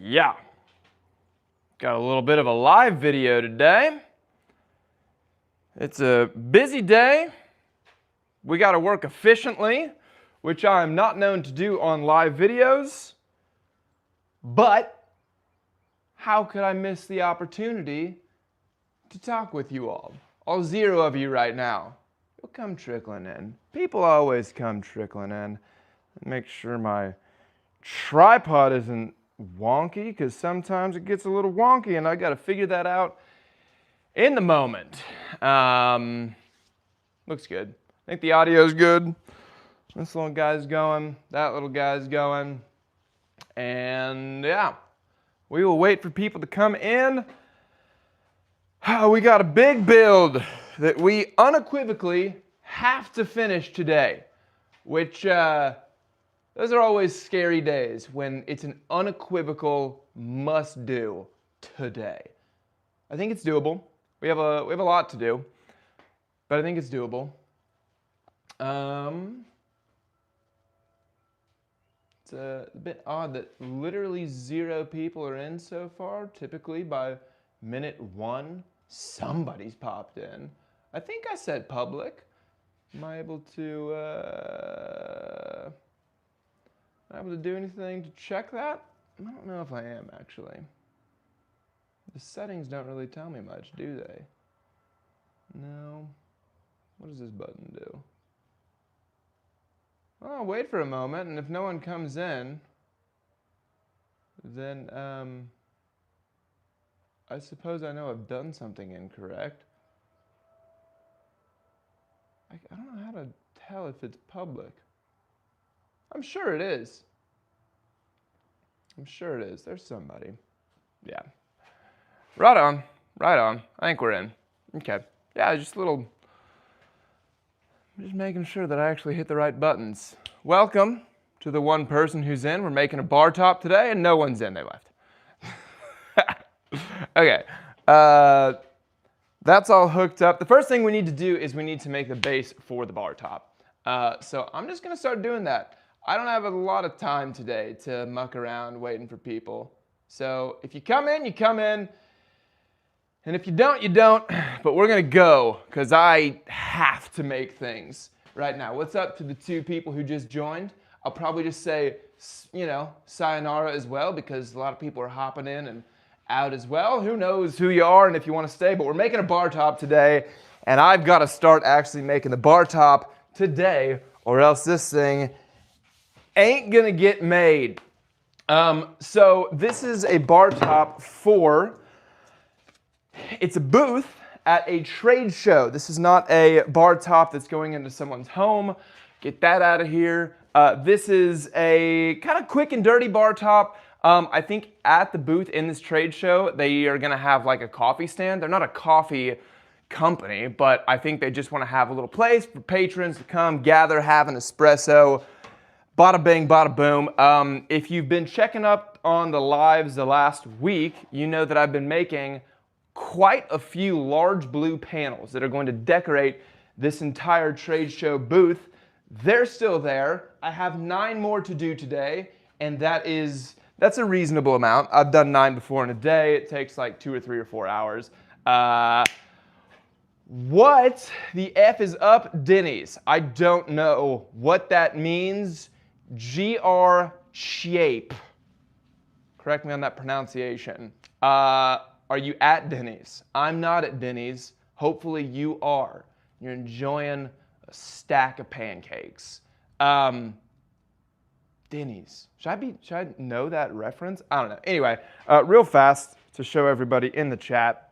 Yeah, got a little bit of a live video today. It's a busy day. We got to work efficiently, which I am not known to do on live videos. But how could I miss the opportunity to talk with you all? All 0 of you right now. You'll come trickling in. People always come trickling in. Make sure my tripod isn't wonky, because sometimes it gets a little wonky and I got to figure that out in the moment. Looks good. I think the audio's good. This little guy's going, that little guy's going. And yeah, we will wait for people to come in. We got a big build that we unequivocally have to finish today, which those are always scary days when it's an unequivocal must do today. I think it's doable. We have a lot to do, but I think it's doable. It's a bit odd that literally 0 people are in so far. Typically by minute 1, somebody's popped in. I think I said public. Am I able to do anything to check that? I don't know if I am, actually. The settings don't really tell me much, do they? No. What does this button do? Well, I'll wait for a moment, and if no one comes in, then I suppose I know I've done something incorrect. I don't know how to tell if it's public. I'm sure it is. I'm sure it is. There's somebody. Yeah. Right on. Right on. I think we're in. Okay. Yeah, just making sure that I actually hit the right buttons. Welcome to the one person who's in. We're making a bar top today, and no one's in. They left. Okay. That's all hooked up. The first thing we need to do is we need to make the base for the bar top. So I'm just going to start doing that. I don't have a lot of time today to muck around waiting for people. So if you come in, you come in. And if you don't, you don't. But we're going to go because I have to make things right now. What's up to the 2 people who just joined? I'll probably just say, sayonara as well, because a lot of people are hopping in and out as well. Who knows who you are and if you want to stay. But we're making a bar top today. And I've got to start actually making the bar top today, or else this thing ain't gonna get made. So this is a bar top it's a booth at a trade show. This is not a bar top that's going into someone's home. Get that out of here. This is a kind of quick and dirty bar top. I think at the booth in this trade show, they are gonna have like a coffee stand. They're not a coffee company, but I think they just wanna have a little place for patrons to come, gather, have an espresso. Bada bing, bada boom. If you've been checking up on the lives the last week, you know that I've been making quite a few large blue panels that are going to decorate this entire trade show booth. They're still there. I have 9 more to do today, and that's a reasonable amount. I've done 9 before in a day. It takes like 2 or 3 or 4 hours. What the F is up, Denny's? I don't know what that means. GR shape. Correct me on that pronunciation. Are you at Denny's? I'm not at Denny's. Hopefully you are. You're enjoying a stack of pancakes. Denny's. Should I know that reference? I don't know. Anyway, real fast to show everybody in the chat.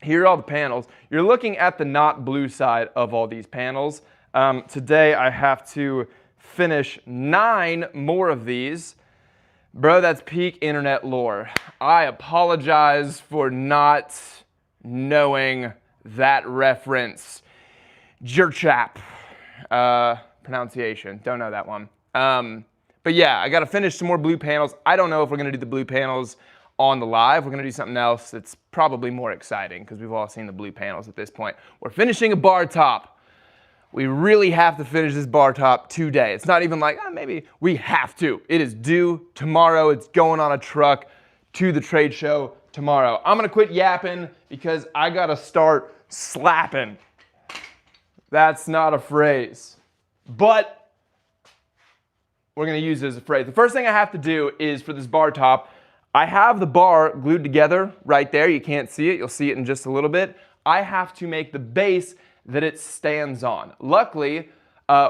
Here are all the panels. You're looking at the not blue side of all these panels. Today I have to finish 9 more of these. Bro, that's peak internet lore. I apologize for not knowing that reference. Jerchap. Pronunciation. Don't know that one. But yeah, I got to finish some more blue panels. I don't know if we're going to do the blue panels on the live. We're going to do something else that's probably more exciting because we've all seen the blue panels at this point. We're finishing a bar top. We really have to finish this bar top today. It's not even like, maybe we have to. It is due tomorrow. It's going on a truck to the trade show tomorrow. I'm gonna quit yapping because I gotta start slapping. That's not a phrase, but we're gonna use it as a phrase. The first thing I have to do is for this bar top, I have the bar glued together right there. You can't see it, you'll see it in just a little bit. I have to make the base that it stands on. Luckily,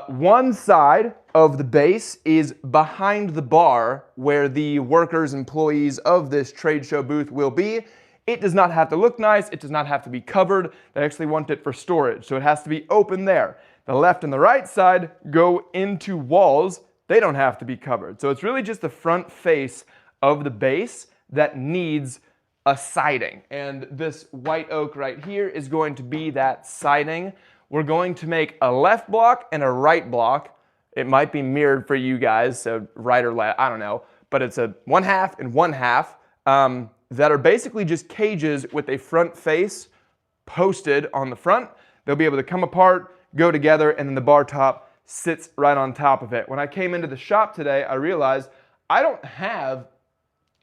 one side of the base is behind the bar where the workers, employees of this trade show booth will be. It does not have to look nice. It does not have to be covered. They actually want it for storage, so it has to be open there. The left and the right side go into walls. They don't have to be covered. So it's really just the front face of the base that needs a siding. And this white oak right here is going to be that siding. We're going to make a left block and a right block. It might be mirrored for you guys, so right or left, I don't know. But it's a 1/2 and 1/2 that are basically just cages with a front face posted on the front. They'll be able to come apart, go together, and then the bar top sits right on top of it. When I came into the shop today, I realized I don't have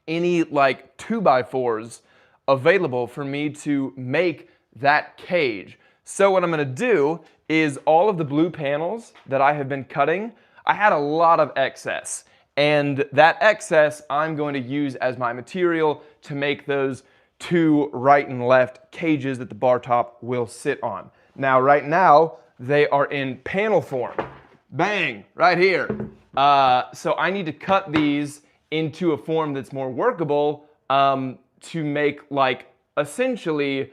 any like 2x4s available for me to make that cage. So what I'm gonna do is all of the blue panels that I have been cutting, I had a lot of excess. And that excess I'm going to use as my material to make those 2 right and left cages that the bar top will sit on. Now, right now, they are in panel form. Bang, right here. So I need to cut these into a form that's more workable to make like essentially,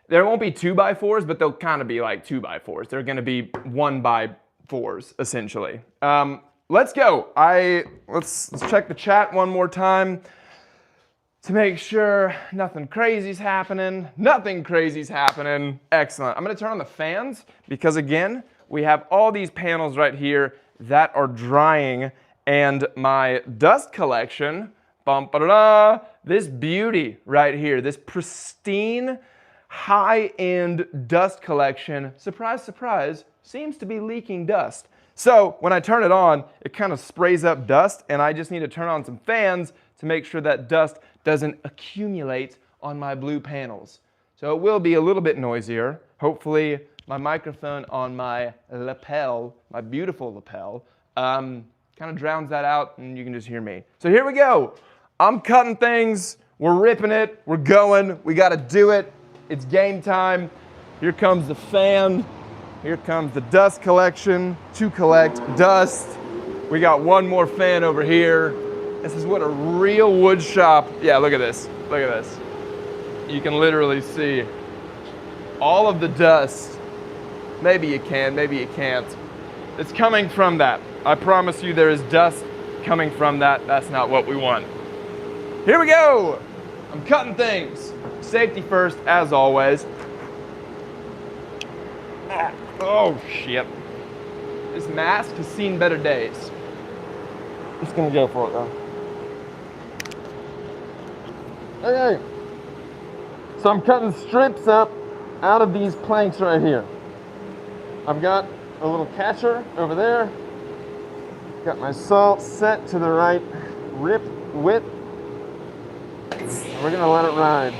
there won't be 2x4s, but they'll kind of be like 2x4s. They're gonna be 1x4s essentially. Let's go. Let's check the chat one more time to make sure nothing crazy's happening. Nothing crazy's happening. Excellent. I'm gonna turn on the fans because again, we have all these panels right here that are drying and my dust collection, this beauty right here, this pristine, high-end dust collection, surprise, surprise, seems to be leaking dust. So when I turn it on, it kind of sprays up dust and I just need to turn on some fans to make sure that dust doesn't accumulate on my blue panels. So it will be a little bit noisier. Hopefully my microphone on my lapel, my beautiful lapel, kind of drowns that out and you can just hear me. So here we go. I'm cutting things, we're ripping it, we're going, we gotta do it. It's game time. Here comes the fan. Here comes the dust collection to collect dust. We got one more fan over here. This is what a real wood shop, yeah, look at this, look at this. You can literally see all of the dust. Maybe you can, maybe you can't. It's coming from that. I promise you there is dust coming from that. That's not what we want. Here we go. I'm cutting things. Safety first, as always. Oh, shit. This mask has seen better days. Just gonna go for it, though. Okay. So I'm cutting strips up out of these planks right here. I've got a little catcher over there. Got my saw set to the right rip width. And we're gonna let it ride.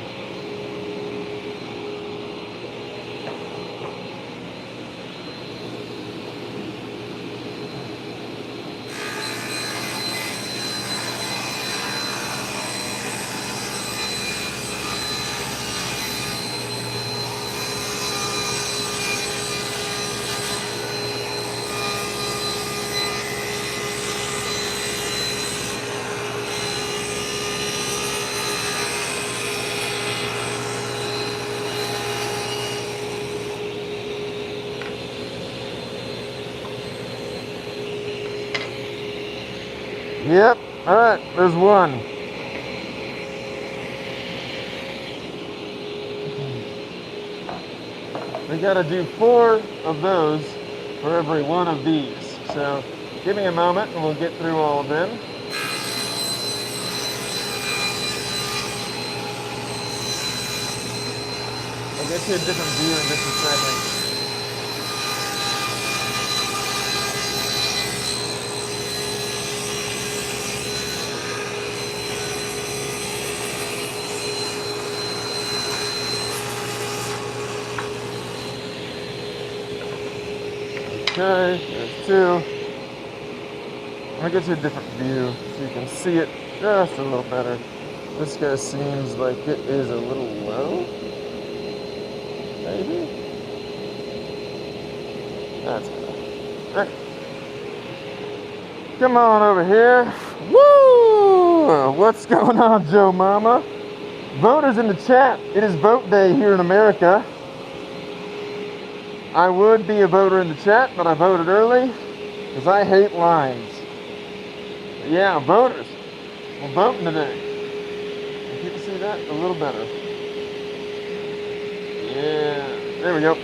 Yep, all right, there's one. We gotta do 4 of those for every one of these. So give me a moment and we'll get through all of them. I'll get you a different view in just a second. Okay, there's two. Let me get you a different view so you can see it just a little better. This guy seems like it is a little low. Maybe? That's good. Right. Come on over here. Woo! What's going on, Joe Mama? Voters in the chat. It is vote day here in America. I would be a voter in the chat, but I voted early because I hate lines. But yeah, voters. We're voting today. Can people see that a little better? Yeah, there we go.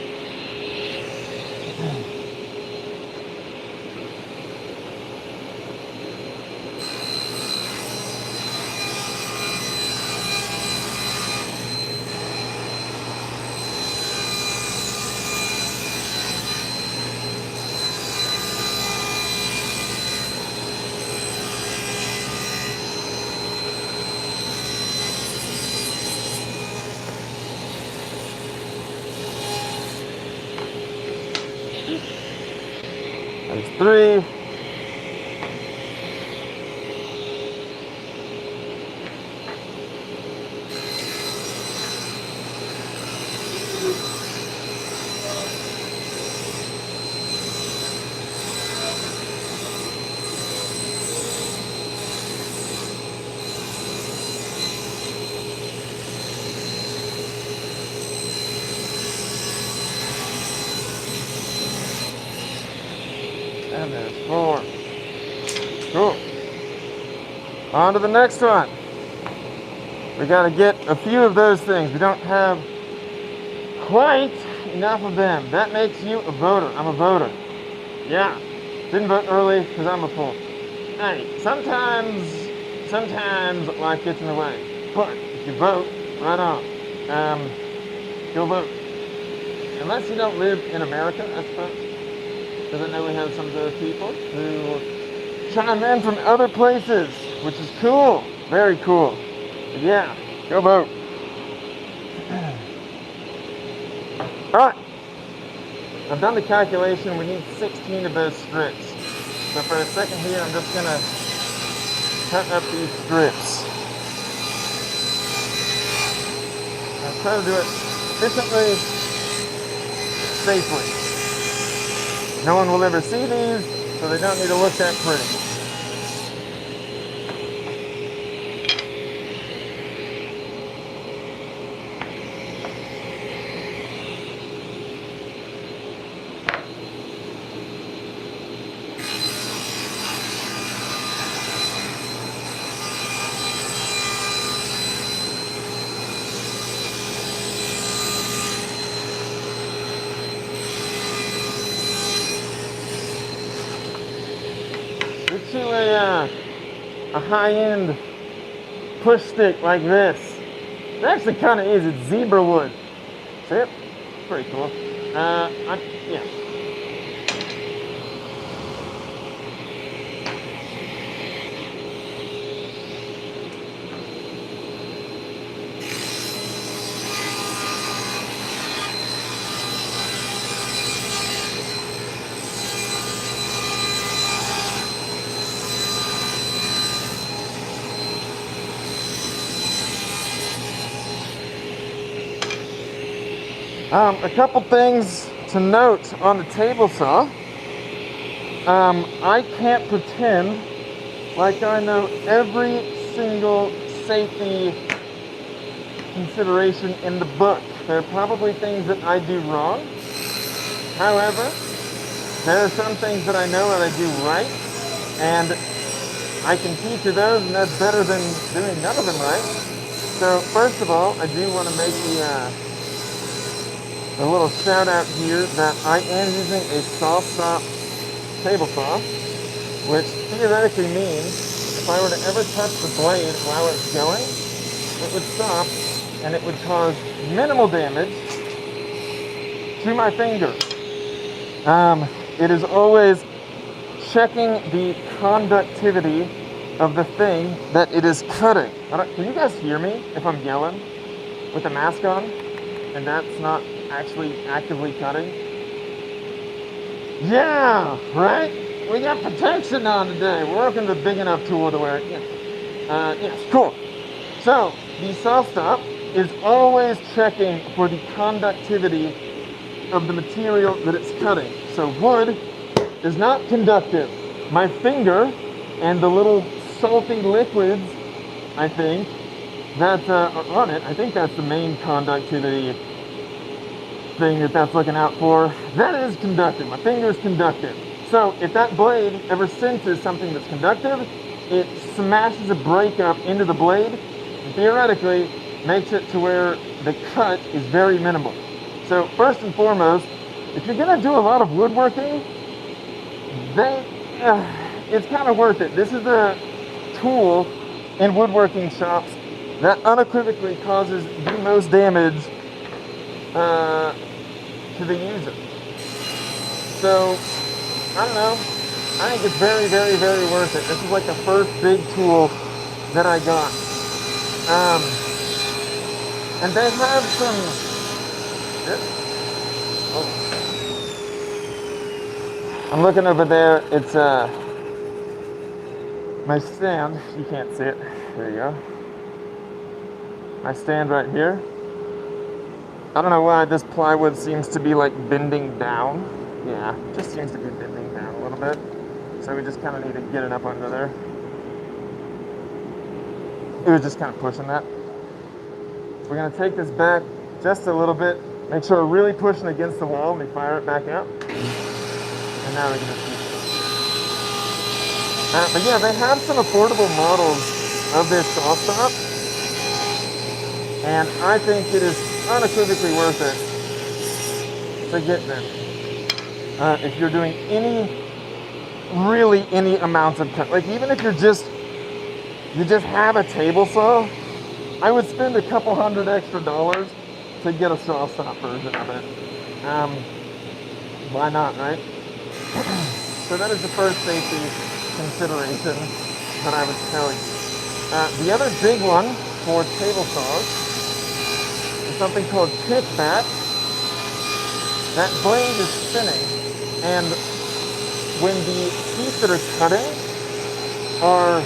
There's three. And there's four. Cool. On to the next one. We got to get a few of those things. We don't have quite enough of them. That makes you a voter. I'm a voter. Yeah. Didn't vote early because I'm a fool. Hey, sometimes life gets in the way. But if you vote, right on. Go vote. Unless you don't live in America, I suppose. Because I know we have some of those people who chime in from other places, which is cool. Very cool. But yeah, go vote. All right. I've done the calculation. We need 16 of those strips. So for a second here, I'm just going to cut up these strips. I'll try to do it efficiently, safely. No one will ever see these, so they don't need to look that pretty. To a high-end push stick like this. It's actually kind of easy. It's zebra wood. See it? Pretty cool. Yeah. A couple things to note on the table saw. I can't pretend like I know every single safety consideration in the book. There are probably things that I do wrong. However, there are some things that I know that I do right, and I can teach you those, and that's better than doing none of them right. So first of all, I do want to make a little shout out here that I am using a soft stop table saw, which theoretically means if I were to ever touch the blade while it's going, it would stop and it would cause minimal damage to my finger. It is always checking the conductivity of the thing that it is cutting. Can you guys hear me if I'm yelling with the mask on and that's not actually actively cutting? Yeah, right? We got protection on today. We're working with a big enough tool to where, yes, cool. So, the soft stop is always checking for the conductivity of the material that it's cutting. So wood is not conductive. My finger and the little salty liquids, I think, that are on it, I think that's the main conductivity thing that that's looking out for. That is conductive. My finger is conductive. So if that blade ever senses something that's conductive, it smashes a break up into the blade and theoretically makes it to where the cut is very minimal. So first and foremost, if you're gonna do a lot of woodworking, it's kind of worth it. This is the tool in woodworking shops that unequivocally causes the most damage to the user. So, I don't know. I think it's very, very, very worth it. This is like the first big tool that I got. And they have some... Oh. I'm looking over there. It's my stand. You can't see it. There you go. My stand right here. I don't know why this plywood seems to be like bending down. Yeah, it just seems to be bending down a little bit. So we just kind of need to get it up under there. It was just kind of pushing that. We're going to take this back just a little bit. Make sure we're really pushing against the wall. Let me fire it back up. And now we're going to see. But yeah, they have some affordable models of this saw stop. And I think it is unequivocally worth it to get them. If you're doing any amounts of cut, like even if you just have a table saw, I would spend a couple $100 extra to get a saw stop version of it. Why not, right? So that is the first safety consideration that I would tell you. The other big one for table saws is something called kickback. That blade is spinning, and when the teeth that are cutting are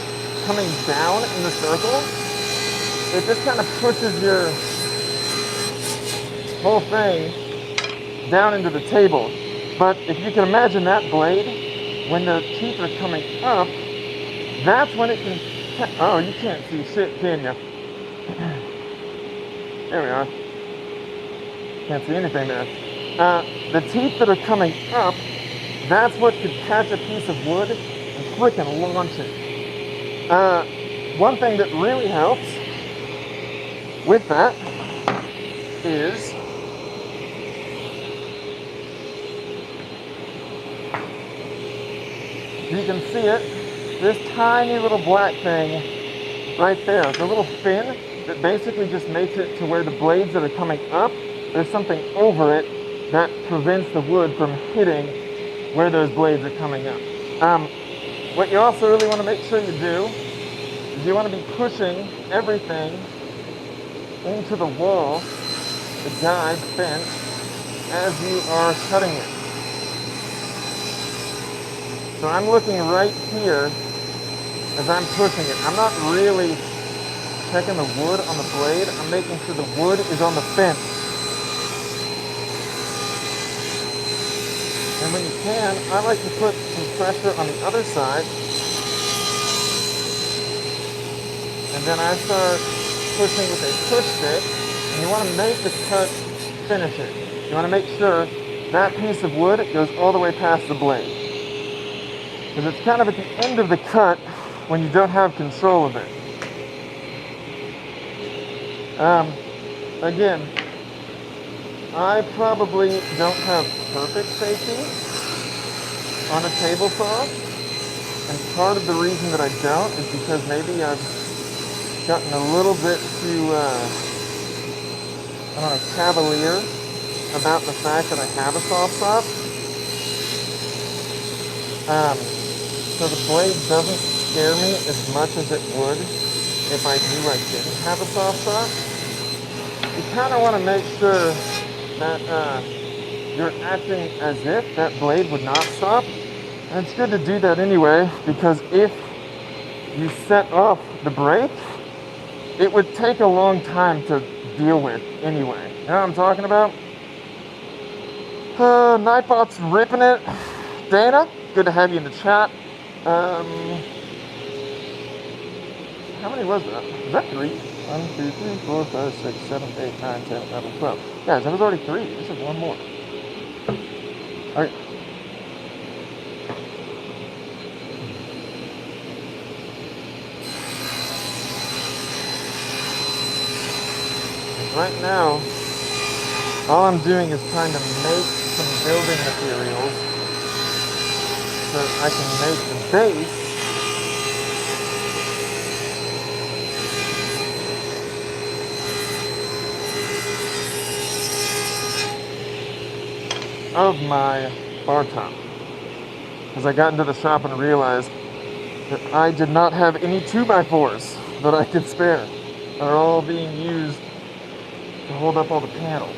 coming down in the circle, it just kind of pushes your whole thing down into the table. But if you can imagine that blade, when the teeth are coming up, that's when it can... Oh, you can't see shit, can you? There we are. Can't see anything there. The teeth that are coming up, that's what could catch a piece of wood and frickin' launch it. One thing that really helps with that is you can see it, this tiny little black thing right there. It's a little fin that basically just makes it to where the blades that are coming up, there's something over it that prevents the wood from hitting where those blades are coming up. What you also really want to make sure you do is you want to be pushing everything into the wall, the guide fence, as you are cutting it. So I'm looking right here as I'm pushing it. I'm not really checking the wood on the blade. I'm making sure the wood is on the fence. And when you can, I like to put some pressure on the other side. And then I start pushing with a push stick. And you want to make the cut finish it. You want to make sure that piece of wood goes all the way past the blade. Because it's kind of at the end of the cut when you don't have control of it. Again, I probably don't have perfect safety on a table saw. And part of the reason that I don't is because maybe I've gotten a little bit too, I don't know, cavalier about the fact that I have a soft stop. So the blade doesn't scare me as much as it would if I knew I didn't have a soft stop. You kind of want to make sure that you're acting as if that blade would not stop. And it's good to do that anyway, because if you set off the brake, it would take a long time to deal with anyway. You know what I'm talking about? Nightbot's ripping it. Dana, good to have you in the chat. How many was that? Was that 3? 1, 2, 3, 4, 5, 6, 7, 8, 9, 10, 11, 12. Guys, that was already 3. This is one more. Okay. Right now, all I'm doing is trying to make some building materials so I can make the base of my bar top. Because I got into the shop and realized that I did not have any 2x4s that I could spare. They're all being used to hold up all the panels.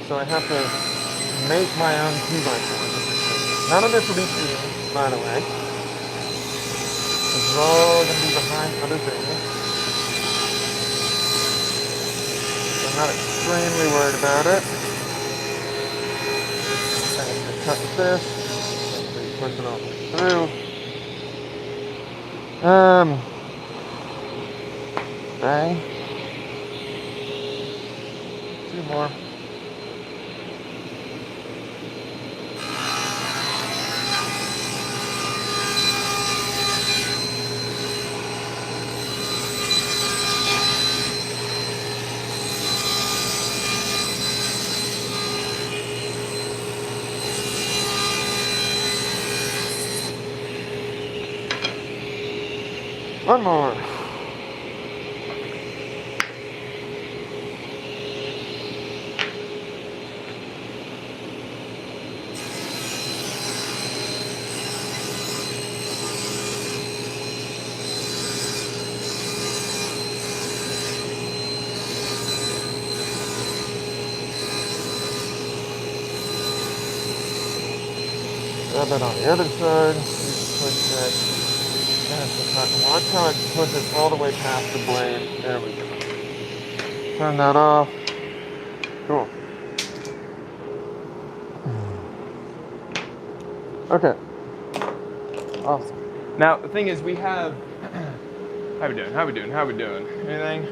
So I have to make my own 2x4s. None of this will be seen, by the way. This is all going to be behind other things. So I'm not extremely worried about it. I'm going to cut this. Push it all through. Bang. 2 more. One more. Grab it on the other side. Push that. Watch how it pushes all the way past the blade. There we go. Turn that off. Cool. Okay. Awesome. Now, the thing is, we have... How we doing? Anything?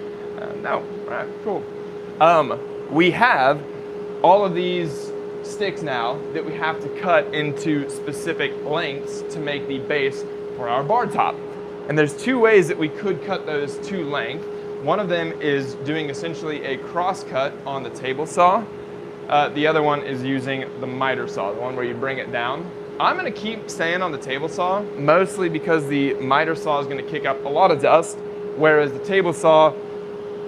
No. All right, cool. We have all of these sticks now that we have to cut into specific lengths to make the base for our bar top. And there's 2 ways that we could cut those to length. One of them is doing essentially a cross cut on the table saw. The other one is using the miter saw, the one where you bring it down. I'm gonna keep staying on the table saw, mostly because the miter saw is gonna kick up a lot of dust, whereas the table saw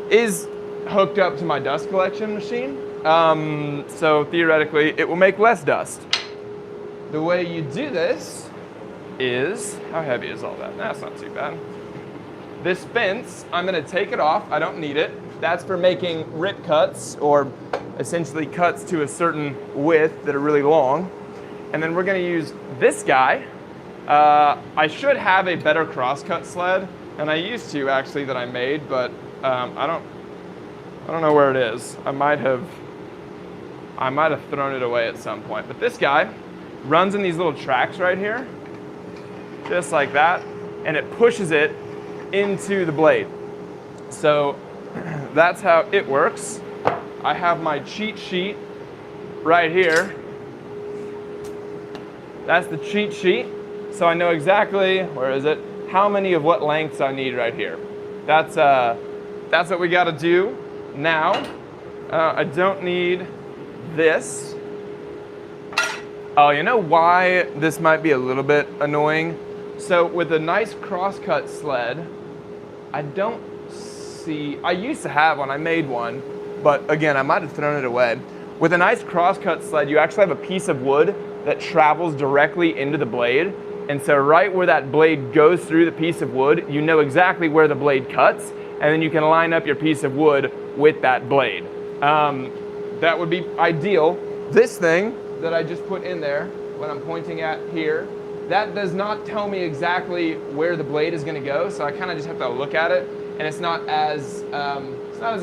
is hooked up to my dust collection machine. So theoretically, it will make less dust. The way you do this is, how heavy is all that? That's not too bad. This fence, I'm gonna take it off. I don't need it. That's for making rip cuts, or essentially cuts to a certain width that are really long. And then we're gonna use this guy. I should have a better crosscut sled, and I used to actually that I made, but I don't know where it is. I might have thrown it away at some point. But this guy runs in these little tracks right here, just like that, and it pushes it into the blade. So that's how it works. I have my cheat sheet right here. That's the cheat sheet. So I know exactly, where is it, how many of what lengths I need right here. That's what we gotta do now. I don't need this. Oh, you know why this might be a little bit annoying? So with a nice crosscut sled, I don't see, I used to have one, I made one, but again, I might have thrown it away. With a nice crosscut sled, you actually have a piece of wood that travels directly into the blade. And so right where that blade goes through the piece of wood, you know exactly where the blade cuts, and then you can line up your piece of wood with that blade. That would be ideal This thing that I just put in there, what I'm pointing at here, that does not tell me exactly where the blade is going to go, so I kind of just have to look at it, and it's not as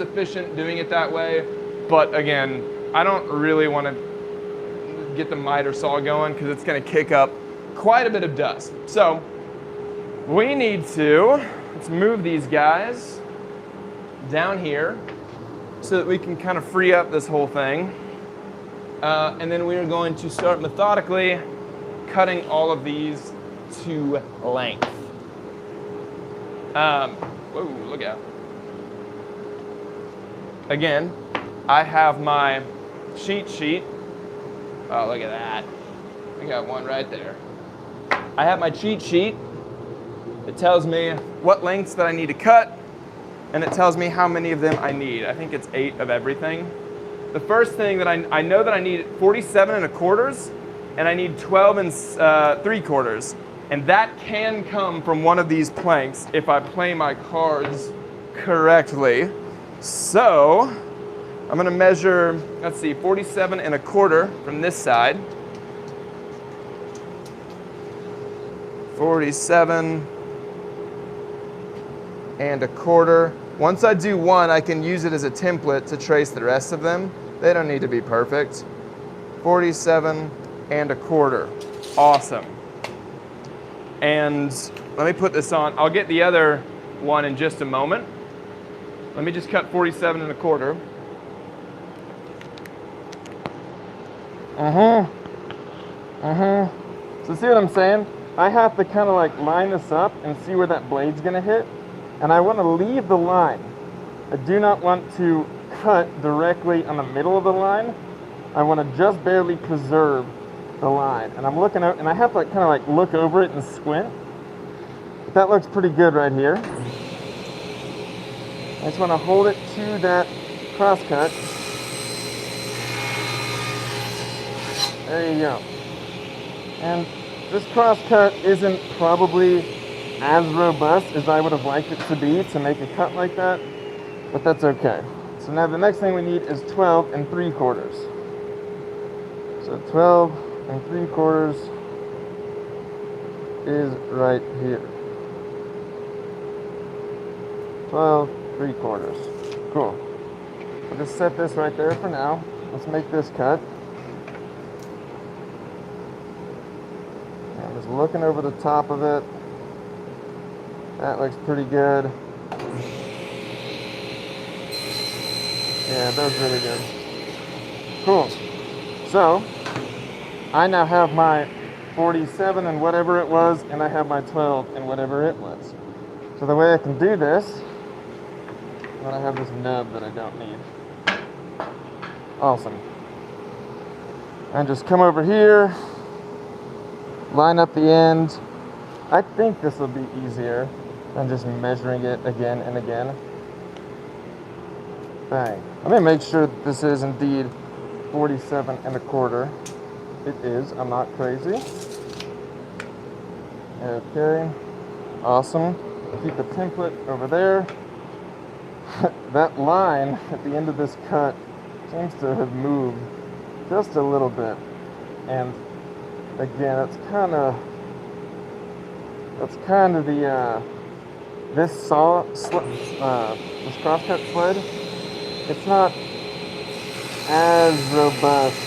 efficient doing it that way. But again, I don't really want to get the miter saw going because it's going to kick up quite a bit of dust. So we need to, let's move these guys down here so that we can kind of free up this whole thing. And then we are going to start methodically cutting all of these to length. Whoa, look out. Again, I have my cheat sheet. Oh, look at that. I got one right there. I have my cheat sheet. It tells me what lengths that I need to cut, and it tells me how many of them I need. I think it's 8 of everything. The first thing that I know that I need 47 1/4, and I need 12 3/4. And that can come from one of these planks if I play my cards correctly. So I'm gonna measure, let's see, 47 1/4 from this side. 47 1/4. Once I do one, I can use it as a template to trace the rest of them. They don't need to be perfect. 47 1/4. Awesome. And let me put this on. I'll get the other one in just a moment. Let me just cut 47 1/4. So see what I'm saying? I have to kind of like line this up and see where that blade's gonna hit. And I want to leave the line. I do not want to cut directly on the middle of the line. I want to just barely preserve the line. And I'm looking out, and I have to kind of like look over it and squint. But that looks pretty good right here. I just want to hold it to that cross cut. There you go. And this cross cut isn't probably as robust as I would have liked it to be to make a cut like that, but that's okay. So now the next thing we need is 12 3/4. So 12 3/4 is right here. 12 3/4. Cool. I'll just set this right there for now. Let's make this cut. I'm just looking over the top of it. That looks pretty good. Yeah, that was really good. Cool. So, I now have my 47 and whatever it was, and I have my 12 and whatever it was. So the way I can do this, then I have this nub that I don't need. Awesome. And just come over here, line up the end. I think this will be easier than just measuring it again and again. Bang. Let me make sure that this is indeed 47 1/4. It is. I'm not crazy. Okay. Awesome. Keep the template over there. That line at the end of this cut seems to have moved just a little bit. And again, that's kind of the this this crosscut sled. It's not as robust.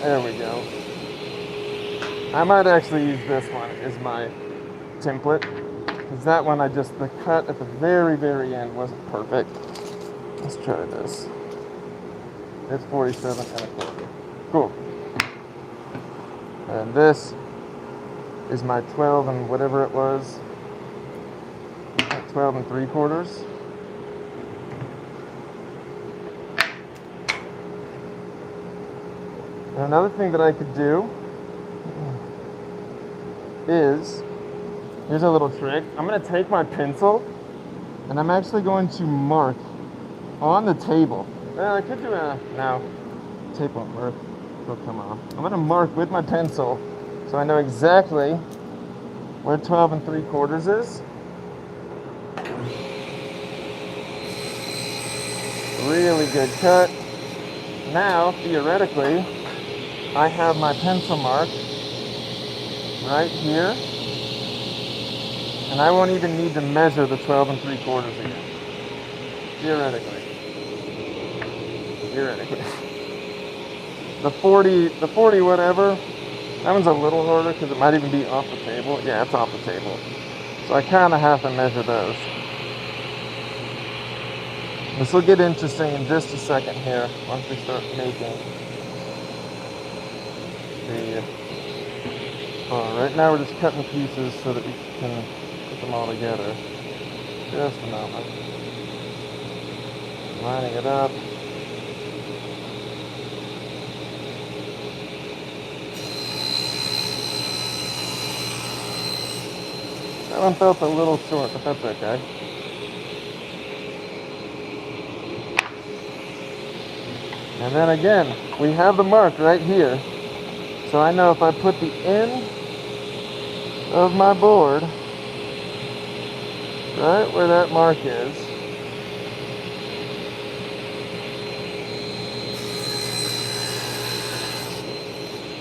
There we go. I might actually use this one as my template, because that one the cut at the very, very end wasn't perfect. Let's try this. It's 47 1/4. Cool. And this is my 12 and whatever it was. 12 3/4. And another thing that I could do is, here's a little trick. I'm going to take my pencil and I'm actually going to mark on the table. Well, I could do no, tape won't work. It'll come off. I'm going to mark with my pencil so I know exactly where 12 3/4 is. Really good cut. now, theoretically, I have my pencil mark right here, and I won't even need to measure the 12 3/4 again. Theoretically. The 40 whatever, that one's a little harder because it might even be off the table. Yeah, it's off the table. So I kind of have to measure those. This will get interesting in just a second here once we start making the... right now we're just cutting pieces so that we can put them all together. Just a moment. Lining it up. That one felt a little short, but that's okay. And then again, we have the mark right here. So I know if I put the end of my board right where that mark is,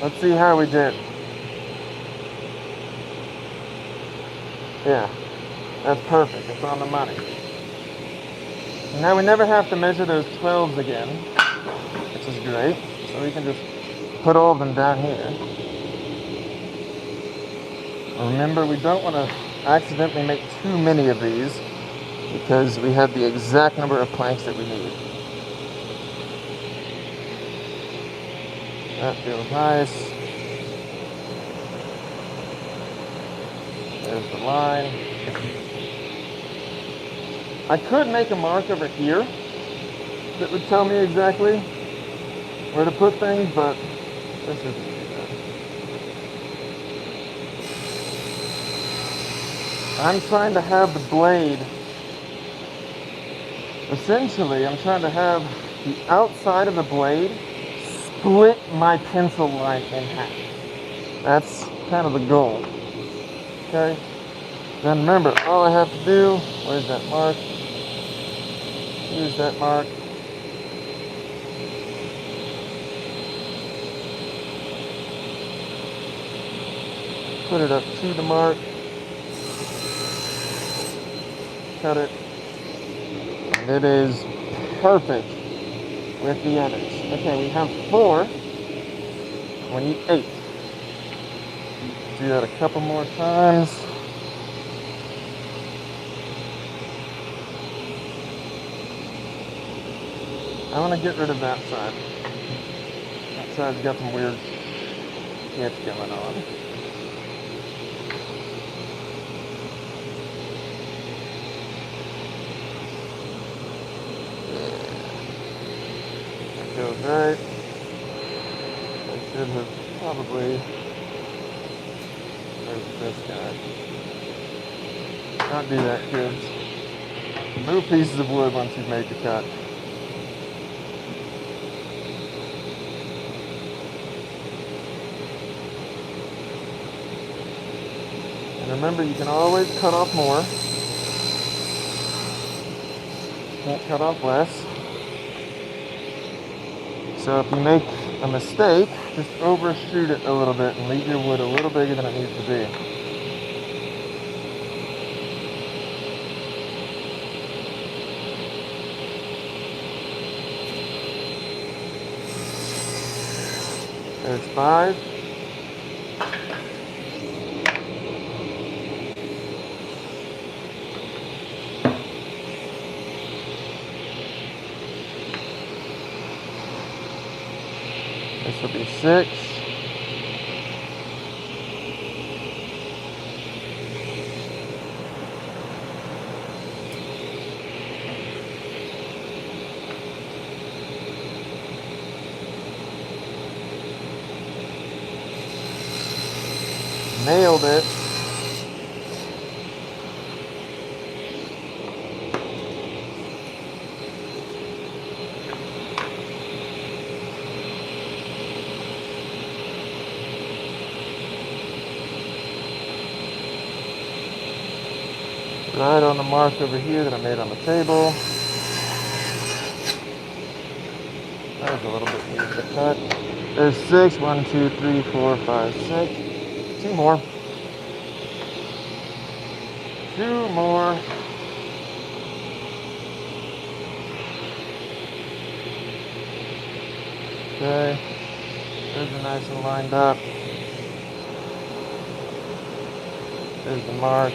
let's see how we did. Yeah, that's perfect. It's on the money. Now we never have to measure those 12s again, which is great. So we can just put all of them down here. Remember, we don't want to accidentally make too many of these because we have the exact number of planks that we need. That feels nice. There's the line. I could make a mark over here that would tell me exactly where to put things, but this isn't too bad. I'm trying to have the blade, essentially, I'm trying to have the outside of the blade split my pencil line in half. That's kind of the goal. Okay? Then remember, all I have to do, where's that mark? Use that mark. Put it up to the mark. Cut it. And it is perfect with the others. Okay, we have 4. We need 8. Do that a couple more times. I want to get rid of that side. That side's got some weird sketch going on. That goes right. I should have probably... Where's this guy? Don't do that, kids. Move pieces of wood once you've made the cut. And remember, you can always cut off more. Can't cut off less. So if you make a mistake, just overshoot it a little bit and leave your wood a little bigger than it needs to be. There's 5. This will be 6. Nailed it. Right on the mark over here that I made on the table. There's a little bit needed to cut. There's 6. 1, 2, 3, 4, 5, 6. 2 more. 2 more. Okay. Those are nice and lined up. There's the mark.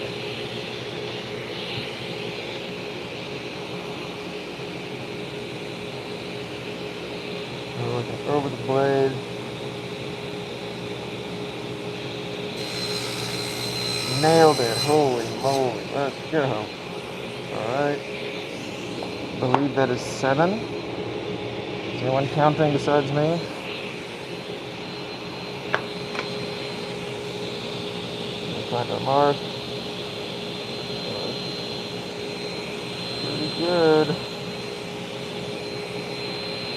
We're looking over the blade. Nailed it. Holy moly. Let's go. Alright. I believe that is 7. Is anyone counting besides me? Find our mark. Pretty good.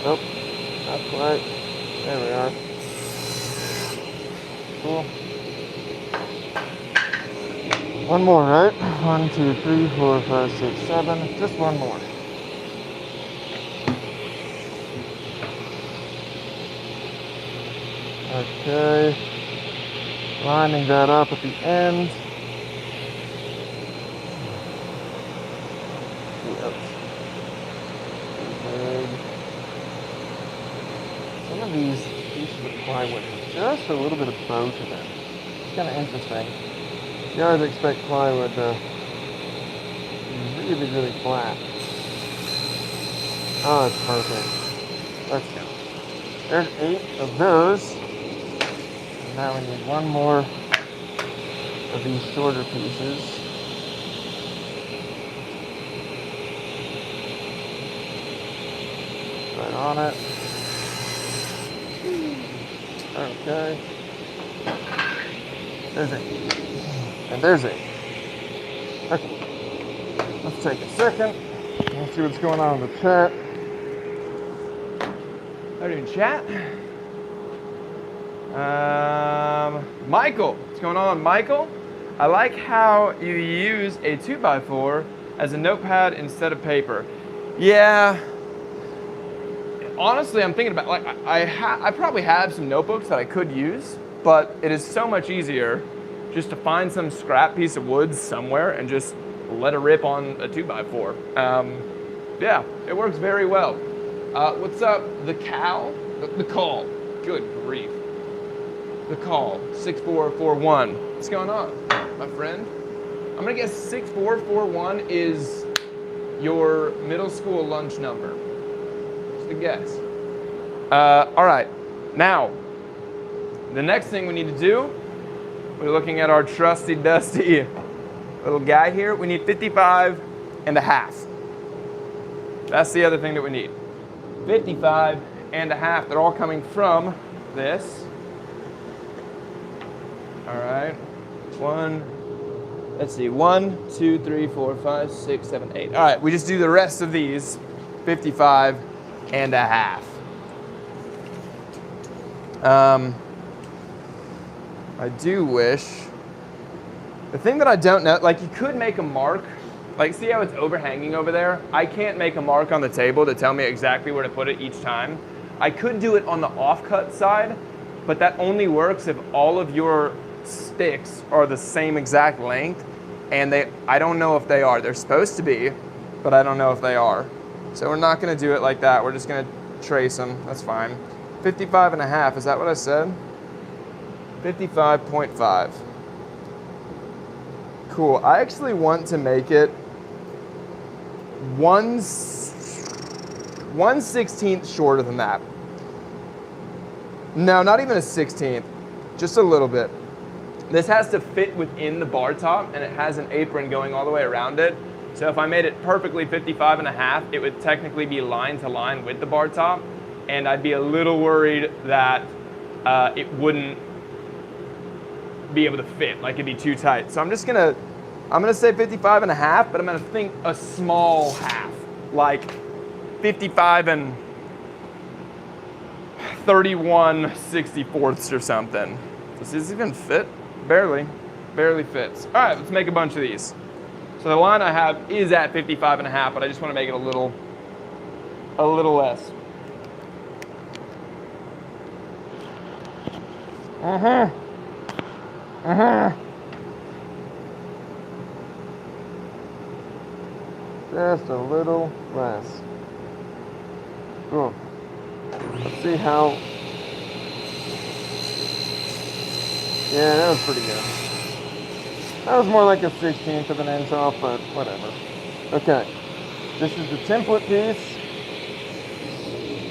Oh, not quite. There we are. Cool. One more, right? 1, 2, 3, 4, 5, 6, 7. Just one more. Okay. Lining that up at the end. Some of these pieces of plywood have just a little bit of bow to them. It's kind of interesting. You always expect plywood to be really, really flat. Oh, that's perfect. Let's go. There's 8 of those. Now we need one more of these shorter pieces. Right on it. Okay. There's 8. And there's 8. Okay. Let's take a second. Let's see what's going on in the chat. How are you doing, chat? Michael, what's going on, Michael? I like how you use a 2x4 as a notepad instead of paper. Yeah. Honestly, I'm thinking about, like, I probably have some notebooks that I could use, but it is so much easier just to find some scrap piece of wood somewhere and just let it rip on a 2x4. Yeah, it works very well. What's up, the cow? The call. Good grief. The call, 6441. What's going on, my friend? I'm gonna guess 6441 is your middle school lunch number. Just a guess. All right, now, the next thing we need to do, we're looking at our trusty dusty little guy here. We need 55 and a half. That's the other thing that we need. 55 and a half. They're all coming from this. All right, let's see, 1, 2, 3, 4, 5, 6, 7, 8. All right, we just do the rest of these, 55 and a half. I do wish, the thing that I don't know, like you could make a mark, like see how it's overhanging over there? I can't make a mark on the table to tell me exactly where to put it each time. I could do it on the offcut side, but that only works if all of your sticks are the same exact length, and I don't know if they are. They're supposed to be, but I don't know if they are. So we're not gonna do it like that. We're just gonna trace them, that's fine. 55 and a half, is that what I said? 55.5. Cool, I actually want to make it 1/16 shorter than that. No, not even a 16th, just a little bit. This has to fit within the bar top, and it has an apron going all the way around it. So if I made it perfectly 55 and a half, it would technically be line to line with the bar top, and I'd be a little worried that it wouldn't be able to fit, like it'd be too tight. So I'm gonna say 55 and a half, but I'm gonna think a small half, like 55 and 31/64 or something. Does this even fit? Barely fits. All right, let's make a bunch of these. So the line I have is at 55 and a half, but I just want to make it a little less. Just a little less. Cool. Let's see how. Yeah, that was pretty good. That was more like a 16th of an inch off, but whatever. Okay. This is the template piece.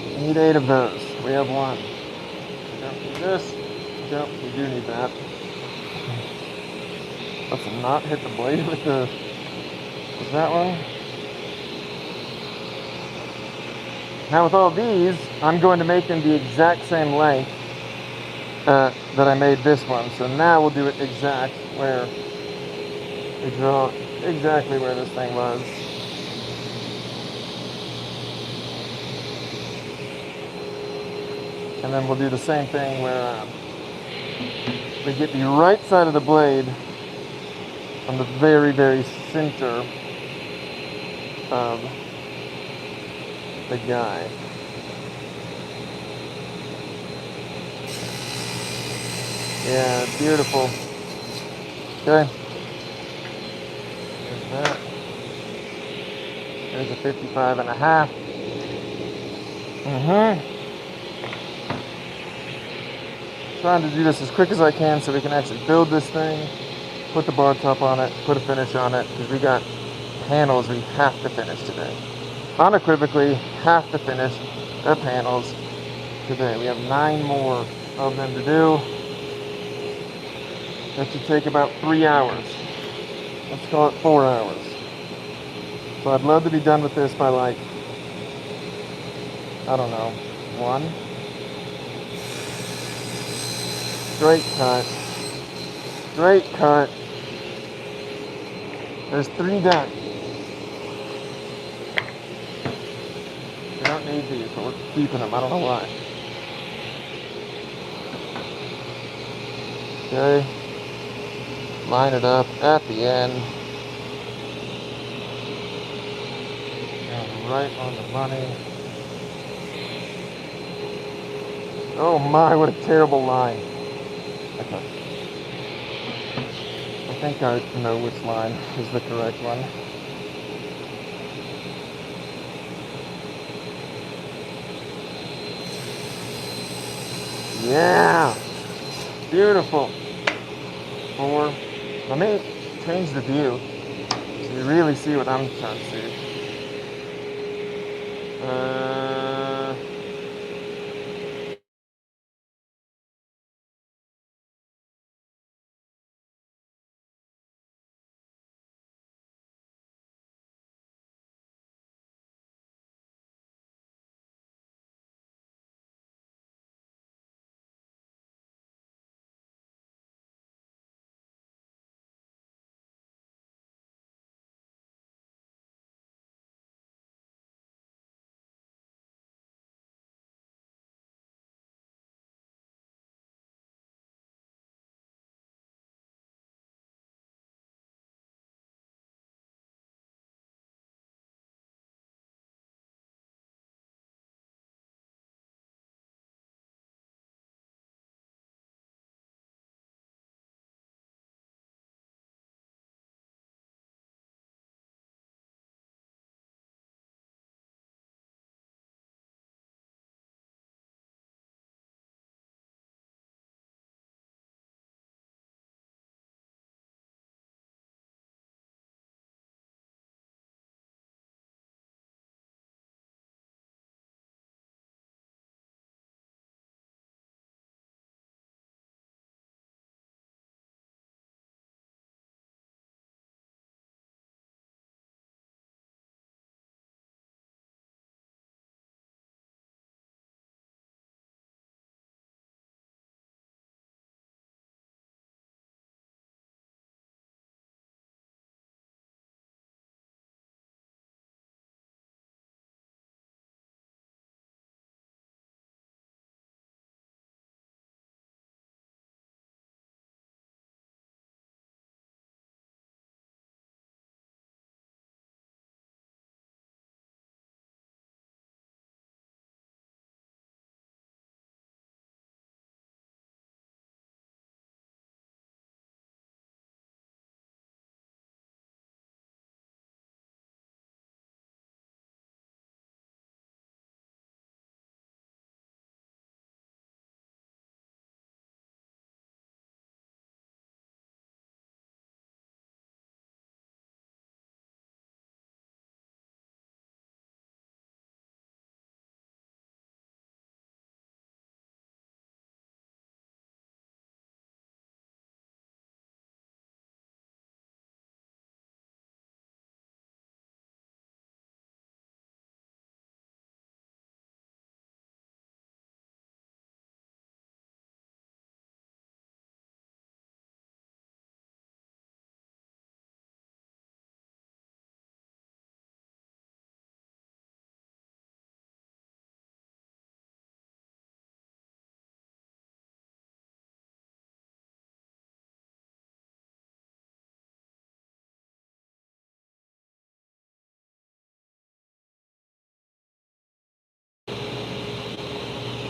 We need 8 of those. We have 1. We don't need this. Nope, we do need that. Let's not hit the blade with the. Was that one? Now with all these, I'm going to make them the exact same length that I made this one. So now we'll do it exact where we draw exactly where this thing was. And then we'll do the same thing where we get the right side of the blade on the very, very center of the guy. Yeah, beautiful. Okay. There's that. There's a 55 and a half. Trying to do this as quick as I can so we can actually build this thing, put the bar top on it, put a finish on it, because we got panels we have to finish today. Unequivocally have to finish the panels today. We have 9 more of them to do. That should take about 3 hours. Let's call it 4 hours. So I'd love to be done with this by like, I don't know, 1. Straight cut. Straight cut. There's 3 done. We don't need these, but we're keeping them. I don't know why. Okay. Line it up at the end. And right on the money. Oh my, what a terrible line. Okay. I think I know which line is the correct one. Yeah! Beautiful. 4. Let me change the view so you really see what I'm trying to see.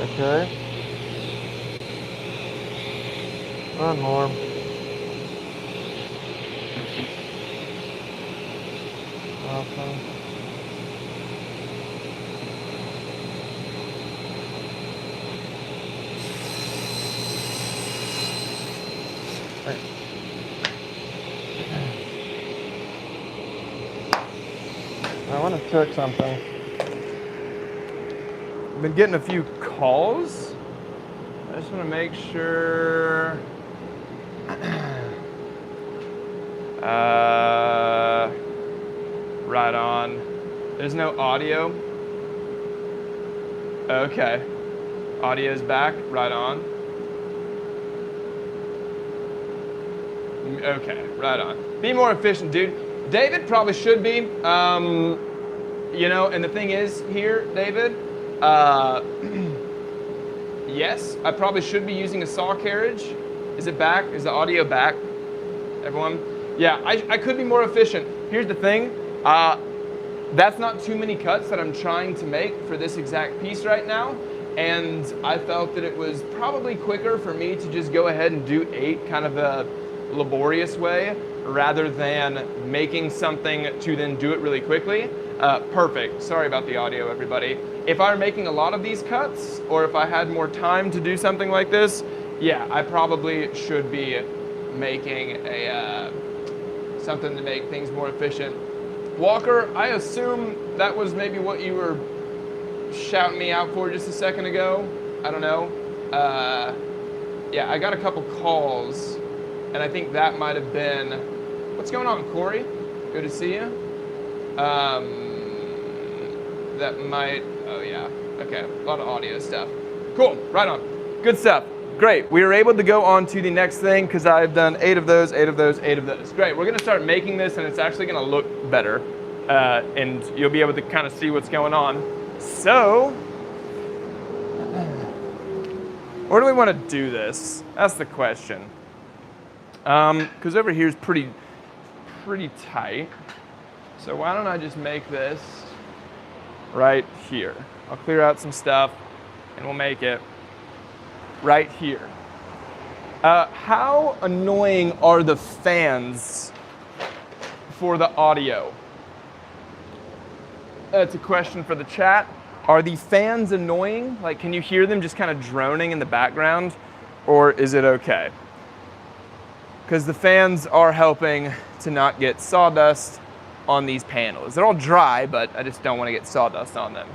Okay. One more. Awesome. Right. I want to check something. I've been getting a few calls. I just want to make sure. Right on. There's no audio. Okay. Audio's back. Right on. Okay. Right on. Be more efficient, dude. David probably should be. You know, and the thing is here, David, yes, I probably should be using a saw carriage. Is it back? Is the audio back? Everyone? Yeah, I could be more efficient. Here's the thing. That's not too many cuts that I'm trying to make for this exact piece right now. And I felt that it was probably quicker for me to just go ahead and do 8 kind of a laborious way rather than making something to then do it really quickly. Perfect. Sorry about the audio, everybody. If I were making a lot of these cuts, or if I had more time to do something like this, yeah, I probably should be making a something to make things more efficient. Walker, I assume that was maybe what you were shouting me out for just a second ago. I don't know. Yeah, I got a couple calls, and I think that might have been. What's going on, Corey? Good to see you. That might. Oh yeah. Okay. A lot of audio stuff. Cool. Right on. Good stuff. Great. We were able to go on to the next thing because I've done 8 of those, 8 of those, 8 of those. Great. We're going to start making this, and it's actually going to look better, and you'll be able to kind of see what's going on. So, where do we want to do this? That's the question. Because over here is pretty tight. So why don't I just make this right here? I'll clear out some stuff, and we'll make it right here. How annoying are the fans for the audio? That's a question for the chat. Are the fans annoying? Like, can you hear them just kind of droning in the background, or is it okay? Because the fans are helping to not get sawdust on these panels. They're all dry, but I just don't want to get sawdust on them.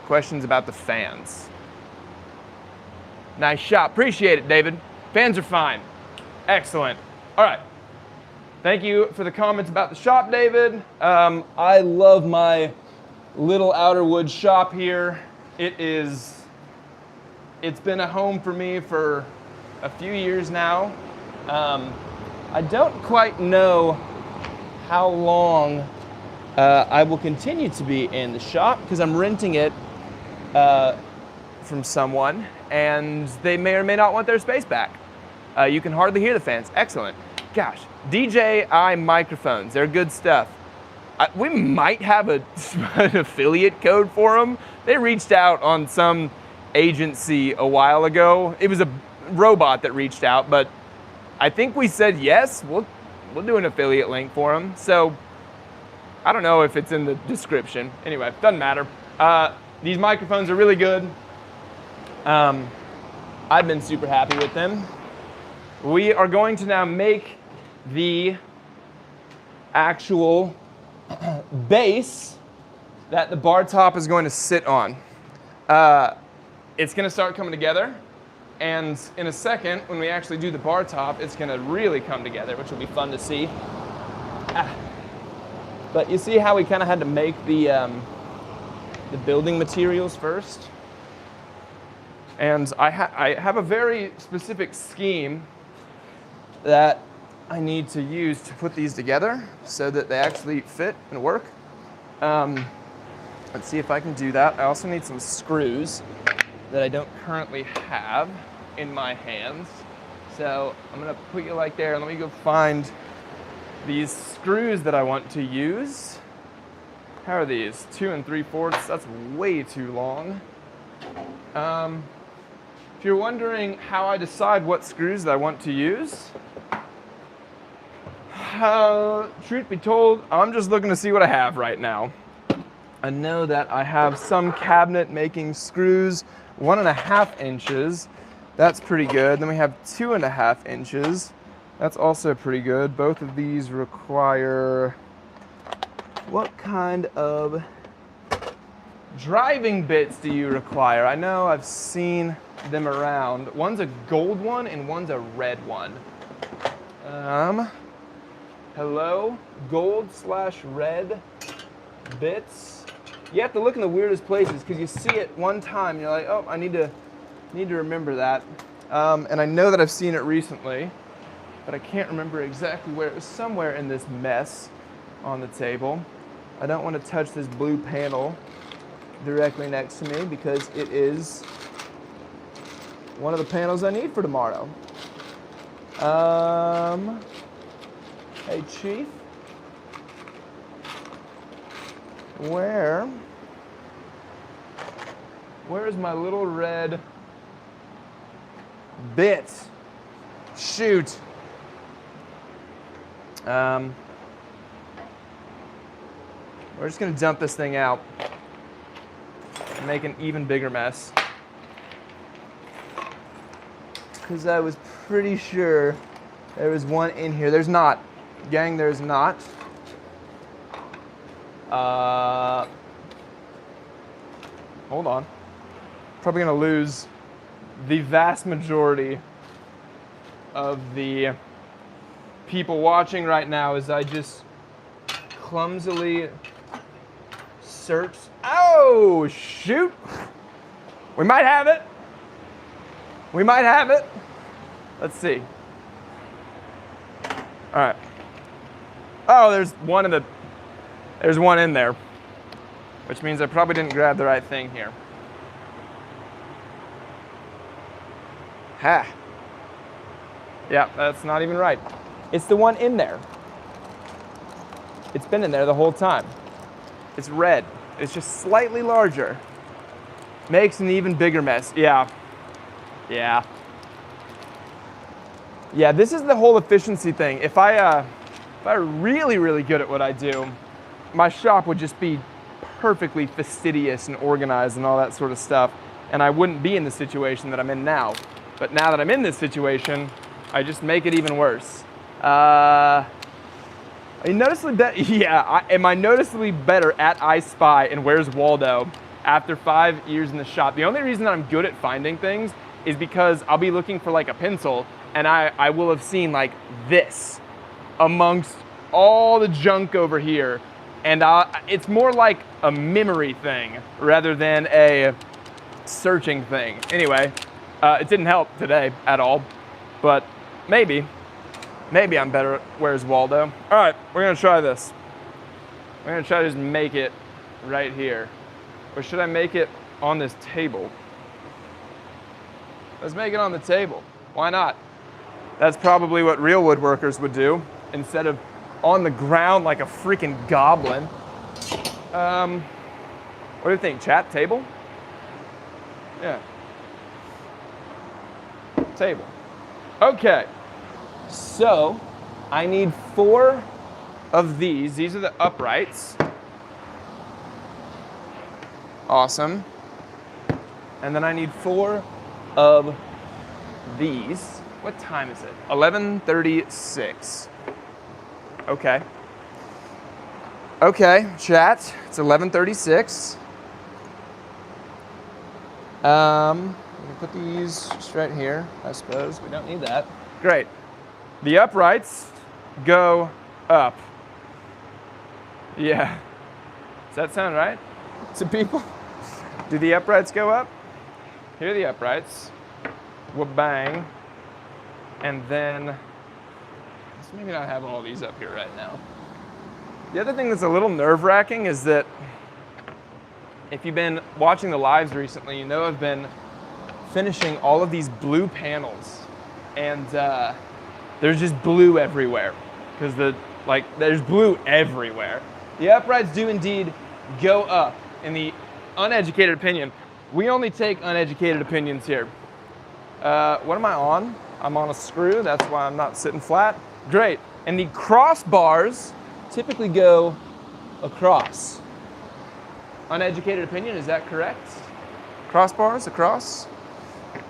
Questions about the fans? Nice shot. Appreciate it, David. Fans are fine. Excellent. All right. Thank you for the comments about the shop, David. I love my little Outerwood shop here. It's been a home for me for a few years now. I don't quite know how long I will continue to be in the shop because I'm renting it from someone, and they may or may not want their space back. You can hardly hear the fans. Excellent. Gosh, DJI microphones, they're good stuff. We might have an affiliate code for them. They reached out on some agency a while ago. It was a robot that reached out, but I think we said yes, we'll do an affiliate link for them. So I don't know if it's in the description. Anyway, doesn't matter. These microphones are really good. I've been super happy with them. We are going to now make the actual base that the bar top is going to sit on. It's going to start coming together, and in a second, when we actually do the bar top, it's going to really come together, which will be fun to see. But you see how we kind of had to make the building materials first? And I have a very specific scheme that I need to use to put these together so that they actually fit and work. Let's see if I can do that. I also need some screws that I don't currently have in my hands. So I'm gonna put you like there, and let me go find these screws that I want to use. How are these? 2 3/4. That's way too long. If you're wondering how I decide what screws that I want to use, truth be told, I'm just looking to see what I have right now. I know that I have some cabinet making screws, 1.5 inches. That's pretty good. Then we have 2.5 inches. That's also pretty good. Both of these require, what kind of driving bits do you require? I know I've seen them around. One's a gold one and one's a red one. Hello, gold/red bits. You have to look in the weirdest places because you see it one time and you're like, oh, I need to remember that. And I know that I've seen it recently, but I can't remember exactly where. It was somewhere in this mess on the table. I don't want to touch this blue panel directly next to me because it is one of the panels I need for tomorrow. Hey, Chief. Where's my little red bit? Shoot. We're just gonna dump this thing out and make an even bigger mess. Because I was pretty sure there was one in here. There's not. Gang, there's not. Hold on. Probably gonna lose the vast majority of the people watching right now as I just clumsily search. Oh, shoot. We might have it. We might have it. Let's see. All right. Oh, there's one in there, which means I probably didn't grab the right thing here. Ha. Yeah, that's not even right. It's the one in there. It's been in there the whole time. It's red. It's just slightly larger. Makes an even bigger mess. Yeah. Yeah. Yeah, this is the whole efficiency thing. If I were really, really good at what I do, my shop would just be perfectly fastidious and organized and all that sort of stuff, and I wouldn't be in the situation that I'm in now. But now that I'm in this situation, I just make it even worse. Are you noticeably better? Yeah, am I noticeably better at I Spy and Where's Waldo after 5 years in the shop? The only reason that I'm good at finding things is because I'll be looking for like a pencil and I will have seen like this amongst all the junk over here. And it's more like a memory thing rather than a searching thing. Anyway, it didn't help today at all, but maybe I'm better at Where's Waldo. All right, we're gonna try this. We're gonna try to just make it right here. Or should I make it on this table? Let's make it on the table. Why not? That's probably what real woodworkers would do instead of on the ground like a freaking goblin. What do you think, chat? Table? Yeah. Table. Okay. So, I need 4 of these. These are the uprights. Awesome. And then I need 4 of these. What time is it? 11:36. Okay. Okay, chat. It's 11:36. I'm gonna put these just right here, I suppose. We don't need that. Great. The uprights go up. Yeah. Does that sound right to people? Do the uprights go up? Here are the uprights. Wha-bang. And then, let's maybe not have all these up here right now. The other thing that's a little nerve-wracking is that if you've been watching the lives recently, you know I've been finishing all of these blue panels. And there's just blue everywhere. Because there's blue everywhere. The uprights do indeed go up, in the uneducated opinion. We only take uneducated opinions here. What am I on? I'm on a screw, that's why I'm not sitting flat. Great. And the crossbars typically go across. Uneducated opinion, is that correct? Crossbars across?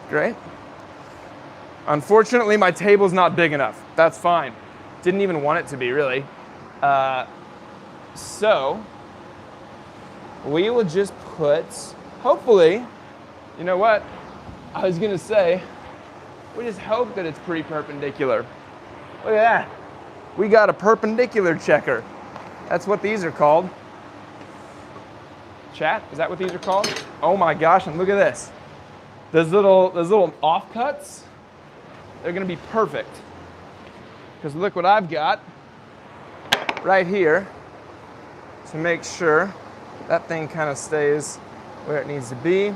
Great. Unfortunately, my table's not big enough. That's fine. Didn't even want it to be, really. So, we will just put, hopefully, you know what? I was gonna say, we just hope that it's pretty perpendicular. Look at that. We got a perpendicular checker. That's what these are called. Chat, is that what these are called? Oh my gosh, and look at this. Those little offcuts, they're gonna be perfect. Because look what I've got right here to make sure that thing kind of stays where it needs to be.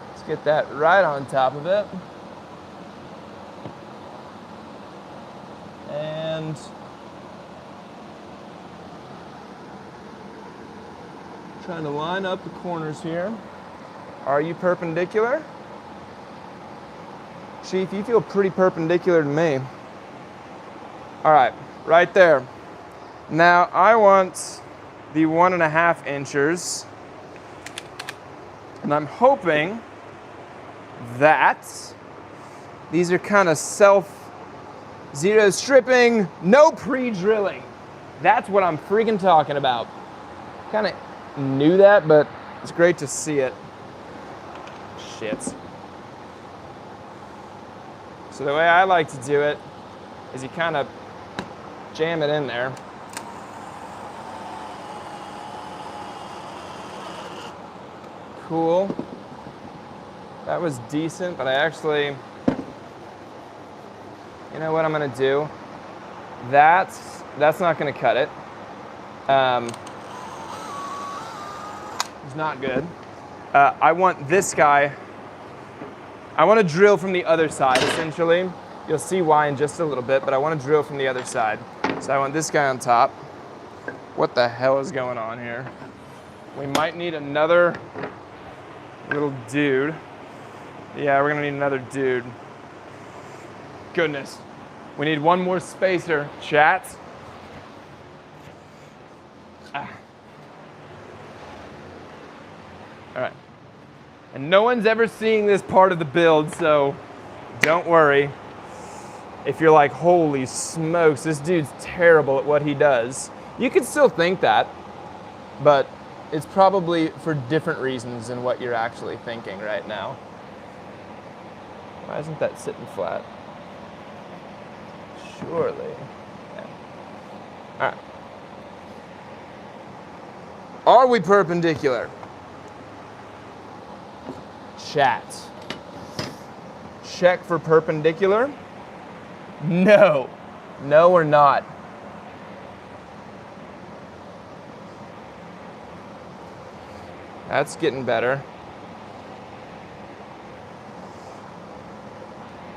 Let's get that right on top of it. And trying to line up the corners here. Are you perpendicular? Chief, you feel pretty perpendicular to me. All right, right there. Now I want the 1.5 inchers, and I'm hoping that these are kind of zero stripping, no pre-drilling. That's what I'm freaking talking about. Kind of knew that, but it's great to see it. Shit. So the way I like to do it is you kind of jam it in there. Cool. That was decent, but I actually, you know what I'm gonna do? That's not gonna cut it. It's not good. I want this guy, I want to drill from the other side, essentially. You'll see why in just a little bit, but I want to drill from the other side. So I want this guy on top. What the hell is going on here? We might need another little dude. Yeah, we're gonna need another dude. Goodness. We need one more spacer, chat. Ah. All right. And no one's ever seeing this part of the build, so don't worry. If you're like, holy smokes, this dude's terrible at what he does. You could still think that, but it's probably for different reasons than what you're actually thinking right now. Why isn't that sitting flat? Surely. Yeah. All right. Are we perpendicular? Chat. Check for perpendicular. No. No, we're not. That's getting better.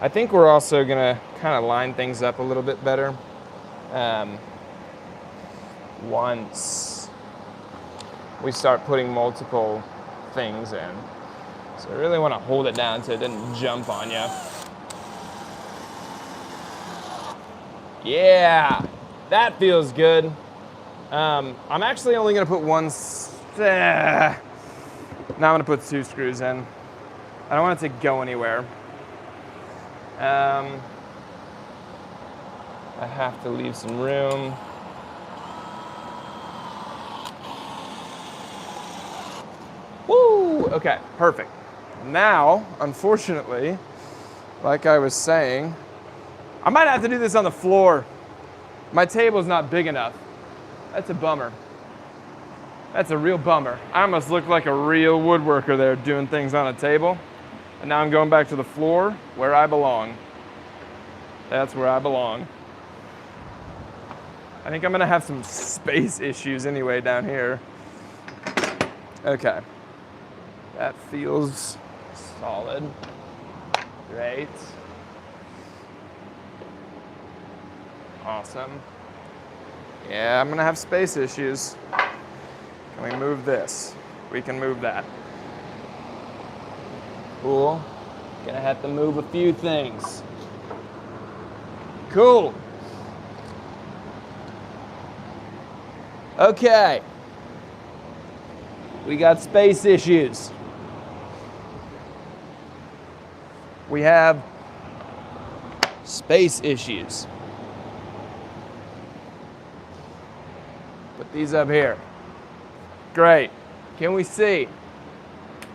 I think we're also gonna kind of line things up a little bit better once we start putting multiple things in. So I really want to hold it down so it doesn't jump on you. Yeah, that feels good. I'm actually only gonna put one. Now I'm gonna put 2 screws in. I don't want it to go anywhere. I have to leave some room. Woo! Okay, perfect. Now, unfortunately, like I was saying, I might have to do this on the floor. My table's not big enough. That's a bummer. That's a real bummer. I almost look like a real woodworker there doing things on a table. And now I'm going back to the floor where I belong. That's where I belong. I think I'm gonna have some space issues anyway down here. Okay. That feels solid. Great. Awesome. Yeah, I'm gonna have space issues. Can we move this? We can move that. Cool. Gonna have to move a few things. Cool. Okay. We got space issues. We have space issues. Put these up here. Great. Can we see?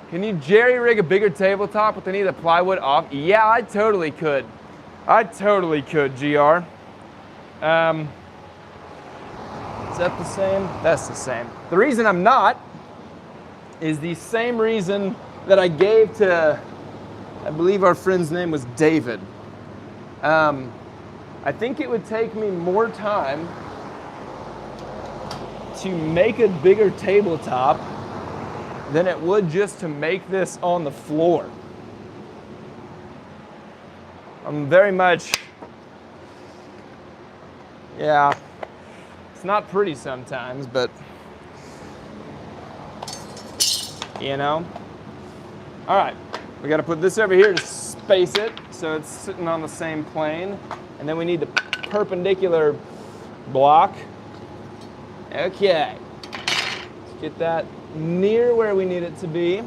Can you jerry rig a bigger tabletop with any of the plywood off? Yeah, I totally could. I totally could, GR. Is that the same? That's the same. The reason I'm not is the same reason that I gave to, I believe our friend's name was David. I think it would take me more time to make a bigger tabletop than it would just to make this on the floor. I'm very much, yeah, it's not pretty sometimes, but you know. All right, we got to put this over here to space it so it's sitting on the same plane, and then we need the perpendicular block. Okay, let's get that near where we need it to be.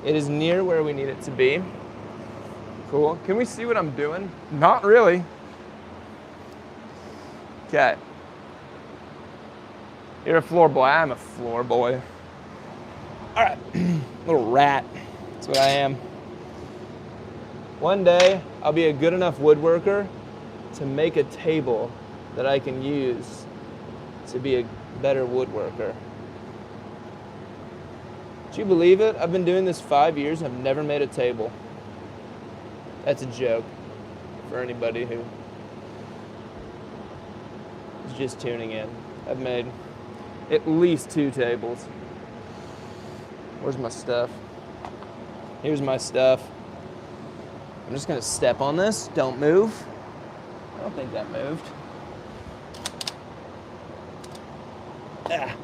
It is near where we need it to be. Cool. Can we see what I'm doing? Not really. Okay. You're a floor boy. I'm a floor boy. All right. Little rat. That's what I am. One day, I'll be a good enough woodworker to make a table that I can use to be a better woodworker. Do you believe it? I've been doing this 5 years and I've never made a table. That's a joke for anybody who is just tuning in. I've made at least 2 tables. Where's my stuff? Here's my stuff. I'm just gonna step on this. Don't move. I don't think that moved. Ah.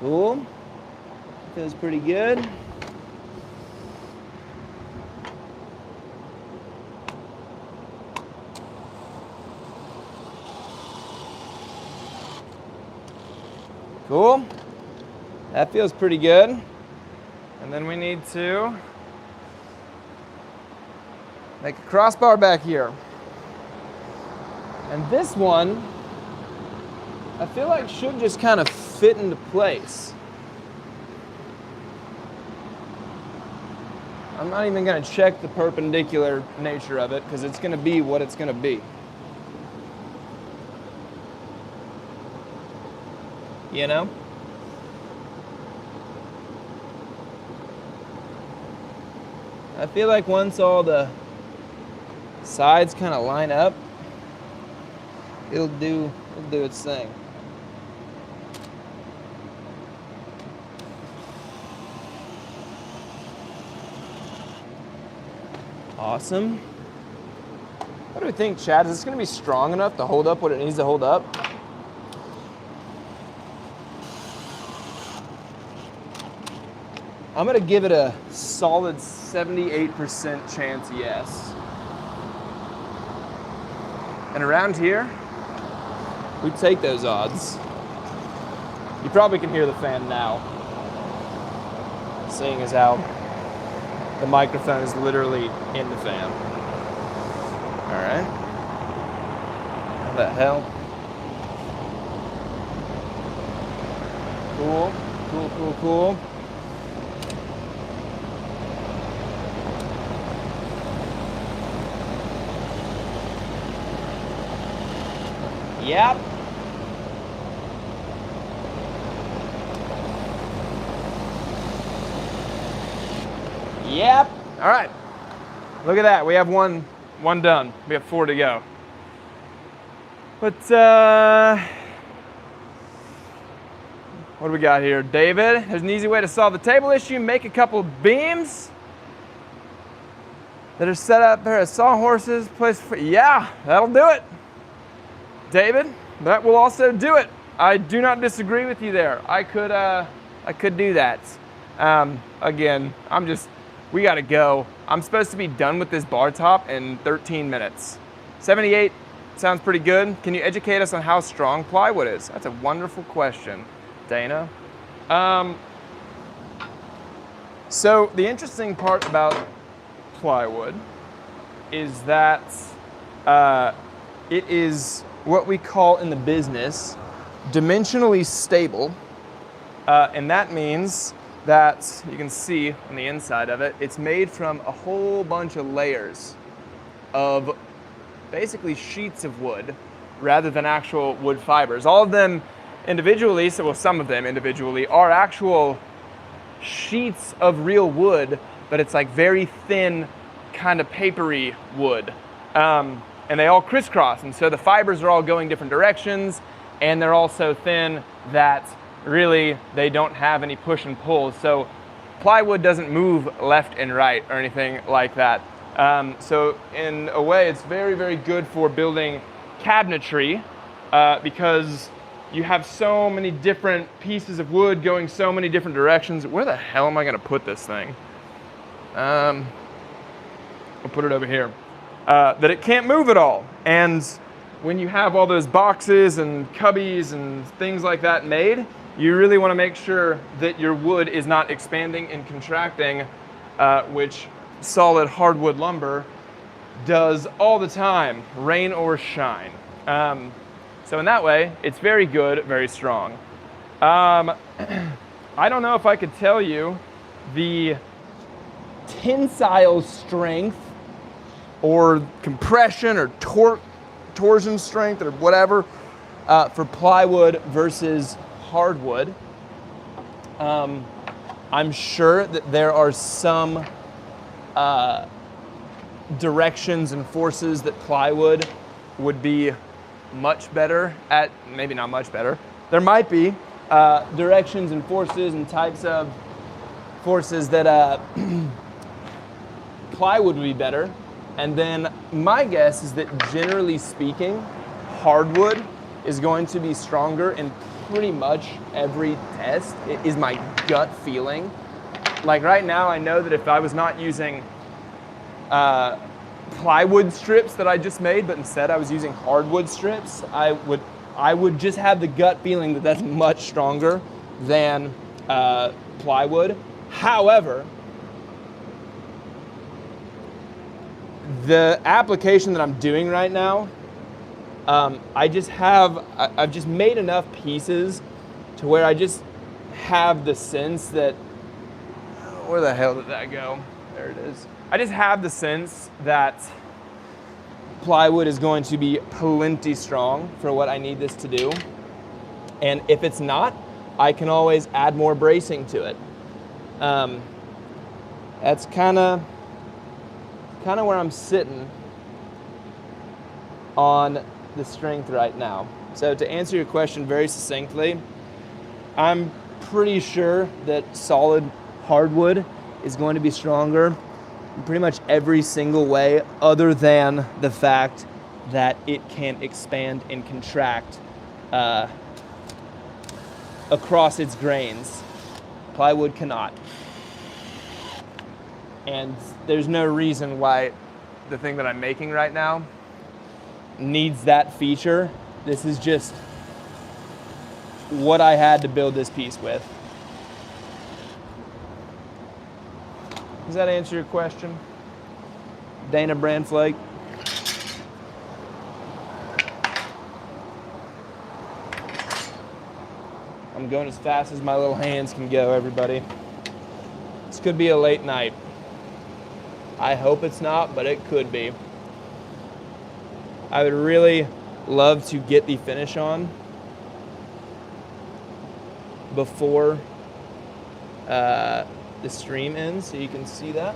Cool. Feels pretty good. Cool. That feels pretty good. And then we need to make a crossbar back here. And this one, I feel like should just kind of fit into place. I'm not even going to check the perpendicular nature of it because it's going to be what it's going to be. You know? I feel like once all the sides kind of line up, it'll do its thing. Awesome. What do we think, Chad? Is this going to be strong enough to hold up what it needs to hold up? I'm going to give it a solid 78% chance yes. And around here, we take those odds. You probably can hear the fan now, seeing as how the microphone is literally in the fan. All right. How the hell? Cool, cool, cool, cool. Yep. Yep. All right. Look at that. We have one done. We have 4 to go. But what do we got here? David, there's an easy way to solve the table issue. Make a couple of beams that are set up there as sawhorses. Yeah, that'll do it. David, that will also do it. I do not disagree with you there. I could do that. Again, we gotta go. I'm supposed to be done with this bar top in 13 minutes. 78 sounds pretty good. Can you educate us on how strong plywood is? That's a wonderful question, Dana. So the interesting part about plywood is that it is what we call in the business dimensionally stable, and that means that you can see on the inside of it, it's made from a whole bunch of layers of basically sheets of wood rather than actual wood fibers. All of them individually, some of them individually, are actual sheets of real wood, but it's like very thin, kind of papery wood. And they all crisscross, and so the fibers are all going different directions, and they're all so thin that really they don't have any push and pull. So plywood doesn't move left and right or anything like that. So in a way, it's very, very good for building cabinetry because you have so many different pieces of wood going so many different directions. Where the hell am I gonna put this thing? I'll put it over here. That it can't move at all. And when you have all those boxes and cubbies and things like that made, you really want to make sure that your wood is not expanding and contracting, which solid hardwood lumber does all the time, rain or shine. So in that way, it's very good, very strong. I don't know if I could tell you the tensile strength or compression or torsion strength or whatever for plywood versus hardwood. I'm sure that there are some directions and forces that plywood would be much better at, maybe not much better. There might be directions and forces and types of forces that plywood would be better. And then my guess is that generally speaking, hardwood is going to be stronger in pretty much every test. It is my gut feeling. Like right now, I know that if I was not using plywood strips that I just made, but instead I was using hardwood strips, I would just have the gut feeling that that's much stronger than plywood. However, the application that I'm doing right now, I've just made enough pieces to where I just have the sense that, where the hell did that go? There it is. I just have the sense that plywood is going to be plenty strong for what I need this to do. And if it's not, I can always add more bracing to it. That's kind of where I'm sitting on the strength right now. So to answer your question very succinctly, I'm pretty sure that solid hardwood is going to be stronger in pretty much every single way other than the fact that it can expand and contract across its grains. Plywood cannot. And there's no reason why the thing that I'm making right now needs that feature. This is just what I had to build this piece with. Does that answer your question, Dana Brandflake? I'm going as fast as my little hands can go, everybody. This could be a late night. I hope it's not, but it could be. I would really love to get the finish on before the stream ends, so you can see that.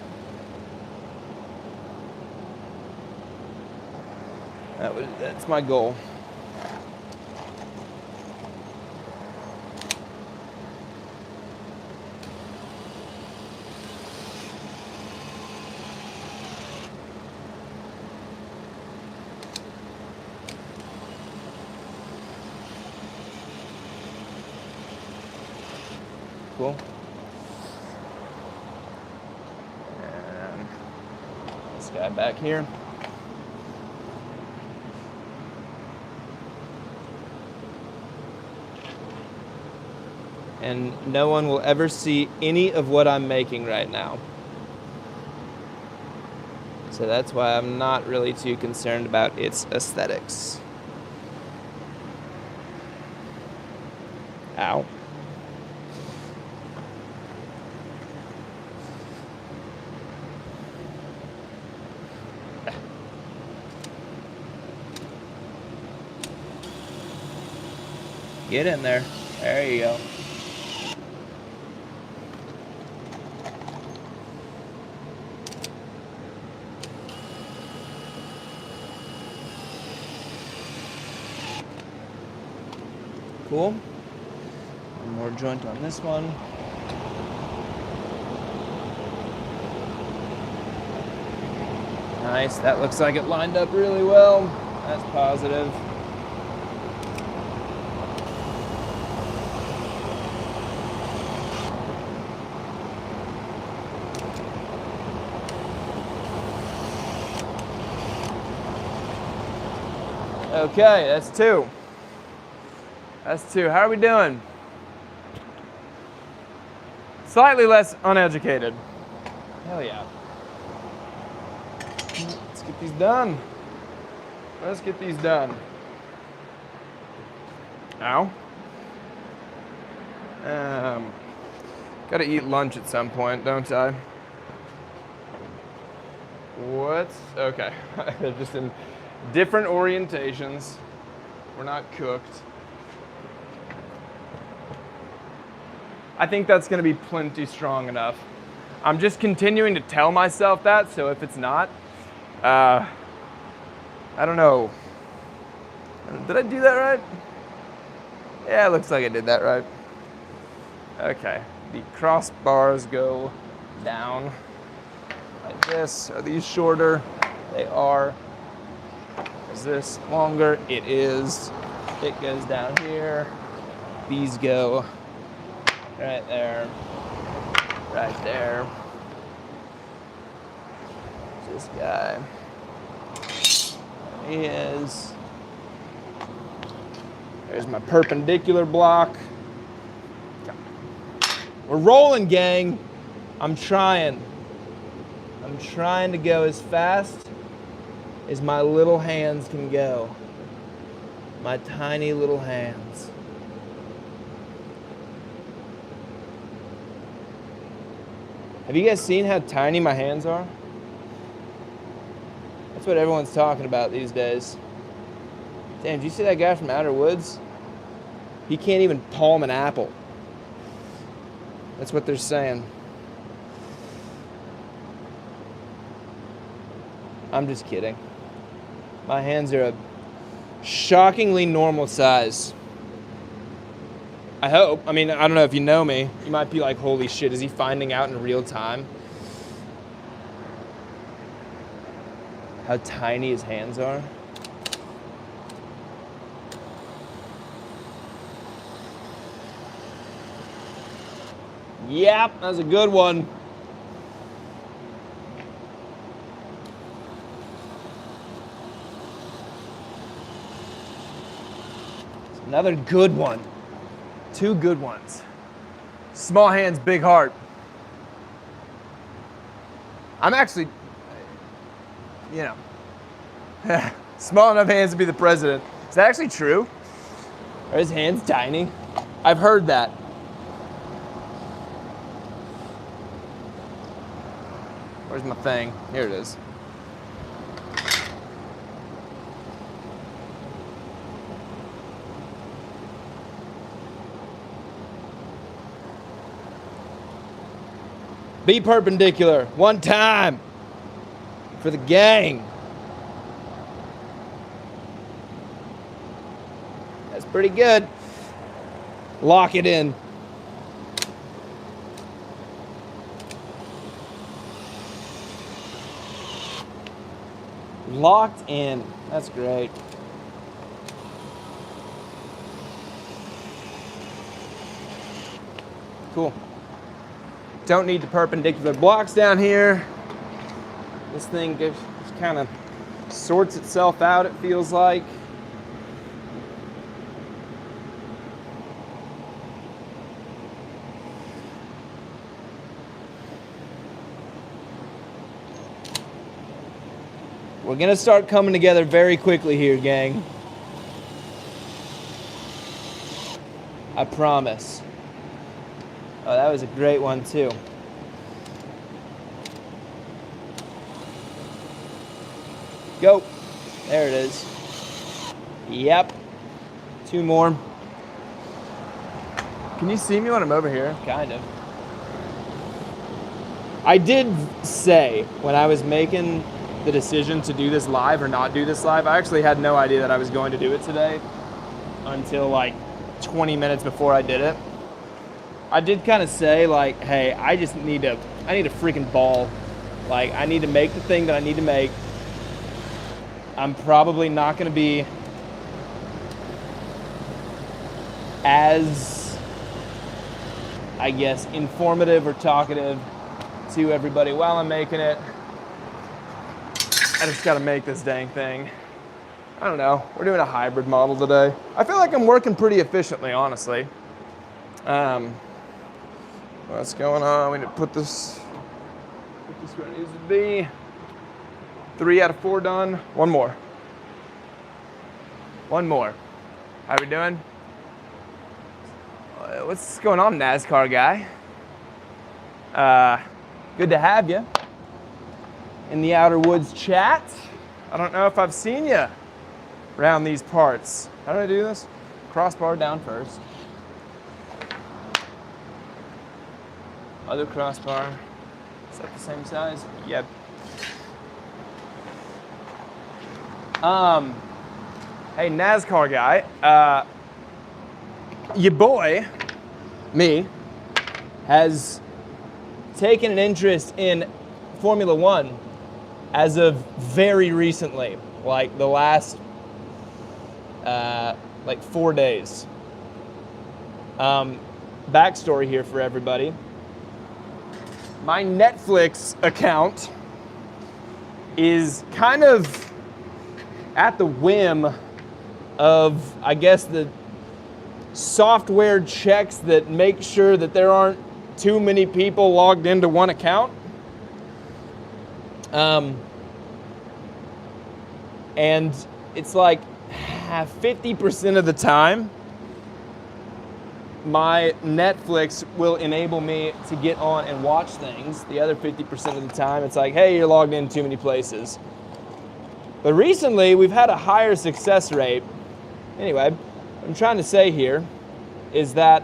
That's my goal. cool. And this guy back here. And no one will ever see any of what I'm making right now. So that's why I'm not really too concerned about its aesthetics. Ow. Get in there. There you go. Cool. One more joint on this one. Nice. That looks like it lined up really well. That's positive. Okay, that's two. That's two. How are we doing? Slightly less uneducated. Hell yeah. Let's get these done. Let's get these done. Ow. Gotta eat lunch at some point, don't I? What? Okay. They're just in different orientations. We're not cooked. I think that's gonna be plenty strong enough. I'm just continuing to tell myself that, so if it's not, I don't know. Did I do that right? Yeah, it looks like I did that right. Okay, the crossbars go down like this. Are these shorter? They are. Is this longer? It is. It goes down here. These go right there, right there. This guy. He is. There's my perpendicular block. We're rolling, gang. I'm trying. I'm trying to go as fast as my little hands can go. My tiny little hands. Have you guys seen how tiny my hands are? That's what everyone's talking about these days. Damn, did you see that guy from Outer Woods? He can't even palm an apple. That's what they're saying. I'm just kidding. My hands are a shockingly normal size. I hope. I mean, I don't know if you know me. You might be like, holy shit, is he finding out in real time how tiny his hands are? Yep, that's a good one. It's another good one. Two good ones. Small hands, big heart. I'm actually, you know, small enough hands to be the president. Is that actually true? Are his hands tiny? I've heard that. Where's my thing? Here it is. Be perpendicular. One time. For the gang. That's pretty good. Lock it in. Locked in. That's great. Cool. Don't need the perpendicular blocks down here. This thing just kind of sorts itself out, it feels like. We're gonna start coming together very quickly here, gang. I promise. Oh, that was a great one too. Go. There it is. Yep. 2 more. Can you see me when I'm over here? Kind of. I did say when I was making the decision to do this live or not do this live, I actually had no idea that I was going to do it today until like 20 minutes before I did it. I did kind of say like, hey, I need a freaking ball. Like, I need to make the thing that I need to make. I'm probably not going to be as, I guess, informative or talkative to everybody while I'm making it. I just got to make this dang thing. I don't know. We're doing a hybrid model today. I feel like I'm working pretty efficiently, honestly. What's going on? We need to put this where it needs to be. 3 out of 4 done. One more. How we doing? What's going on, NASCAR guy? Good to have you in the Outer Woods chat. I don't know if I've seen you around these parts. How do I do this? Crossbar down first. Other crossbar. Is that the same size? Yep. Hey, NASCAR guy, your boy, me, has taken an interest in Formula One as of very recently, like the last, like 4 days. Backstory here for everybody. My Netflix account is kind of at the whim of, I guess, the software checks that make sure that there aren't too many people logged into one account. And it's like 50% of the time, my Netflix will enable me to get on and watch things. The other 50% of the time, it's like, hey, you're logged in too many places. But recently, we've had a higher success rate. Anyway, what I'm trying to say here is that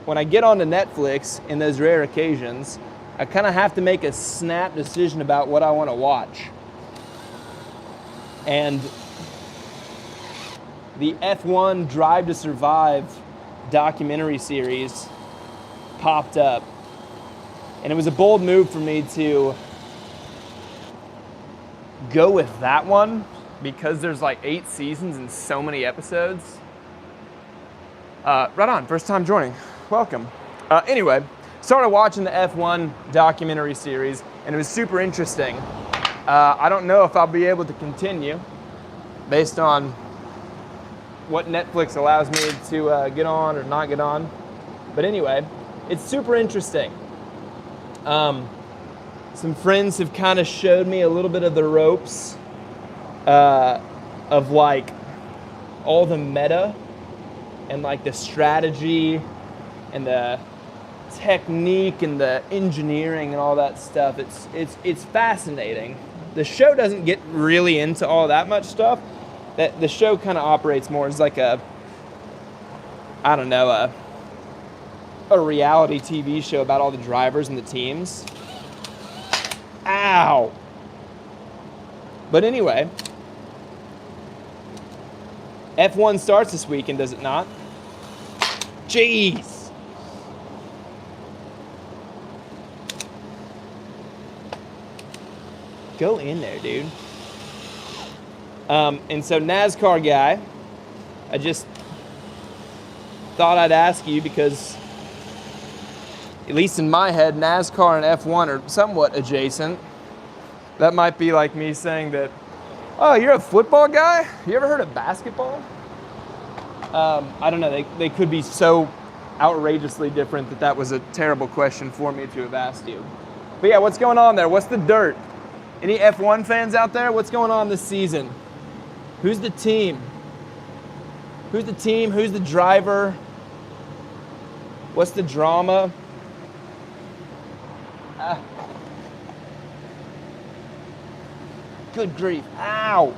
when I get onto Netflix in those rare occasions, I kind of have to make a snap decision about what I want to watch. And the F1 Drive to Survive documentary series popped up. And it was a bold move for me to go with that one because there's like 8 seasons and so many episodes. Right on, first time joining. Welcome. Anyway, started watching the F1 documentary series and it was super interesting. I don't know if I'll be able to continue based on what Netflix allows me to get on or not get on. But anyway, it's super interesting. Some friends have kind of showed me a little bit of the ropes of like all the meta and like the strategy and the technique and the engineering and all that stuff. It's fascinating. The show doesn't get really into all that much stuff. That the show kind of operates more as like a reality TV show about all the drivers and the teams. Ow. But anyway, F1 starts this weekend, does it not? Jeez. Go in there, dude. And so NASCAR guy, I just thought I'd ask you because at least in my head, NASCAR and F1 are somewhat adjacent. That might be like me saying that, oh, you're a football guy? You ever heard of basketball? I don't know, they could be so outrageously different that that was a terrible question for me to have asked you. But yeah, what's going on there? What's the dirt? Any F1 fans out there? What's going on this season? Who's the team? Who's the team? Who's the driver? What's the drama? Good grief. Ow.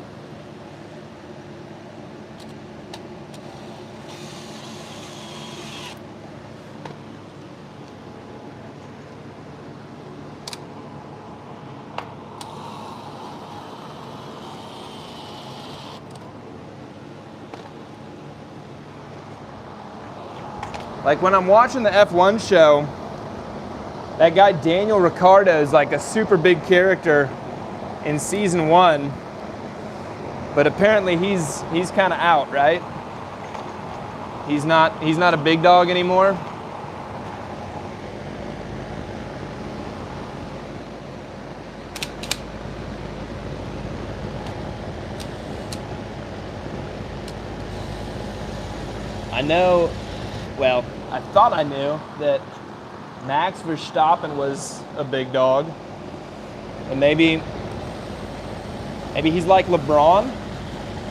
Like when I'm watching the F1 show, that guy Daniel Ricciardo is like a super big character in season 1, but apparently he's kind of out, right? He's not a big dog anymore. I know, well, I thought I knew that Max Verstappen was a big dog, and maybe he's like LeBron.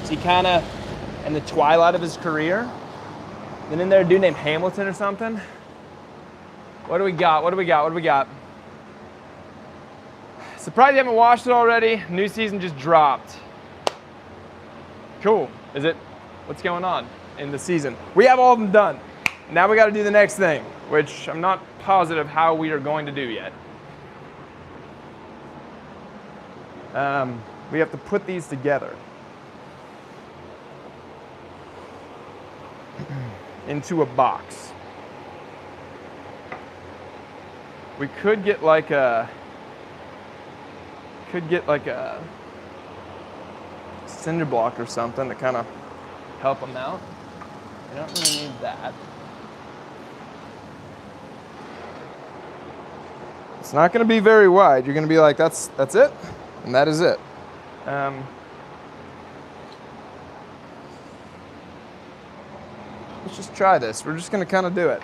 Is he kind of in the twilight of his career? Then in there a dude named Hamilton or something? What do we got? What do we got? What do we got? Surprised you haven't watched it already. New season just dropped. Cool. Is it? What's going on in the season? We have all of them done. Now we got to do the next thing, which I'm not positive how we are going to do yet. We have to put these together into a box. We could get like a cinder block or something to kind of help them out. We don't really need that. It's not going to be very wide. You're going to be like, that's it, and that is it. Let's just try this. We're just going to kind of do it.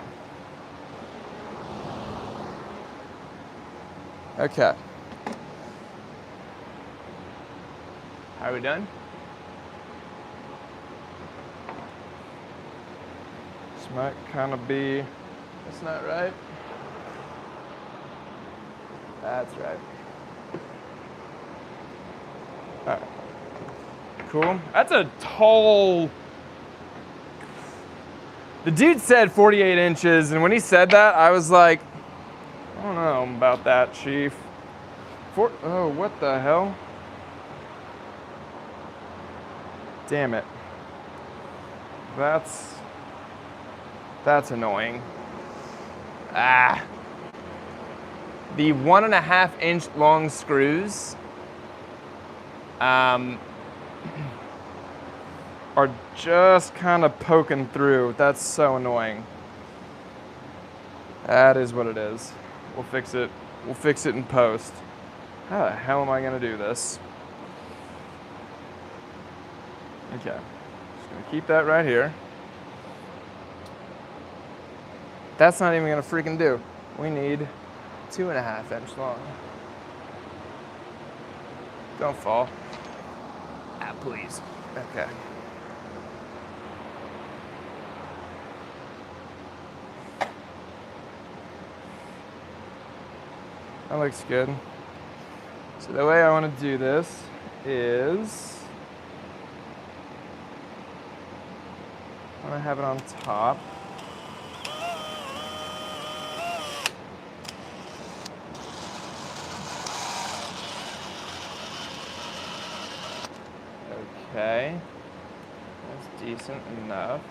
Okay. Are we done? This might kind of be, that's not right. That's right. All right. Cool. That's a tall... The dude said 48 inches, and when he said that, I was like, I don't know about that, Chief. Oh, what the hell? Damn it. That's annoying. Ah. The 1.5 inch long screws are just kind of poking through. That's so annoying. That is what it is. We'll fix it. We'll fix it in post. How the hell am I gonna do this? Okay, just gonna keep that right here. That's not even gonna freaking do. We need 2.5 inch long. Don't fall. Ah, please. Okay. That looks good. So the way I want to do this is I want to have it on top. Okay, that's decent enough.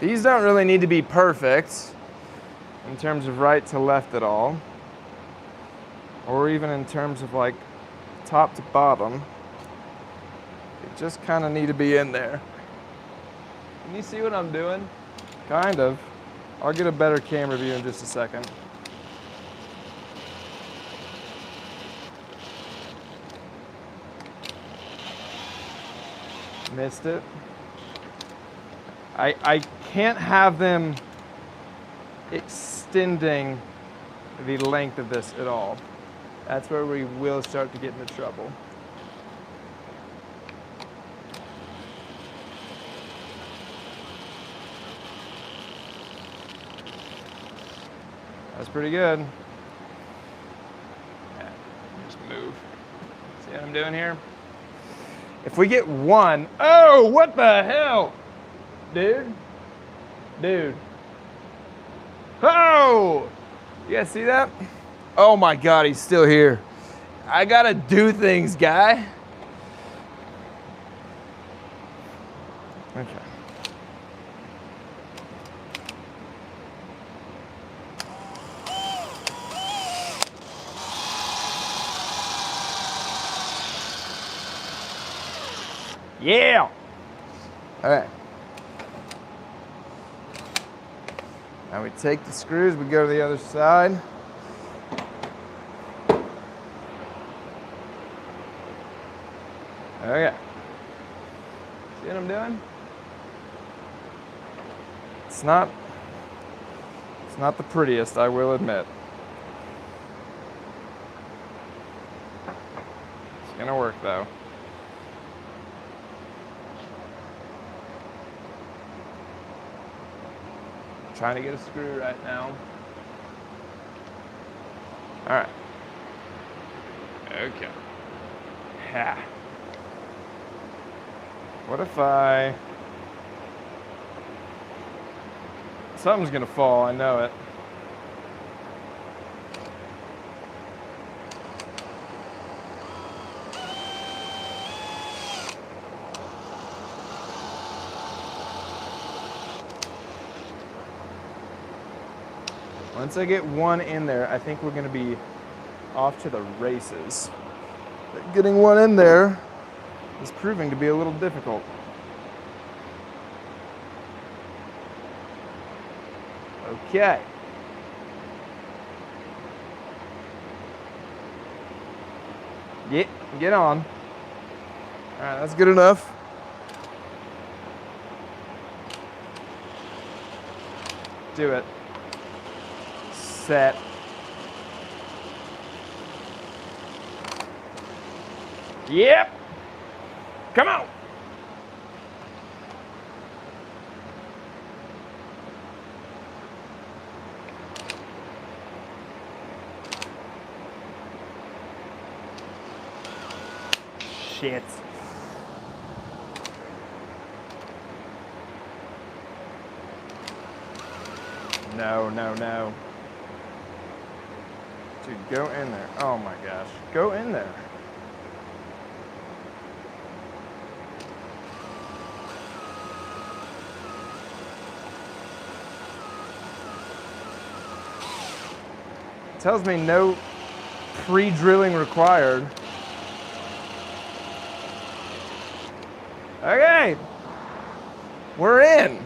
These don't really need to be perfect in terms of right to left at all, or even in terms of like top to bottom. They just kind of need to be in there. Can you see what I'm doing? Kind of. I'll get a better camera view in just a second. Missed it. I can't have them extending the length of this at all. That's where we will start to get into trouble. That's pretty good. Yeah, just move. See what I'm doing here? If we get one, oh, what the hell? Dude. Oh! You guys see that? Oh my God, he's still here. I gotta do things, guy. Okay. Yeah! All right. Now we take the screws, we go to the other side. Okay. See what I'm doing? It's not the prettiest, I will admit. It's gonna work though. Trying to get a screw right now. All right. Okay. Ha. What if something's gonna fall, I know it. Once I get one in there, I think we're gonna be off to the races. But getting one in there is proving to be a little difficult. Okay. Get on. All right, that's good enough. Do it. Set. Yep. Come on. Shit. No. Dude, go in there. Oh my gosh. Go in there. Tells me no pre-drilling required. Okay. We're in.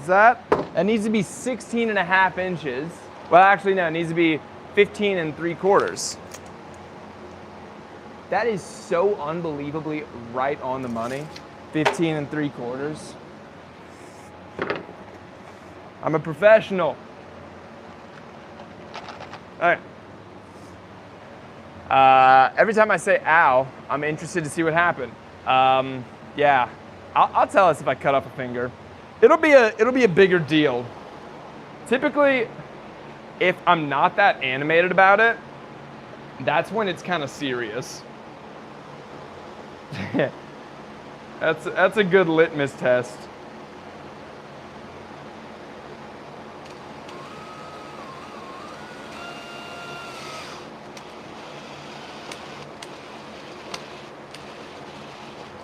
That needs to be 16.5 inches. Well, actually, no, it needs to be 15 3/4. That is so unbelievably right on the money. 15 3/4. I'm a professional. All right. Every time I say ow, I'm interested to see what happened. Yeah, I'll tell us if I cut off a finger. It'll be a bigger deal. Typically, if I'm not that animated about it, that's when it's kind of serious. That's a good litmus test.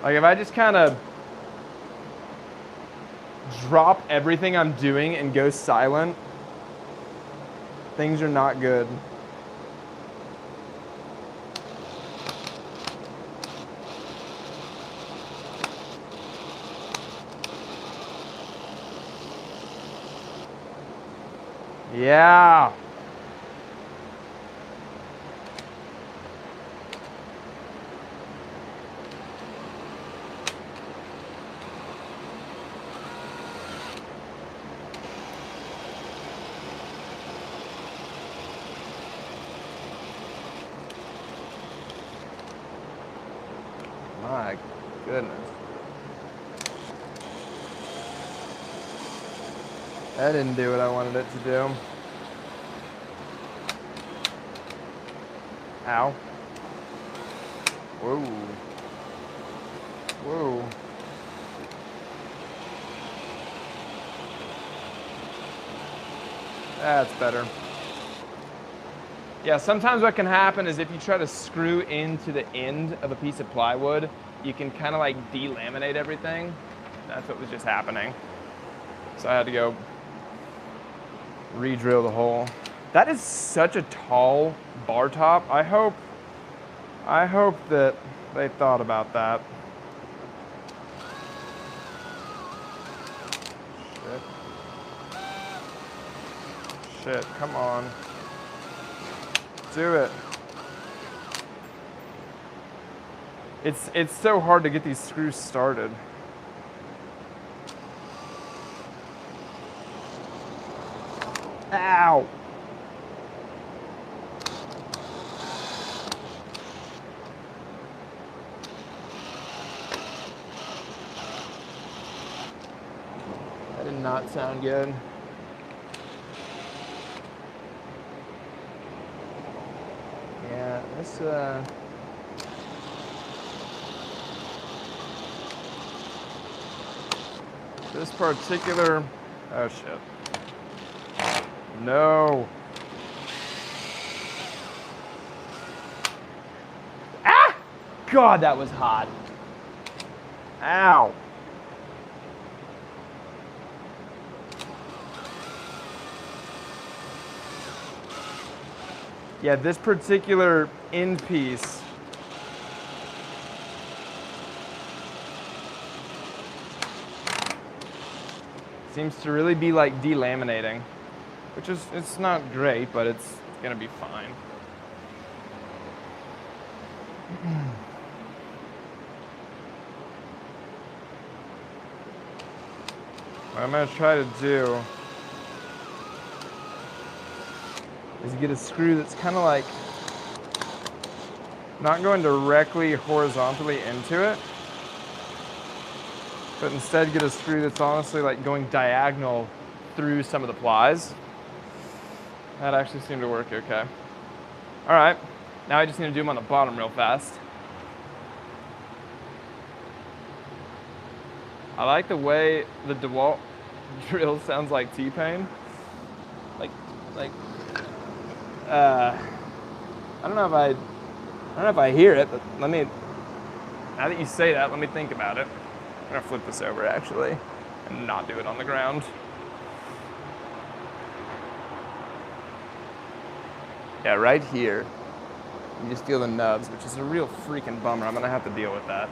Like if I just kind of drop everything I'm doing and go silent, things are not good. Yeah. My goodness. That didn't do what I wanted it to do. Ow. Whoa. Whoa. That's better. Yeah, sometimes what can happen is if you try to screw into the end of a piece of plywood, you can kind of like delaminate everything. That's what was just happening. So I had to go re-drill the hole. That is such a tall bar top. I hope that they thought about that. Shit, come on. Do it. It's so hard to get these screws started. Ow. That did not sound good. Yeah, this particular, oh shit. No. Ah! God, that was hot. Ow. Yeah, this particular end piece seems to really be like delaminating, which is, it's not great, but it's gonna be fine. What I'm gonna try to do is get a screw that's kind of like not going directly horizontally into it, but instead get a screw that's honestly like going diagonal through some of the plies. That actually seemed to work okay. All right, now I just need to do them on the bottom real fast. I like the way the DeWalt drill sounds like T-Pain. I don't know if I hear it, but now that you say that, let me think about it. I'm gonna flip this over actually and not do it on the ground. Yeah, right here, you just feel the nubs, which is a real freaking bummer. I'm gonna have to deal with that.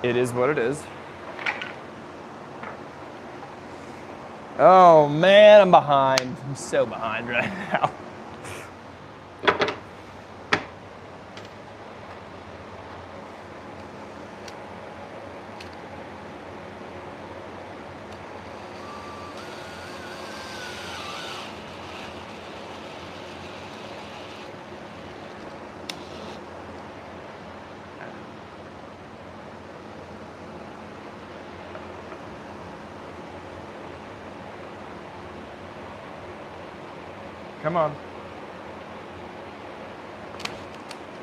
It is what it is. Oh man, I'm behind. I'm so behind right now. Come on.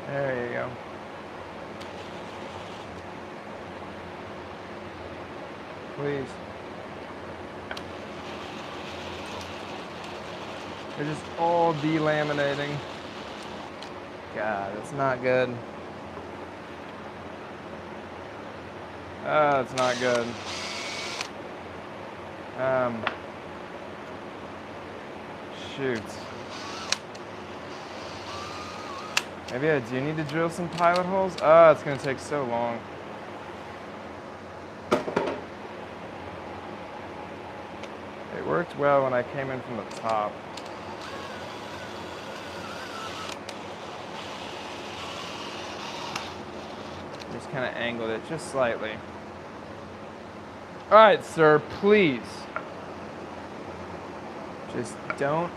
There you go. Please. They're just all delaminating. God, it's not good. It's not good. Shoot. Maybe I do need to drill some pilot holes. Oh, it's gonna take so long. It worked. worked well when I came in from the top. Just kind of angled it just slightly. All right, sir, please. Just don't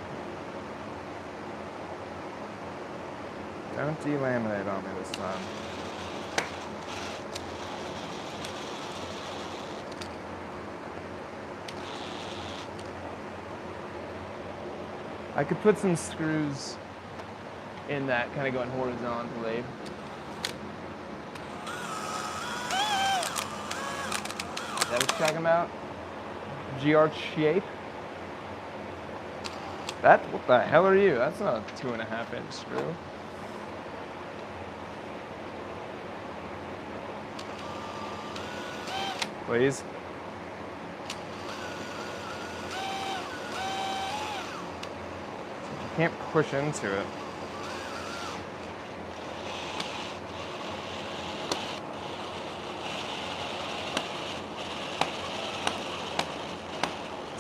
delaminate on me this time. I could put some screws in that, kind of going horizontally. Is that what you're talking about? G-arch shape? What the hell are you? That's not a 2.5-inch screw. Please. You can't push into it.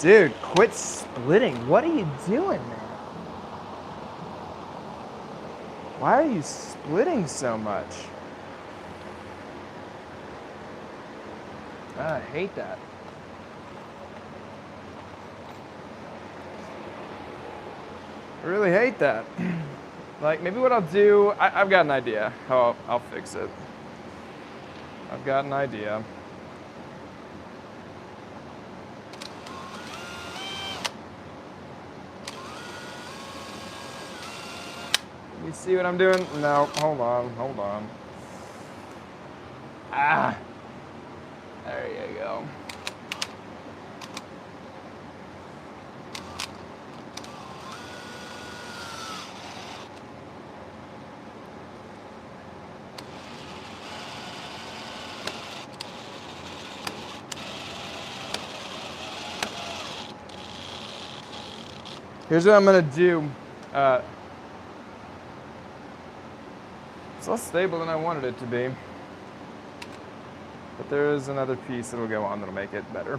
Dude, quit splitting. What are you doing, man? Why are you splitting so much? I hate that. I really hate that. Like, maybe what I'll do, I've got an idea how I'll fix it. I've got an idea. You see what I'm doing? No, hold on. Ah, there you go. Here's what I'm gonna do. It's less stable than I wanted it to be. But there is another piece that'll go on that'll make it better.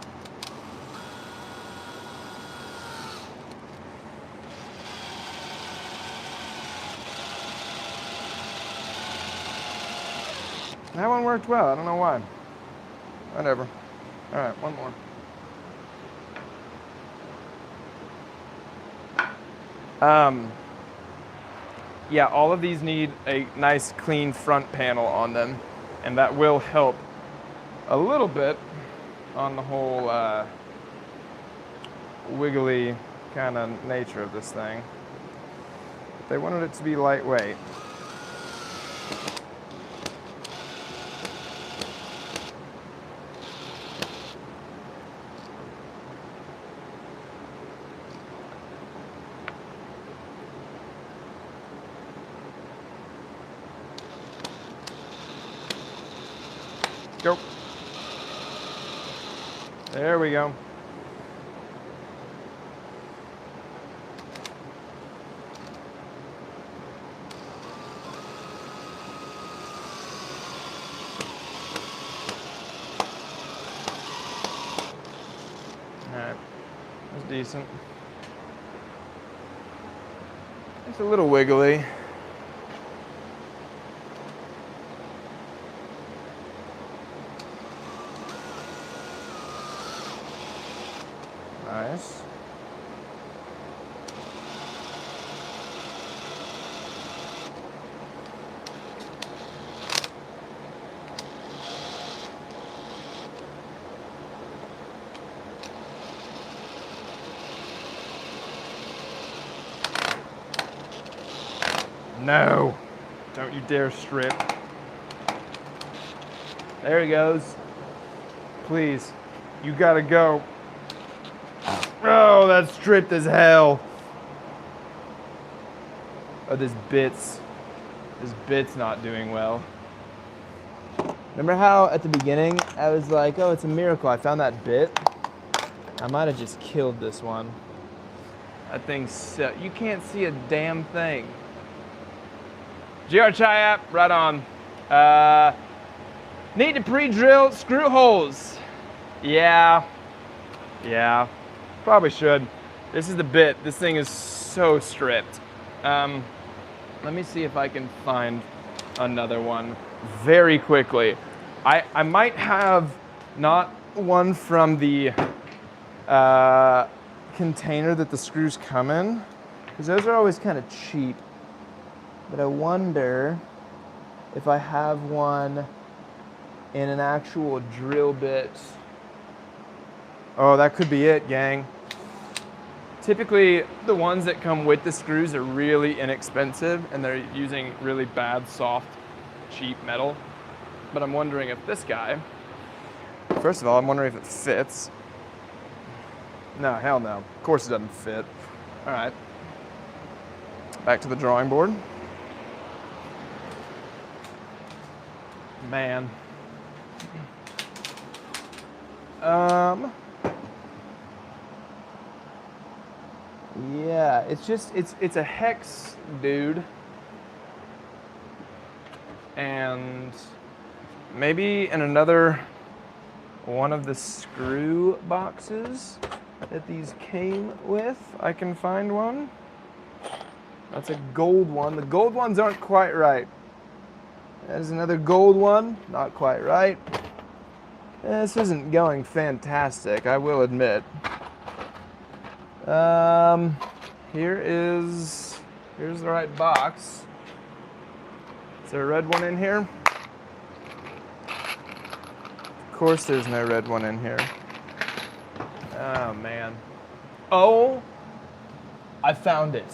That one worked well. I don't know why. Whatever. All right, one more. Yeah, all of these need a nice clean front panel on them, and that will help a little bit on the whole wiggly kind of nature of this thing. But they wanted it to be lightweight. Go. There we go. All right, that's decent. It's a little wiggly. Nice. No, don't you dare strip. There he goes. Please, you gotta go. Oh, that's stripped as hell. Oh, this bit's not doing well. Remember how at the beginning I was like, oh, it's a miracle I found that bit? I might have just killed this one. That thing's so, you can't see a damn thing. GR app, right on. Need to pre-drill screw holes. Yeah. Probably should. This is the bit. This thing is so stripped. Let me see if I can find another one very quickly. I might have not one from the container that the screws come in, because those are always kind of cheap. But I wonder if I have one in an actual drill bit. Oh, that could be it, gang. Typically, the ones that come with the screws are really inexpensive, and they're using really bad, soft, cheap metal. But I'm wondering if this guy, first of all, I'm wondering if it fits. No, hell no. Of course it doesn't fit. All right. Back to the drawing board. Man. Yeah, it's a hex, dude. And maybe in another one of the screw boxes that these came with, I can find one. That's a gold one. The gold ones aren't quite right. That is another gold one, not quite right. This isn't going fantastic, I will admit. Here's the right box. Is there a red one in here? Of course there's no red one in here. Oh man. Oh, I found it.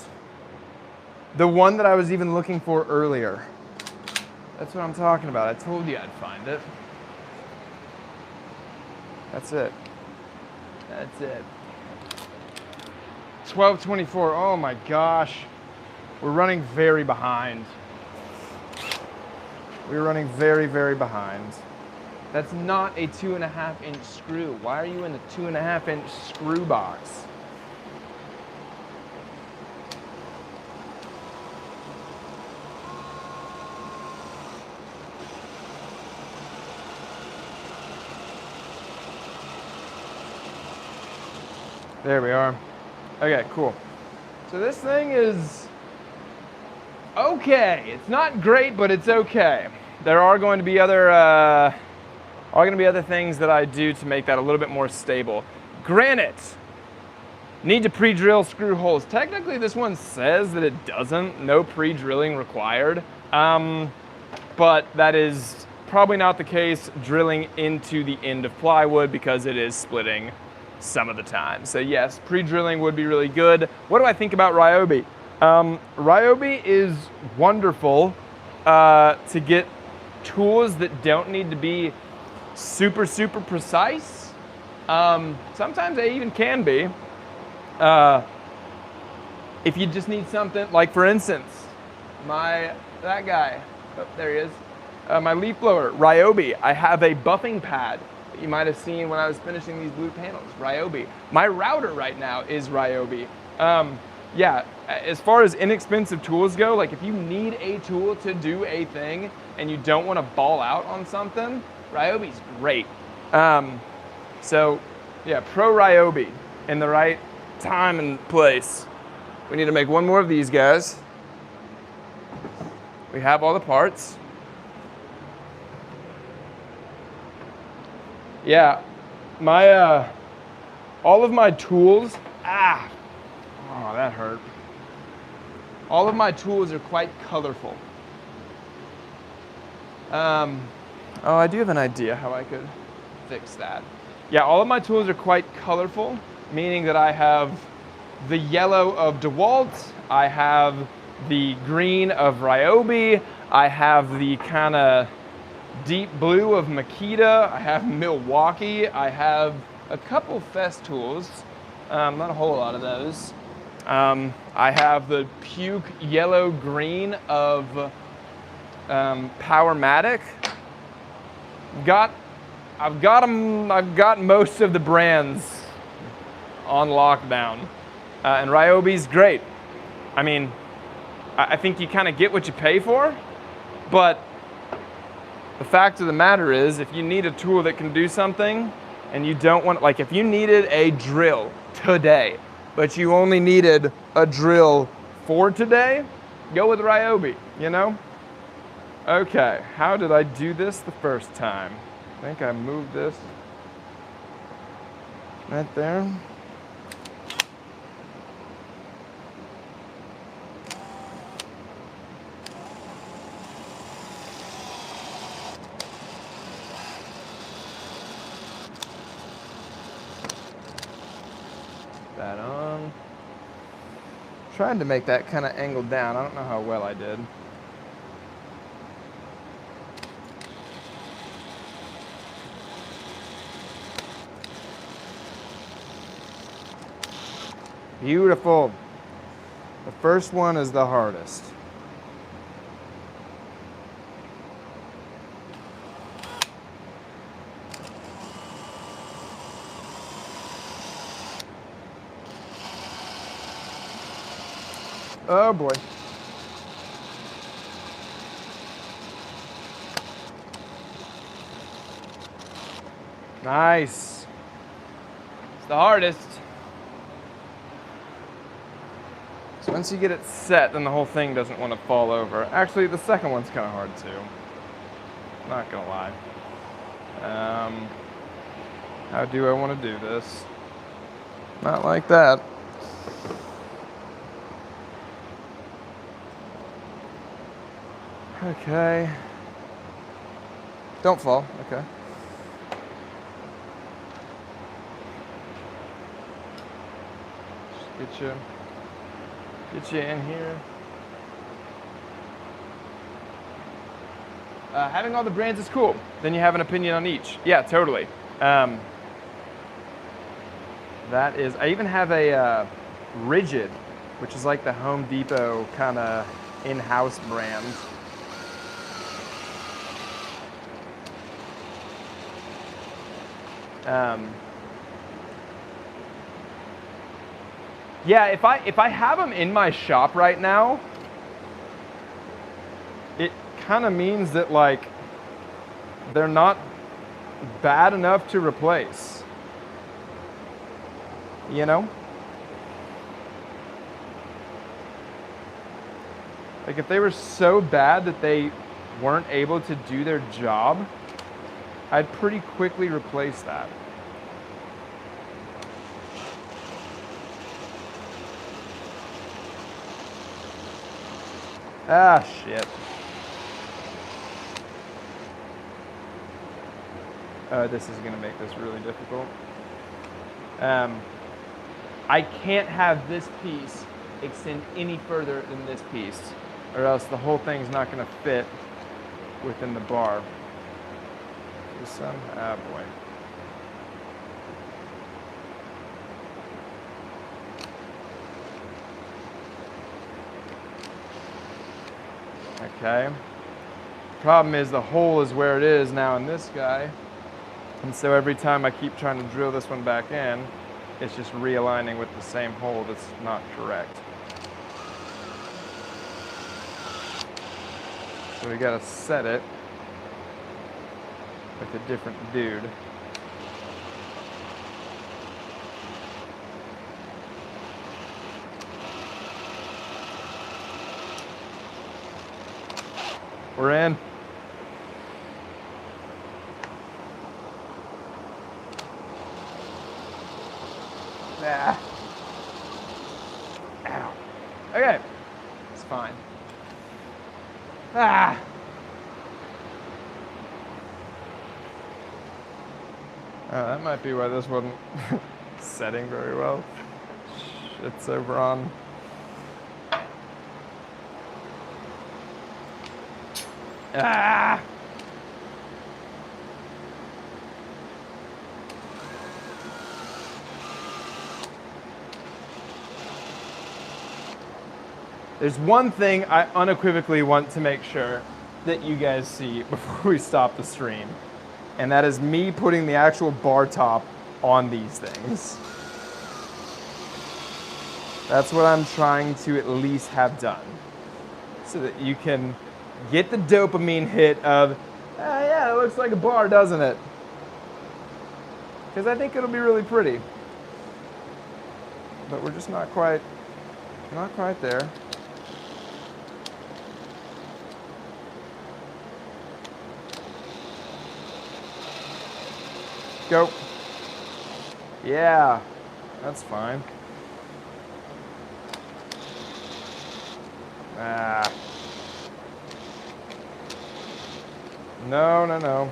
The one that I was even looking for earlier. That's what I'm talking about. I told you I'd find it. That's it. That's it. 12:24. Oh my gosh. We're running very behind. We're running very, very behind. That's not a 2.5-inch screw. Why are you in the 2.5-inch screw box? There we are. Okay, cool. So this thing is okay. It's not great, but it's okay. There are going to be other things that I do to make that a little bit more stable. Granted, need to pre-drill screw holes. Technically, this one says that it doesn't. No pre-drilling required. But that is probably not the case drilling into the end of plywood because it is splitting some of the time. So yes, pre-drilling would be really good. What do I think about Ryobi? Ryobi is wonderful to get tools that don't need to be super, super precise. Sometimes they even can be. If you just need something, like for instance, that guy, oh, there he is, my leaf blower, Ryobi. I have a buffing pad that you might have seen when I was finishing these blue panels, Ryobi. My router right now is Ryobi. Yeah, as far as inexpensive tools go, like if you need a tool to do a thing and you don't want to ball out on something, Ryobi's great. So yeah, pro Ryobi in the right time and place. We need to make one more of these guys. We have all the parts. Yeah, all of my tools, oh, that hurt. All of my tools are quite colorful. Oh, I do have an idea how I could fix that. Yeah, all of my tools are quite colorful, meaning that I have the yellow of DeWalt, I have the green of Ryobi, I have the kind of deep blue of Makita, I have Milwaukee, I have a couple Festool, not a whole lot of those. I have the puke yellow green of Powermatic. I've got most of the brands on lockdown, and Ryobi's great. I mean, I think you kind of get what you pay for, but the fact of the matter is, if you need a tool that can do something, and you don't want, like if you needed a drill today, but you only needed a drill for today, go with Ryobi, you know? Okay, how did I do this the first time? I think I moved this right there. That on. Trying to make that kind of angled down. I don't know how well I did. Beautiful. The first one is the hardest. Oh boy. Nice. It's the hardest. So once you get it set, then the whole thing doesn't want to fall over. Actually, the second one's kind of hard too. Not gonna lie. How do I want to do this? Not like that. Okay. Don't fall. Okay. Just get you in here. Having all the brands is cool. Then you have an opinion on each. Yeah, totally. That is. I even have a Rigid, which is like the Home Depot kind of in-house brand. Yeah, if I have them in my shop right now, it kind of means that like they're not bad enough to replace. You know? Like if they were so bad that they weren't able to do their job, I'd pretty quickly replace that. Ah, shit. This is gonna make this really difficult. I can't have this piece extend any further than this piece, or else the whole thing's not gonna fit within the bar. Ah, boy. Okay. Problem is the hole is where it is now in this guy. And so every time I keep trying to drill this one back in, it's just realigning with the same hole that's not correct. So we gotta set it with a different dude. We're in. Ah. Ow. Okay. It's fine. Ah. Oh, that might be why this wasn't setting very well. Shit's over on. Ah! There's one thing I unequivocally want to make sure that you guys see before we stop the stream, and that is me putting the actual bar top on these things. That's what I'm trying to at least have done, so that you can get the dopamine hit of, yeah, it looks like a bar, doesn't it? Because I think it'll be really pretty. but we're just not quite there. Go. Yeah, that's fine. Ah. No, no, no.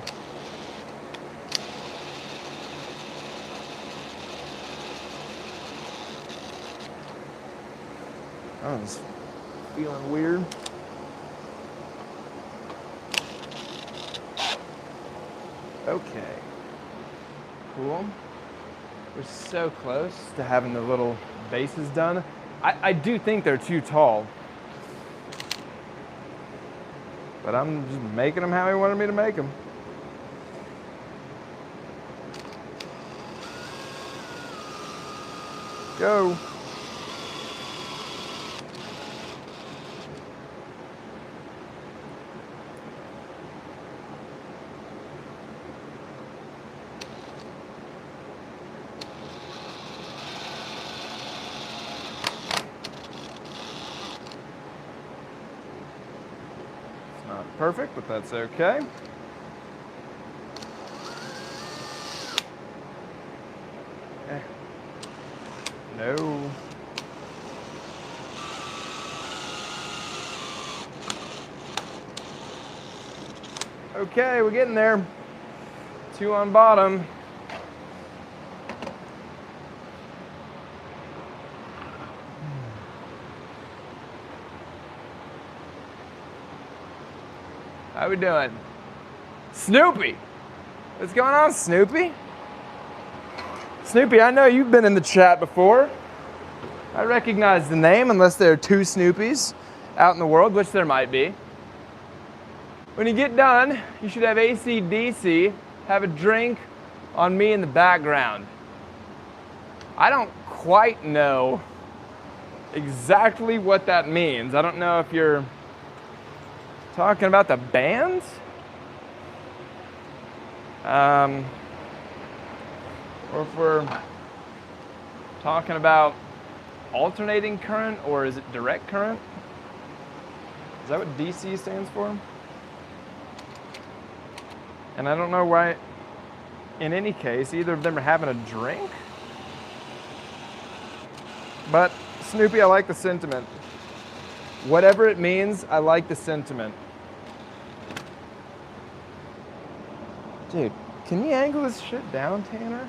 I was feeling weird. Okay. Cool. We're so close to having the little bases done. I do think they're too tall. But I'm just making them how he wanted me to make them. Go. Not perfect, but that's okay. No. Okay, we're getting there. 2 on bottom. How we doing? Snoopy! What's going on, Snoopy? Snoopy, I know you've been in the chat before. I recognize the name, unless there are 2 Snoopies out in the world, which there might be. When you get done, you should have AC/DC, have a drink on me in the background. I don't quite know exactly what that means. I don't know if you're talking about the band? Or if we're talking about alternating current, or is it direct current? Is that what DC stands for? And I don't know why, in any case, either of them are having a drink. But Snoopy, I like the sentiment. Whatever it means, I like the sentiment. Dude, can you angle this shit down, Tanner?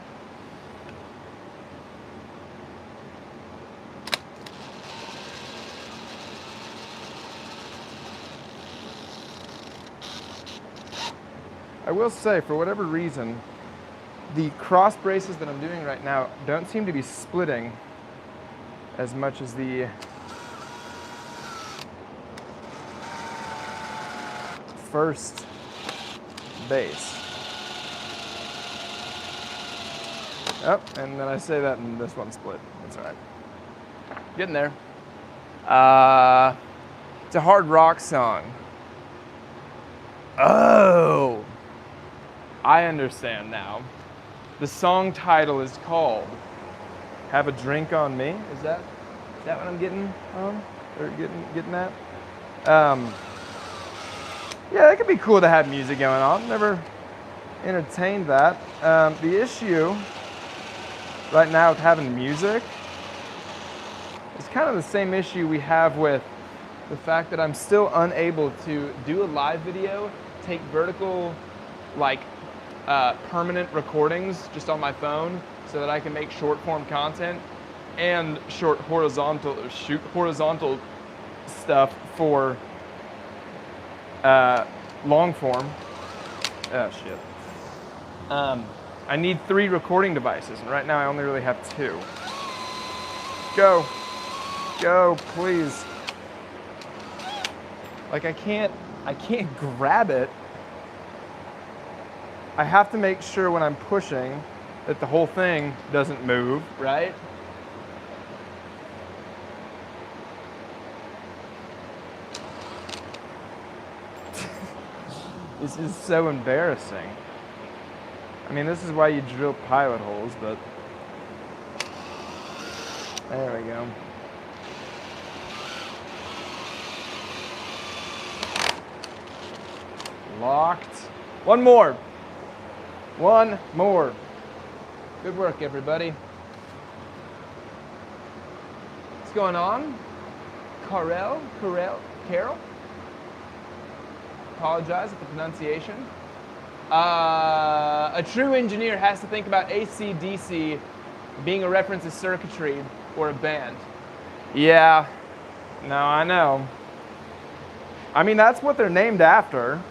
I will say, for whatever reason, the cross braces that I'm doing right now don't seem to be splitting as much as the first base. Oh, and then I say that and this one split. That's all right. Getting there. It's a hard rock song. Oh, I understand now. The song title is called "Have a Drink on Me." Is that what I'm getting on, or getting at? Yeah, it could be cool to have music going on. Never entertained that. The issue right now with having music is kind of the same issue we have with the fact that I'm still unable to do a live video, take vertical, like permanent recordings just on my phone so that I can make short form content and shoot horizontal stuff for long form. Oh shit. I need 3 recording devices, and right now I only really have 2. Go, please. Like I can't grab it. I have to make sure when I'm pushing that the whole thing doesn't move, right? This is so embarrassing. I mean, this is why you drill pilot holes, but There we go. Locked. One more. One more. Good work, everybody. What's going on? Carol? Apologize for the pronunciation. A true engineer has to think about AC/DC being a reference to circuitry or a band. Yeah, no, I know. I mean, that's what they're named after.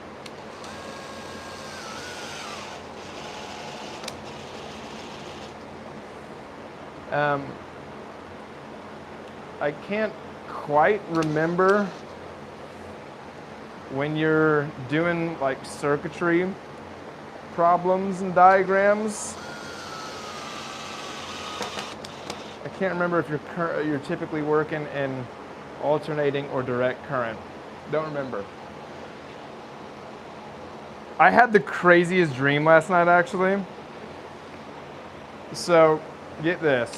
I can't quite remember when you're doing like circuitry problems and diagrams. I can't remember if you're typically working in alternating or direct current. Don't remember. I had the craziest dream last night, actually. So, get this.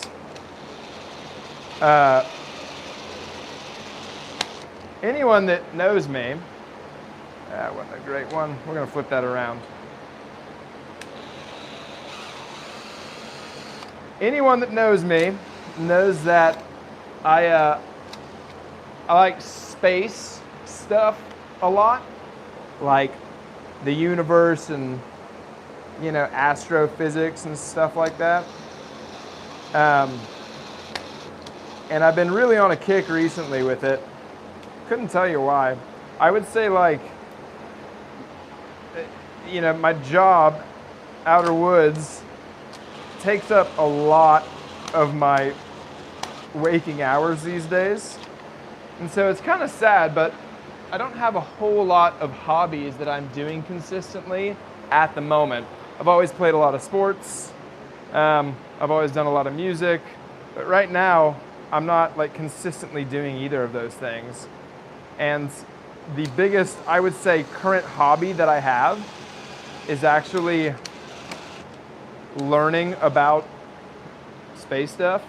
Anyone that knows me, that wasn't a great one. We're gonna flip that around. Anyone that knows me knows that I like space stuff a lot, like the universe and, you know, astrophysics and stuff like that. And I've been really on a kick recently with it. Couldn't tell you why. I would say, like, you know, my job, Outer Woods, takes up a lot of my waking hours these days. And so it's kind of sad, but I don't have a whole lot of hobbies that I'm doing consistently at the moment. I've always played a lot of sports. I've always done a lot of music. But right now, I'm not like consistently doing either of those things. And the biggest, I would say, current hobby that I have is actually learning about space stuff.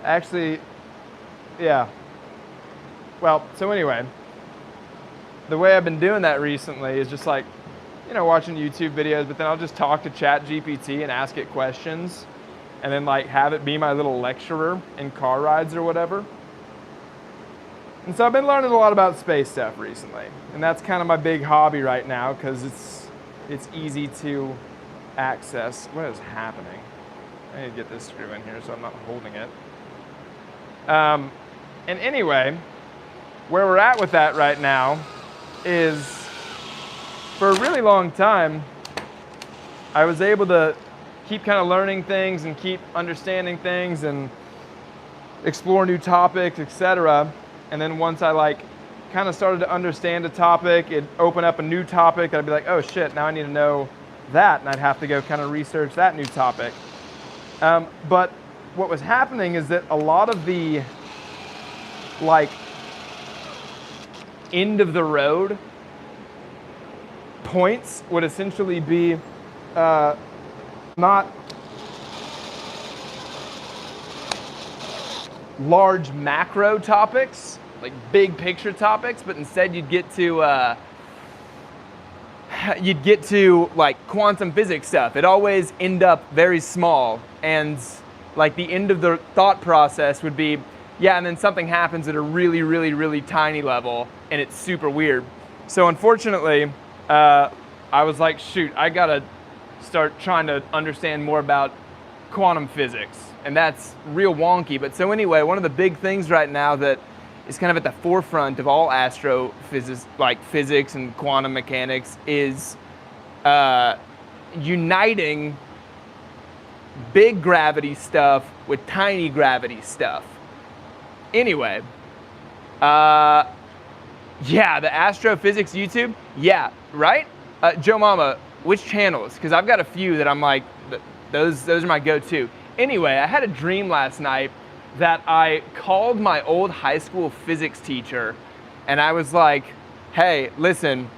Actually, yeah. Well, so anyway, the way I've been doing that recently is just like, you know, watching YouTube videos, but then I'll just talk to ChatGPT and ask it questions, and then like have it be my little lecturer in car rides or whatever. And so I've been learning a lot about space stuff recently, and that's kind of my big hobby right now because it's easy to access. What is happening? I need to get this screw in here so I'm not holding it. And anyway, where we're at with that right now is, for a really long time, I was able to keep kind of learning things and keep understanding things and explore new topics, etc. And then once I like kind of started to understand a topic, it'd open up a new topic. I'd be like, oh shit, now I need to know that. And I'd have to go kind of research that new topic. But what was happening is that a lot of the like end of the road points would essentially be not large macro topics, like big picture topics, but instead you'd get to like quantum physics stuff. It always end up very small, and like the end of the thought process would be, yeah, and then something happens at a really, really, really tiny level, and it's super weird. So unfortunately, I was like, shoot, I gotta start trying to understand more about quantum physics, and that's real wonky. But so anyway, one of the big things right now that is kind of at the forefront of all astrophysics, like physics and quantum mechanics, is uniting big gravity stuff with tiny gravity stuff. Anyway, yeah, the astrophysics YouTube, yeah, right? Joe Mama, which channels? Because I've got a few that I'm like, those are my go-to. Anyway, I had a dream last night that I called my old high school physics teacher, and I was like, hey, listen,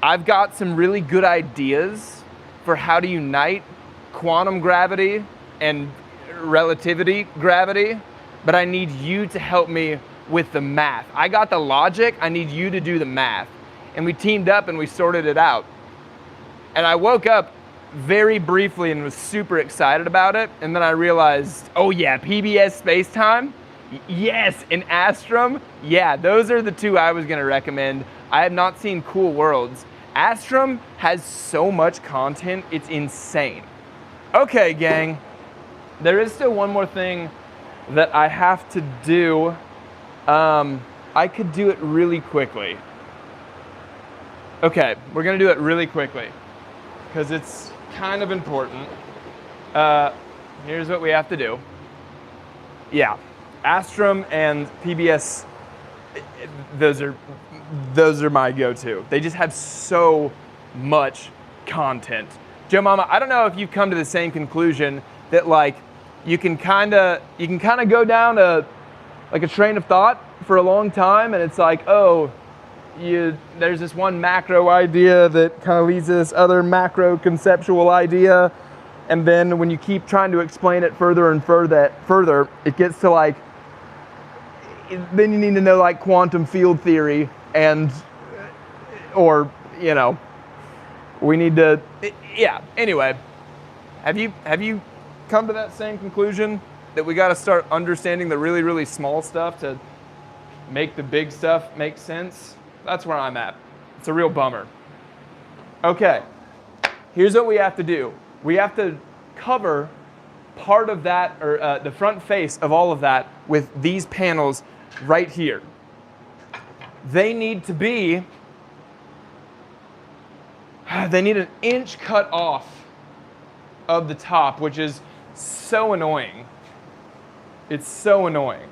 I've got some really good ideas for how to unite quantum gravity and relativity, gravity, but I need you to help me with the math. I got the logic, I need you to do the math. And we teamed up and we sorted it out. And I woke up very briefly and was super excited about it. And then I realized, oh yeah, PBS Space-Time? Yes, and Astrum? Yeah, those are the two I was gonna recommend. I have not seen Cool Worlds. Astrum has so much content, it's insane. Okay, gang, there is still one more thing that I have to do. I could do it really quickly. Okay, we're gonna do it really quickly because it's kind of important. Here's what we have to do. Yeah, Astrum and PBS, those are my go-to. They just have so much content. Joe Mama, I don't know if you've come to the same conclusion that like you can kind of go down like a train of thought for a long time, and it's like, oh, there's this one macro idea that kind of leads to this other macro conceptual idea, and then when you keep trying to explain it further and further, it gets to like, then you need to know like quantum field theory or you know, we need to, yeah. Anyway, have you come to that same conclusion that we got to start understanding the really, really small stuff to make the big stuff make sense? That's where I'm at. It's a real bummer. Okay, here's what we have to do. We have to cover part of that, or the front face of all of that, with these panels right here. They need to be, they need an inch cut off of the top, which is so annoying. It's so annoying.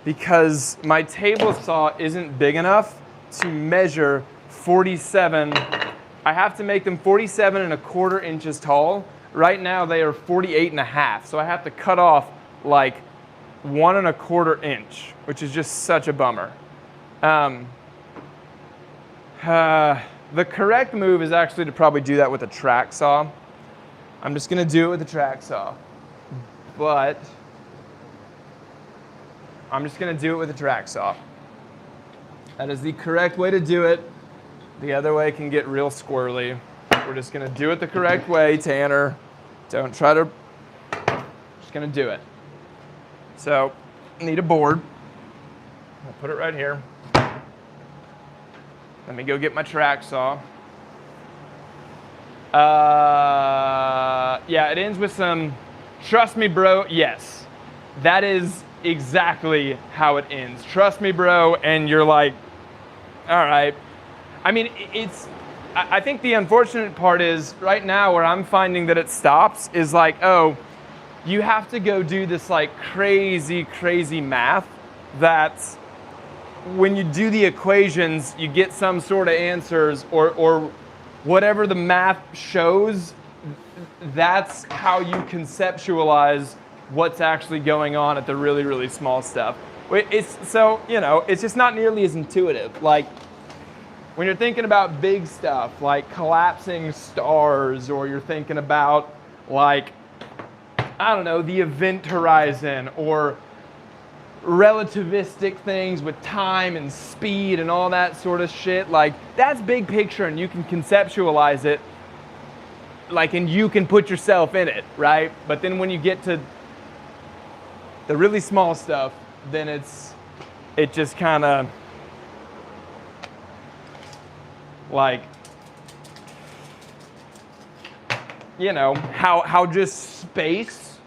Because my table saw isn't big enough to measure 47. I have to make them 47.25 inches tall. Right now they are 48.5, so I have to cut off like 1.25 inch, which is just such a bummer. The correct move is actually to probably do that with a track saw. I'm just gonna do it with a track saw, but I'm just gonna do it with a track saw. That is the correct way to do it. The other way can get real squirrely. We're just gonna do it the correct way, Tanner. Don't try to, just gonna do it. So, need a board. I'll put it right here. Let me go get my track saw. Yeah, it ends with some, trust me, bro. Yes, that is exactly how it ends. Trust me, bro. And you're like, all right. I mean, I think the unfortunate part is right now where I'm finding that it stops is like, oh, you have to go do this like crazy, crazy math that's, when you do the equations, you get some sort of answers or whatever the math shows, that's how you conceptualize what's actually going on at the really, really small stuff. It's so, you know, it's just not nearly as intuitive. Like when you're thinking about big stuff like collapsing stars, or you're thinking about like, I don't know, the event horizon, or relativistic things with time and speed and all that sort of shit, like that's big picture and you can conceptualize it, like, and you can put yourself in it, right? But then when you get to the really small stuff, then it just kind of like, you know, how just space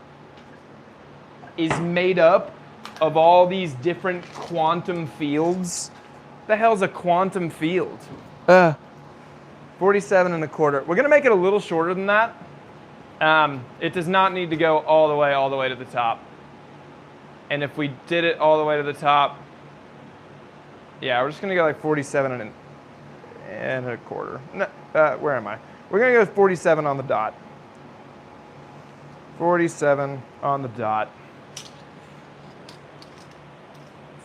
is made up of all these different quantum fields. The hell's a quantum field? 47.25. We're gonna make it a little shorter than that. It does not need to go all the way to the top. And if we did it all the way to the top, yeah, we're just gonna go like 47.25. No, where am I? We're gonna go with 47 on the dot. 47 on the dot.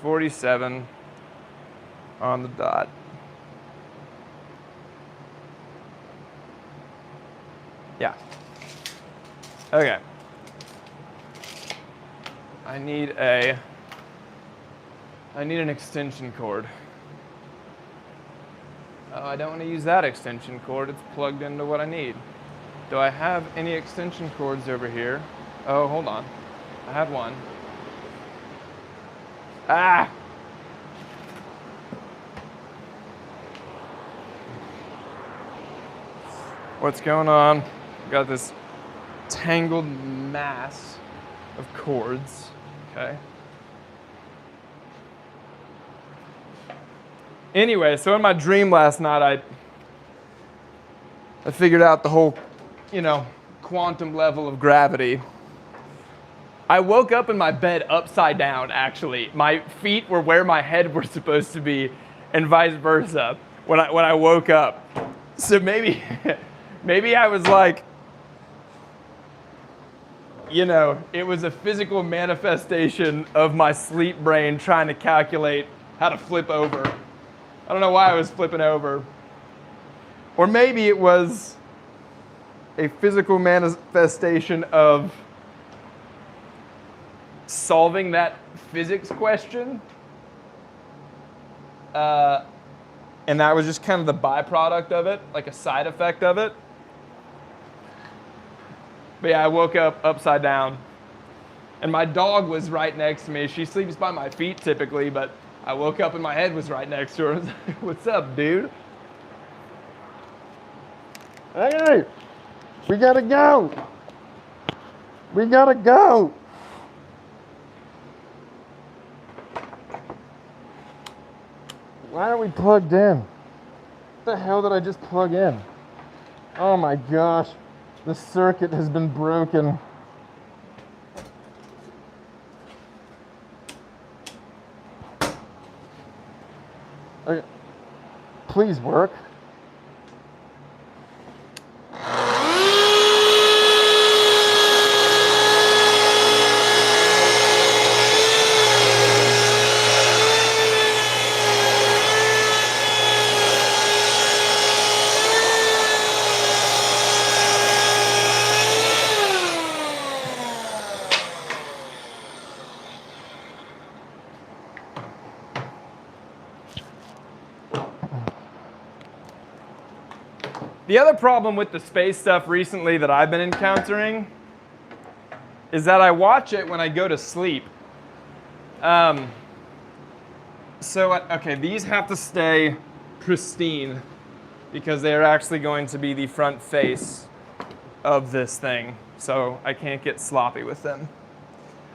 47 on the dot. Yeah. Okay. I need an extension cord. Oh, I don't want to use that extension cord. It's plugged into what I need. Do I have any extension cords over here? Oh, hold on. I have one. Ah! What's going on? Got this tangled mass of cords. Okay. Anyway, so in my dream last night, I figured out the whole, quantum level of gravity. I woke up in my bed upside down, actually. My feet were where my head were supposed to be, and vice versa, when I woke up. So maybe I was like, it was a physical manifestation of my sleep brain trying to calculate how to flip over. I don't know why I was flipping over. Or maybe it was a physical manifestation of solving that physics question. And that was just kind of the byproduct of it, like a side effect of it. But yeah, I woke up upside down. And my dog was right next to me. She sleeps by my feet typically, but I woke up and my head was right next to her. I was like, what's up, dude? Hey, we gotta go. We gotta go. Why are we plugged in? What the hell did I just plug in? Oh my gosh, the circuit has been broken. Okay. Please work. The other problem with the space stuff recently that I've been encountering is that I watch it when I go to sleep. Okay, these have to stay pristine because they are actually going to be the front face of this thing, so I can't get sloppy with them.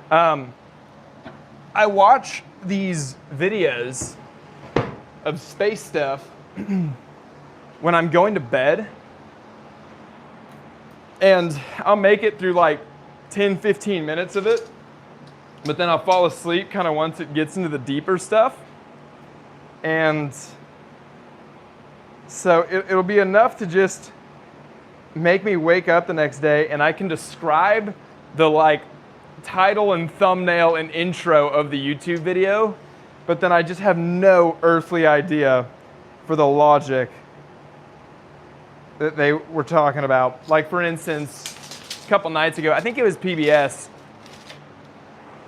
I watch these videos of space stuff when I'm going to bed, and I'll make it through like 10, 15 minutes of it, but then I'll fall asleep kind of once it gets into the deeper stuff. And so it'll be enough to just make me wake up the next day, and I can describe the title and thumbnail and intro of the YouTube video, but then I just have no earthly idea for the logic that they were talking about. Like, for instance, a couple nights ago, I think it was PBS,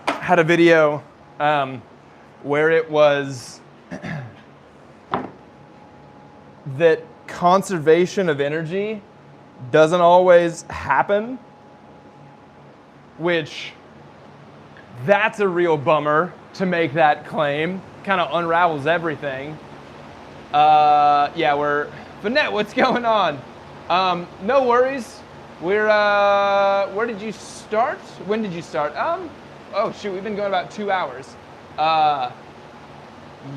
had a video where it was that conservation of energy doesn't always happen, which that's a real bummer to make that claim. Kind of unravels everything. Vanette, what's going on? No worries. We're, where did you start? When did you start? Oh shoot, we've been going about 2 hours.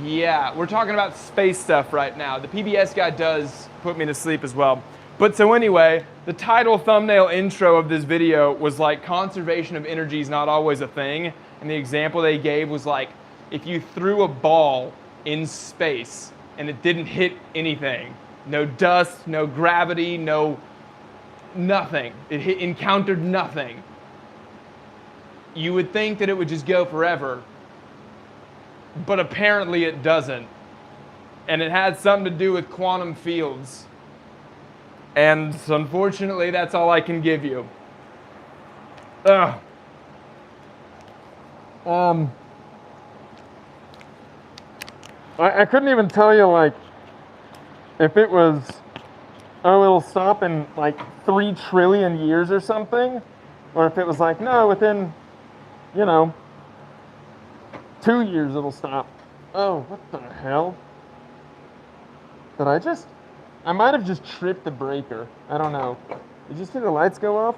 Yeah, we're talking about space stuff right now. The PBS guy does put me to sleep as well. But so anyway, the title, thumbnail, intro of this video was like, conservation of energy is not always a thing. And the example they gave was like, if you threw a ball in space and it didn't hit anything, no dust, no gravity, nothing. It encountered nothing. You would think that it would just go forever, but apparently it doesn't. And it had something to do with quantum fields. And unfortunately, that's all I can give you. Ugh. I couldn't even tell you, like, if it was, oh, it'll stop in like 3 trillion years or something, or if it was like, no, within, you know, 2 years it'll stop. Oh, what the hell? Did I might have just tripped the breaker. I don't know. Did you see the lights go off?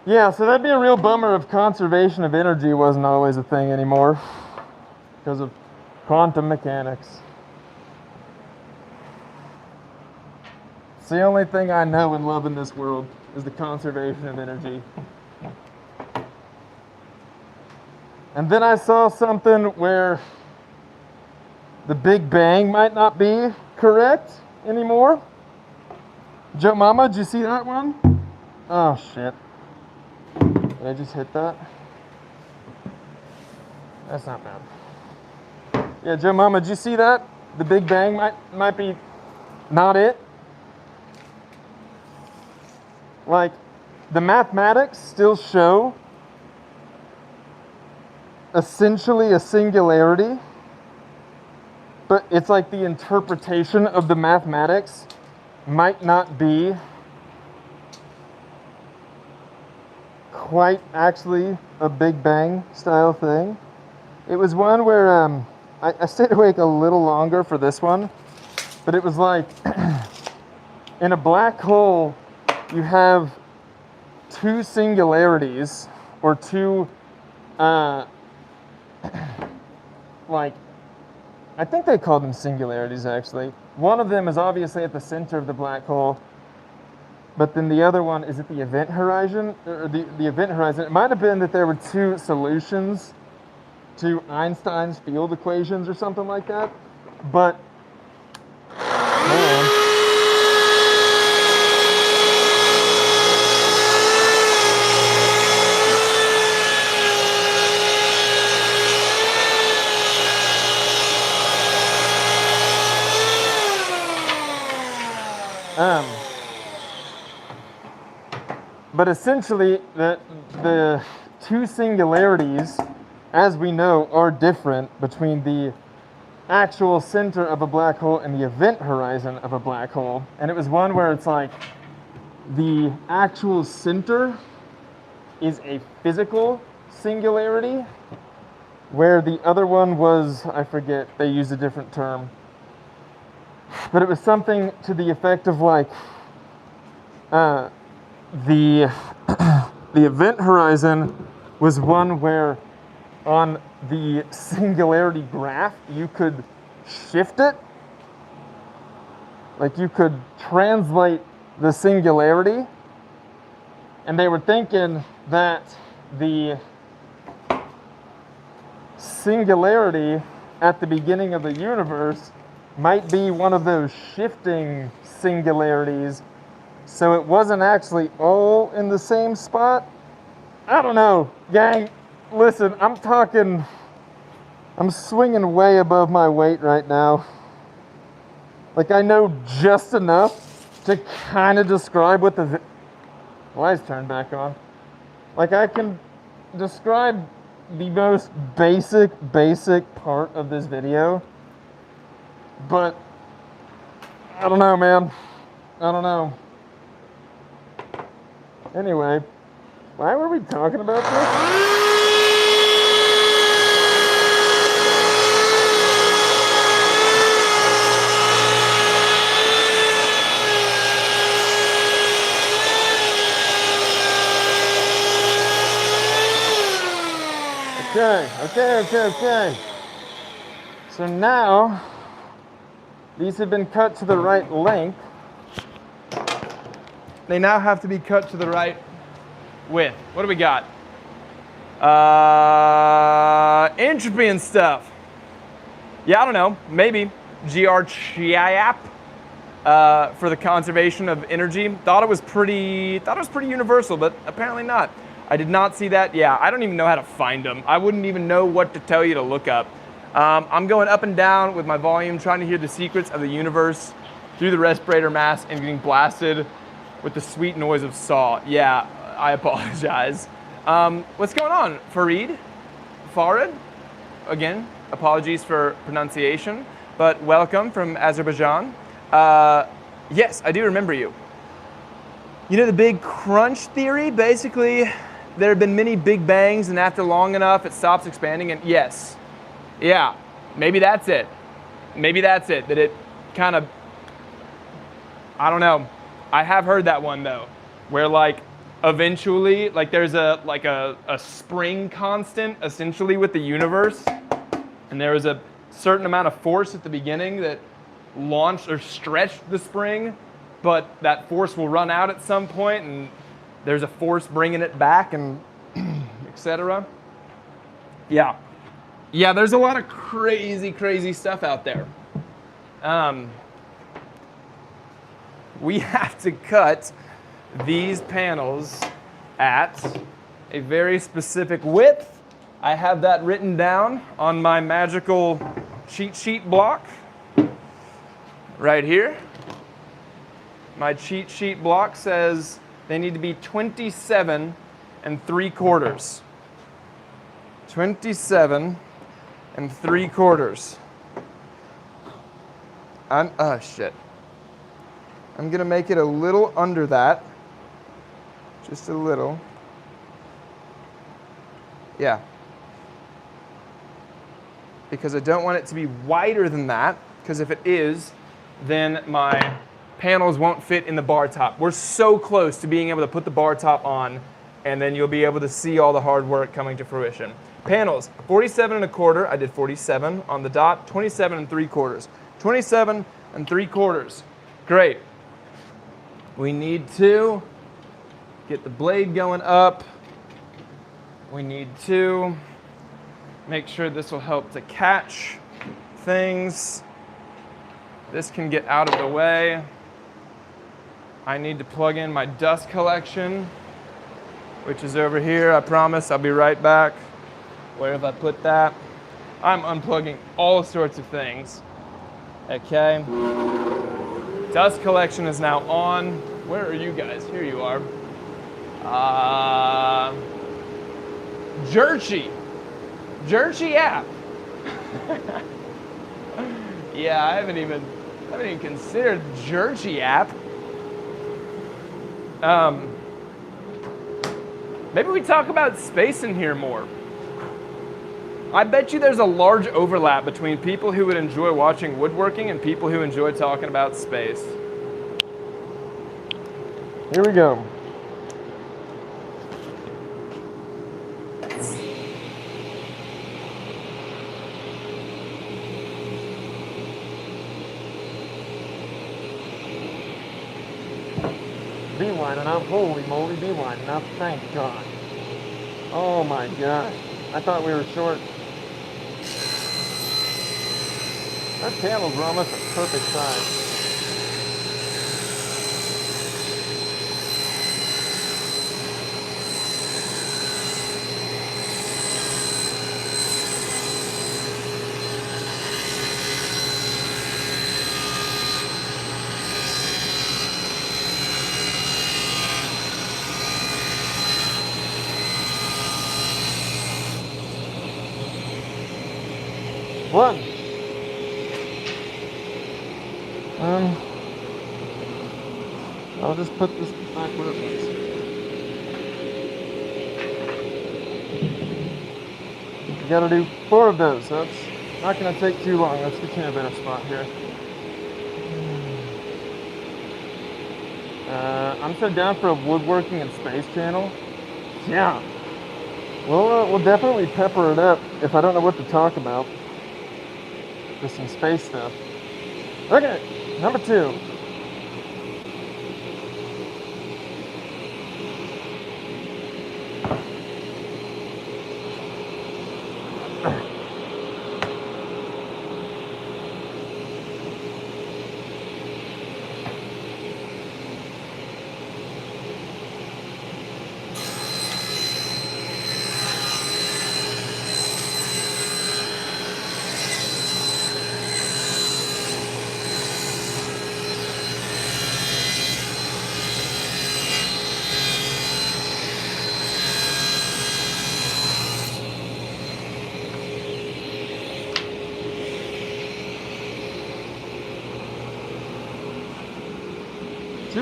Yeah, so that'd be a real bummer if conservation of energy wasn't always a thing anymore because of quantum mechanics. It's the only thing I know and love in this world is the conservation of energy. And then I saw something where the Big Bang might not be correct anymore. Joe Mama, did you see that one? Oh shit. Did I just hit that? That's not bad. Yeah, Joe Mama, did you see that? The Big Bang might be not it. Like, the mathematics still show essentially a singularity, but it's like the interpretation of the mathematics might not be quite actually a Big Bang style thing. It was one where I stayed awake a little longer for this one, but it was like in a black hole you have 2 singularities, or 2 like, I think they called them singularities actually. One of them is obviously at the center of the black hole, but then the other one is at the event horizon, or the event horizon. It might have been that there were 2 solutions to Einstein's field equations or something like that, but hold on. But essentially, the 2 singularities, as we know, are different between the actual center of a black hole and the event horizon of a black hole. And it was one where it's like the actual center is a physical singularity, where the other one was, I forget, they used a different term. But it was something to the effect of like, the event horizon was one where on the singularity graph you could shift it. Like you could translate the singularity. And they were thinking that the singularity at the beginning of the universe might be one of those shifting singularities, so it wasn't actually all in the same spot. I don't know, gang. Listen, I'm swinging way above my weight right now. Like, I know just enough to kind of describe what the lights turned back on. Like, I can describe the most basic part of this video. But, I don't know, man. I don't know. Anyway, why were we talking about this? Okay. So now, these have been cut to the right length. They now have to be cut to the right width. What do we got? Entropy and stuff. Yeah, I don't know. Maybe GRCIAP for the conservation of energy. Thought it was pretty universal, but apparently not. I did not see that. Yeah, I don't even know how to find them. I wouldn't even know what to tell you to look up. I'm going up and down with my volume, trying to hear the secrets of the universe through the respirator mask and getting blasted with the sweet noise of Saw. Yeah, I apologize. What's going on, Farid? Farid? Again, apologies for pronunciation, but welcome from Azerbaijan. Yes, I do remember you. You know the Big Crunch theory? Basically, there have been many Big Bangs, and after long enough, it stops expanding, and yes. Yeah, maybe that's it. Maybe that's it, that it kind of, I don't know. I have heard that one though, where like eventually, like there's a spring constant essentially with the universe, and there was a certain amount of force at the beginning that launched or stretched the spring, but that force will run out at some point, and there's a force bringing it back, and etc. Yeah. Yeah, there's a lot of crazy stuff out there. We have to cut these panels at a very specific width. I have that written down on my magical cheat sheet block right here. My cheat sheet block says they need to be 27 3/4. 27 3/4. Shit. I'm gonna make it a little under that. Just a little. Yeah. Because I don't want it to be wider than that, because if it is, then my panels won't fit in the bar top. We're so close to being able to put the bar top on, and then you'll be able to see all the hard work coming to fruition. Panels, 47 1/4. I did 47 on the dot. 27 3/4. 27 3/4. Great. We need to get the blade going up. We need to make sure this will help to catch things. This can get out of the way. I need to plug in my dust collection, which is over here. I promise I'll be right back. Where have I put that? I'm unplugging all sorts of things. Okay. Dust collection is now on. Where are you guys? Here you are. Jerchy app. Yeah, I haven't even considered Jerchy app. Maybe we talk about space in here more. I bet you there's a large overlap between people who would enjoy watching woodworking and people who enjoy talking about space. Here we go. Bee winding up, holy moly, bee winding up, thank God. Oh my gosh, I thought we were short. Our panels were almost a perfect size. One. I'll just put this back where it was. You gotta do 4 of those, so that's not gonna take too long. Let's get you in a better spot here. I'm so down for a woodworking and space channel. Yeah. We'll definitely pepper it up if I don't know what to talk about. Just some space stuff. Okay, number 2.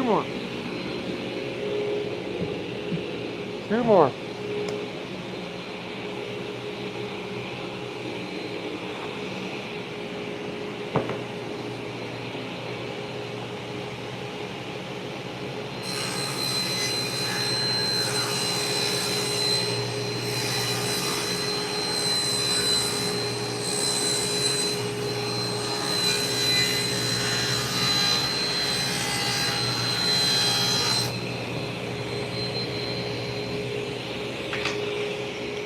2 more. 2 more.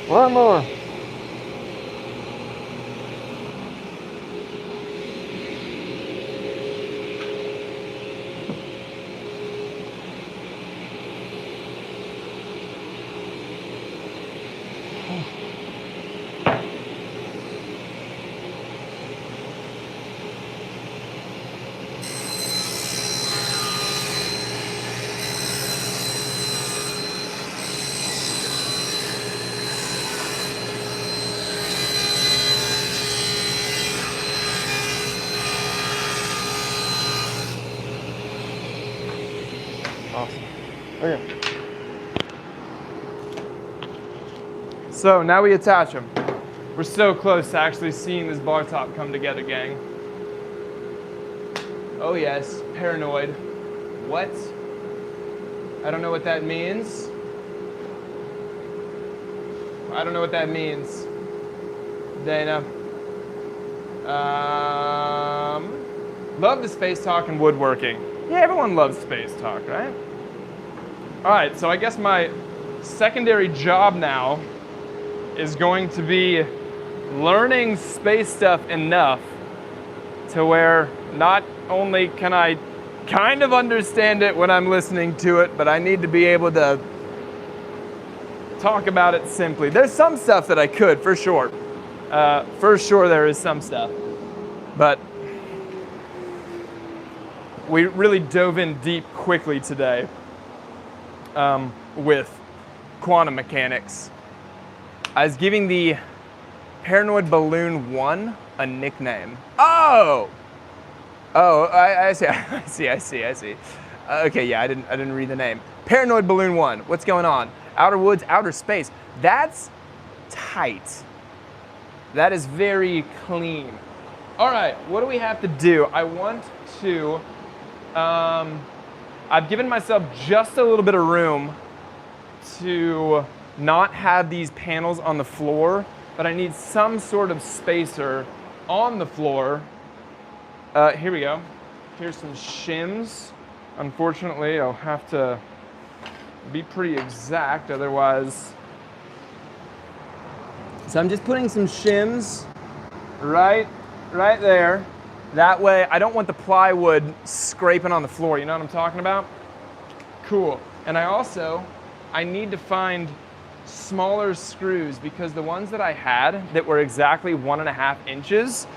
One more. Awesome. Okay. So now we attach them. We're so close to actually seeing this bar top come together, gang. Oh yes, paranoid. What? I don't know what that means. I don't know what that means. Dana. Love the space talk and woodworking. Yeah, everyone loves space talk, right? All right, so I guess my secondary job now is going to be learning space stuff enough to where not only can I kind of understand it when I'm listening to it, but I need to be able to talk about it simply. There's some stuff that I could, for sure. For sure there is some stuff. But we really dove in deep quickly today with quantum mechanics. I was giving the Paranoid Balloon 1 a nickname. Oh, I see, I see. Okay, yeah, I didn't read the name. Paranoid Balloon 1, what's going on? Outer woods, outer space. That's tight. That is very clean. All right, what do we have to do? I want to, I've given myself just a little bit of room to not have these panels on the floor, but I need some sort of spacer on the floor. Here we go. Here's some shims. Unfortunately, I'll have to be pretty exact, otherwise. So I'm just putting some shims right there. That way, I don't want the plywood scraping on the floor. You know what I'm talking about? Cool. And I need to find smaller screws because the ones that I had that were exactly 1.5 inches,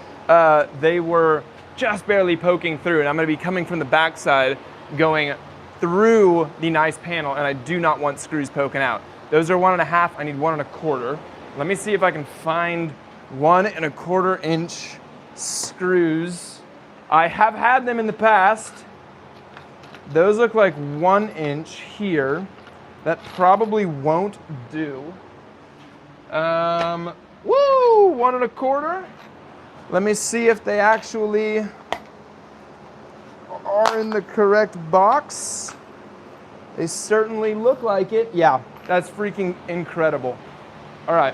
they were just barely poking through. And I'm gonna be coming from the backside going through the nice panel, and I do not want screws poking out. Those are 1.5, I need 1.25. Let me see if I can find 1.25 inch screws. I have had them in the past. Those look like 1 inch here. That probably won't do. Woo, 1.25. Let me see if they actually are in the correct box. They certainly look like it. Yeah, that's freaking incredible. All right,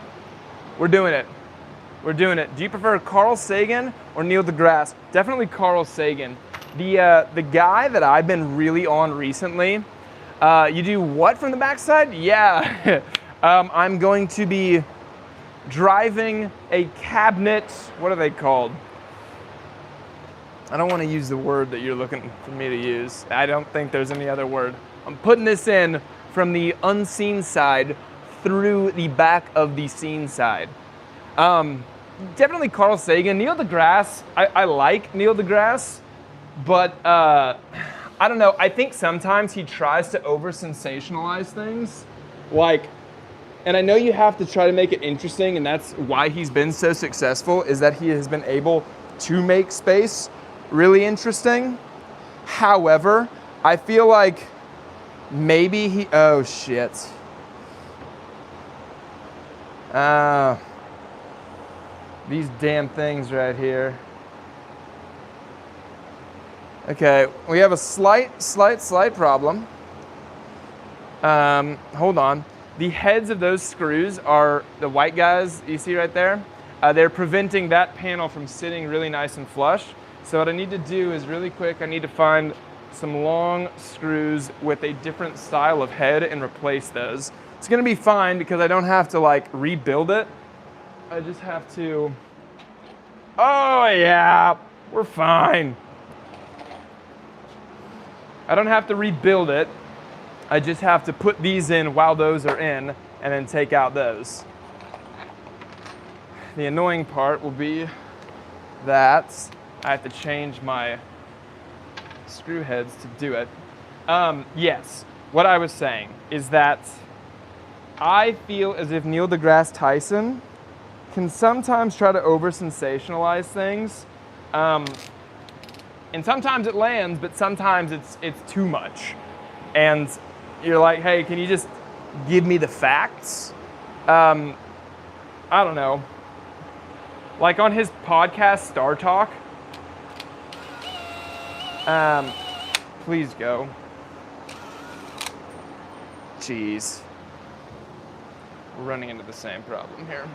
we're doing it. We're doing it. Do you prefer Carl Sagan or Neil deGrasse? Definitely Carl Sagan. The guy that I've been really on recently, you do what from the backside? Yeah, I'm going to be driving a cabinet. What are they called? I don't want to use the word that you're looking for me to use. I don't think there's any other word. I'm putting this in from the unseen side through the back of the seen side. Definitely Carl Sagan. Neil deGrasse, I like Neil deGrasse, but I don't know. I think sometimes he tries to over-sensationalize things. Like, and I know you have to try to make it interesting, and that's why he's been so successful, is that he has been able to make space really interesting. However, I feel like maybe he, oh shit. These damn things right here. Okay, we have a slight problem. Hold on. The heads of those screws are the white guys you see right there. They're preventing that panel from sitting really nice and flush. So what I need to do is really quick, I need to find some long screws with a different style of head and replace those. It's gonna be fine because I don't have to like rebuild it. I just have to, oh yeah, we're fine. I don't have to rebuild it. I just have to put these in while those are in and then take out those. The annoying part will be that I have to change my screw heads to do it. Yes, what I was saying is that I feel as if Neil deGrasse Tyson can sometimes try to over-sensationalize things. And sometimes it lands, but sometimes it's too much. And you're like, hey, can you just give me the facts? I don't know. Like on his podcast, Star Talk. Please go. Jeez. We're running into the same problem here.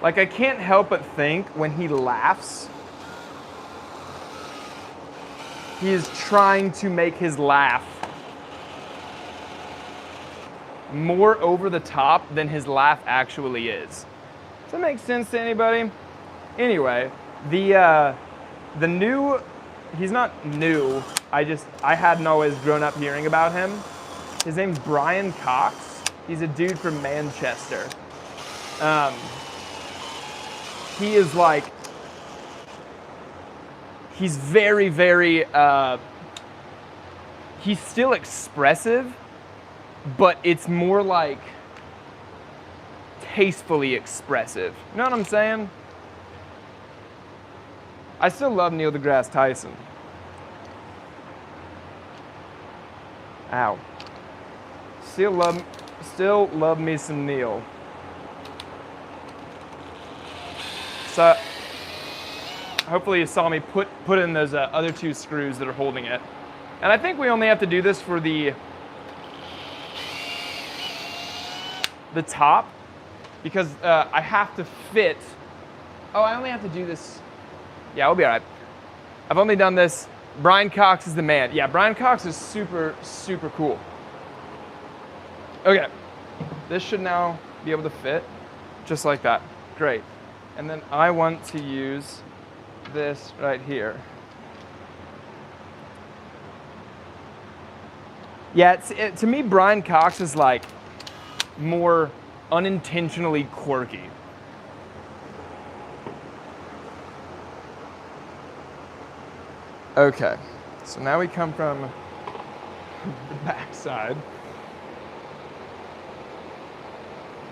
Like I can't help but think when he laughs, he is trying to make his laugh more over the top than his laugh actually is. Does that make sense to anybody? Anyway, the new, he's not new, I hadn't always grown up hearing about him. His name's Brian Cox. He's a dude from Manchester. He is like, he's very, very, he's still expressive, but it's more like tastefully expressive. You know what I'm saying? I still love Neil deGrasse Tyson. Ow. Still love me some Neil. So hopefully you saw me put in those other two screws that are holding it. And I think we only have to do this for the top because I have to fit. Oh, I only have to do this. Yeah, we'll be all right. I've only done this. Brian Cox is the man. Yeah, Brian Cox is super, super cool. Okay, this should now be able to fit just like that. Great. And then I want to use this right here. Yeah, to me, Brian Cox is like more unintentionally quirky. Okay, so now we come from the back side.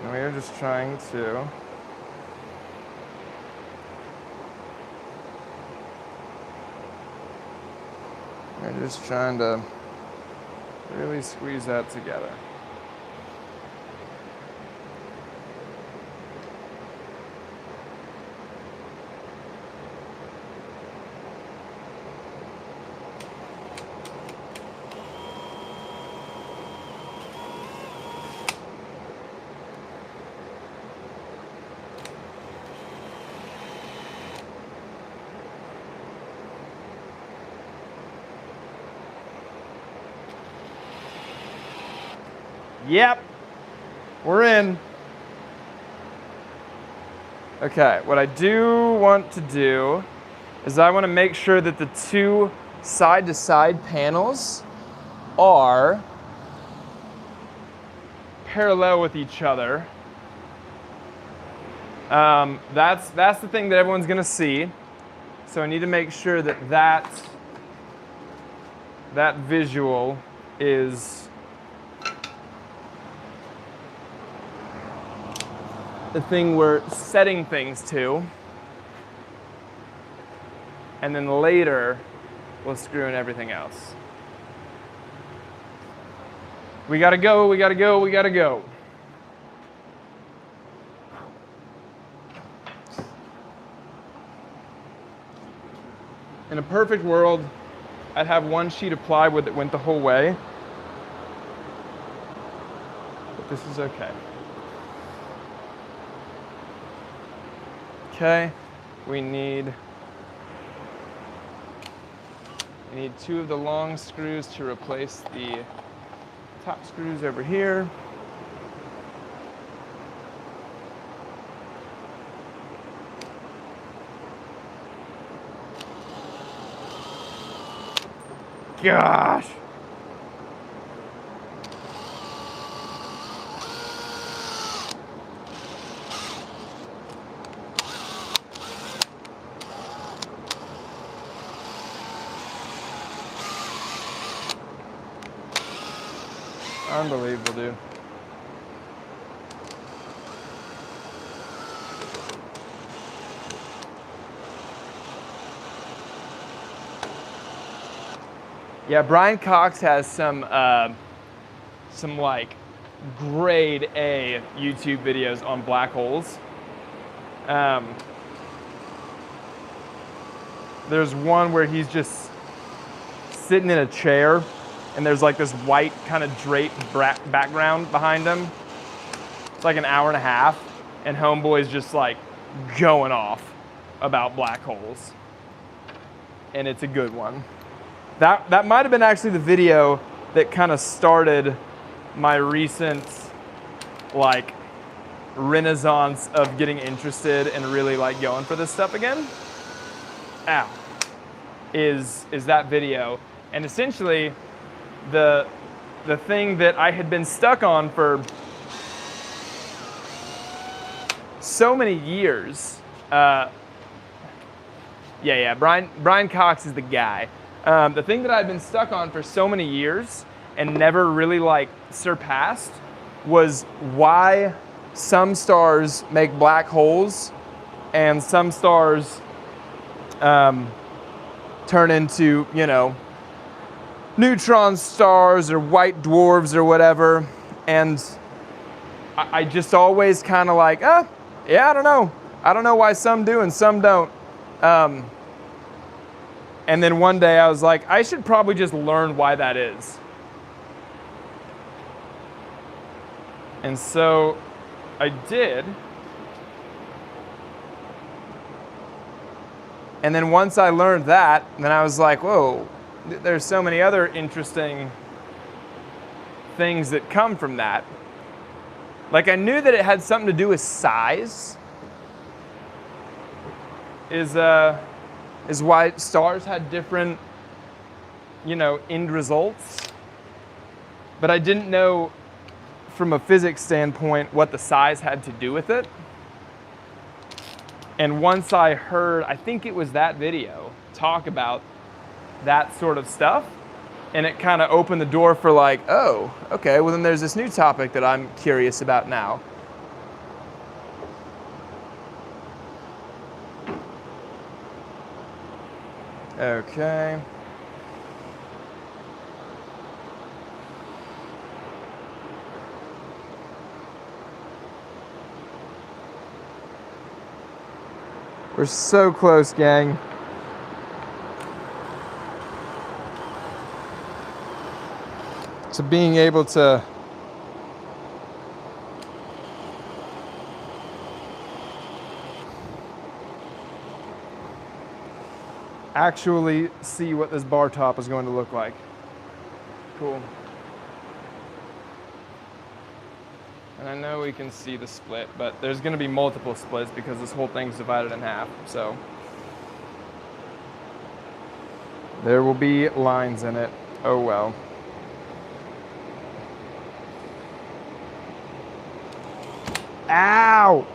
And we are just trying to really squeeze that together. Yep, we're in. Okay, what I do want to do is I want to make sure that the two side-to-side panels are parallel with each other. That's the thing that everyone's going to see. So I need to make sure that that visual is the thing we're setting things to. And then later, we'll screw in everything else. We gotta go, we gotta go, we gotta go. In a perfect world, I'd have one sheet of plywood that went the whole way. But this is okay. Okay, we need 2 of the long screws to replace the top screws over here. Gosh. Unbelievable, dude. Yeah, Brian Cox has some like grade A YouTube videos on black holes. There's one where he's just sitting in a chair and there's like this white kind of draped background behind him. It's like an hour and a half and homeboy's just like going off about black holes. And it's a good one. That might have been actually the video that kind of started my recent like renaissance of getting interested and really like going for this stuff again. Ow. Is that video. And essentially the thing that I had been stuck on for so many years. Brian Cox is the guy. The thing that I'd been stuck on for so many years and never really like surpassed was why some stars make black holes and some stars turn into, you know, neutron stars or white dwarfs or whatever. And I just always kind of like, yeah, I don't know. I don't know why some do and some don't. And then one day I was like, I should probably just learn why that is. And so I did. And then once I learned that, then I was like, whoa, there's so many other interesting things that come from that. Like I knew that it had something to do with size. Is why stars had different, you know, end results. But I didn't know from a physics standpoint what the size had to do with it. And once I heard, I think it was that video, talk about that sort of stuff, and it kind of opened the door for like, oh, okay, well then there's this new topic that I'm curious about now. Okay. We're so close, gang. To being able to actually see what this bar top is going to look like. Cool. And I know we can see the split, but there's going to be multiple splits because this whole thing's divided in half. So there will be lines in it. Oh well. Ow!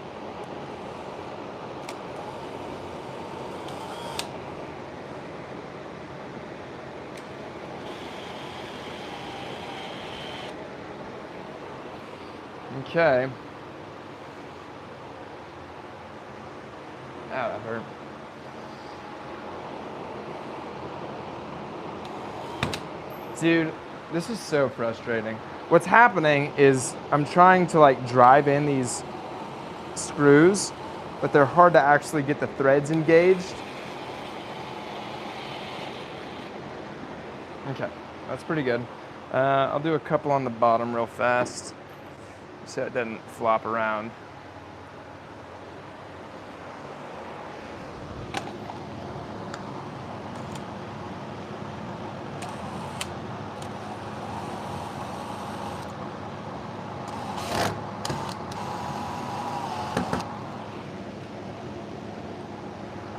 Okay. Ow, that hurt. Dude, this is so frustrating. What's happening is I'm trying to like drive in these screws, but they're hard to actually get the threads engaged. Okay, that's pretty good. I'll do a couple on the bottom real fast so it doesn't flop around.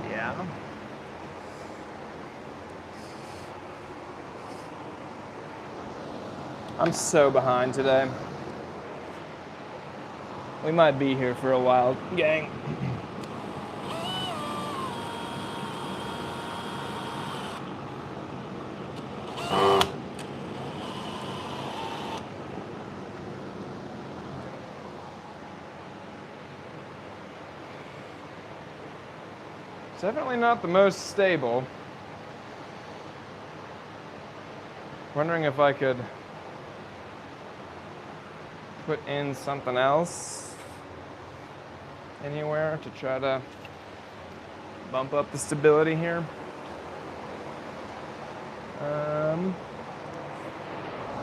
Yeah. I'm so behind today. We might be here for a while, gang. It's definitely not the most stable. Wondering if I could put in something else anywhere to try to bump up the stability here.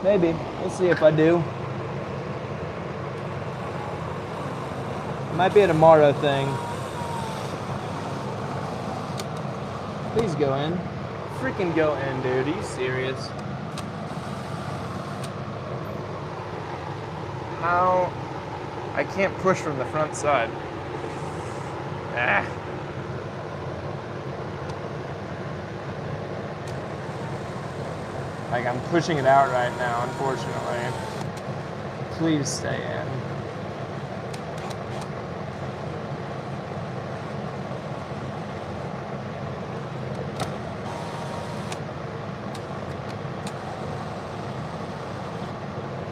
Maybe. We'll see if I do. It might be a tomorrow thing. Please go in. Freaking go in, dude. Are you serious? How? I can't push from the front side. Ah. Like I'm pushing it out right now, unfortunately. Please stay in.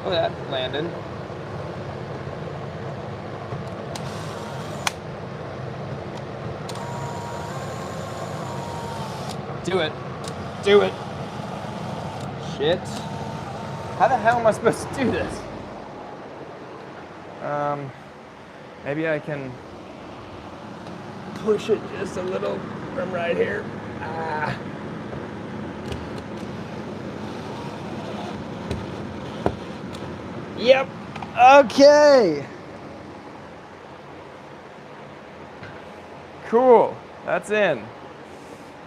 Oh, that landed. Do it. Do it. Shit. How the hell am I supposed to do this? Maybe I can push it just a little from right here. Ah. Yep. Okay. Cool. That's in.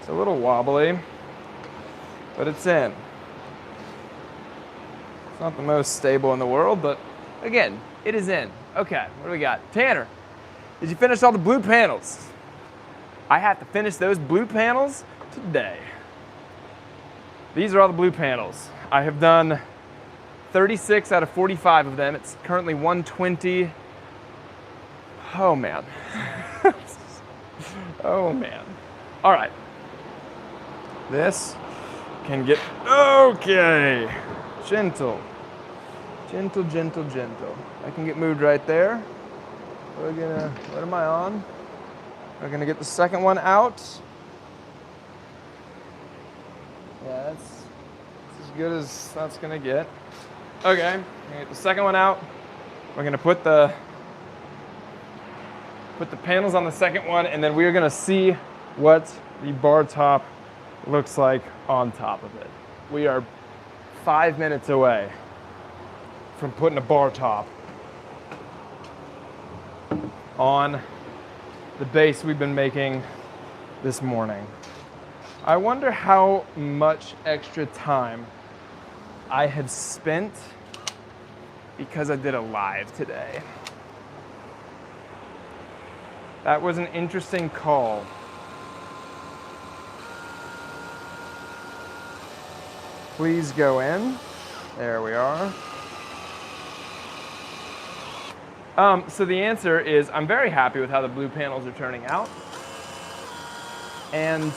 It's a little wobbly, but it's in. It's not the most stable in the world, but again, it is in. Okay, what do we got? Tanner, did you finish all the blue panels? I have to finish those blue panels today. These are all the blue panels. I have done 36 out of 45 of them. It's currently 120. Oh man. Oh man. All right. This can get, okay. Gentle. Gentle, gentle, gentle. I can get moved right there. What am I on? We're gonna get the second one out. Yeah, that's as good as that's gonna get. Okay, I'm gonna get the second one out. We're gonna put the panels on the second one, and then we're gonna see what the bar top looks like on top of it. We are 5 minutes away from putting a bar top on the base we've been making this morning. I wonder how much extra time I have spent because I did a live today. That was an interesting call. Please go in. There we are. So the answer is I'm very happy with how the blue panels are turning out. And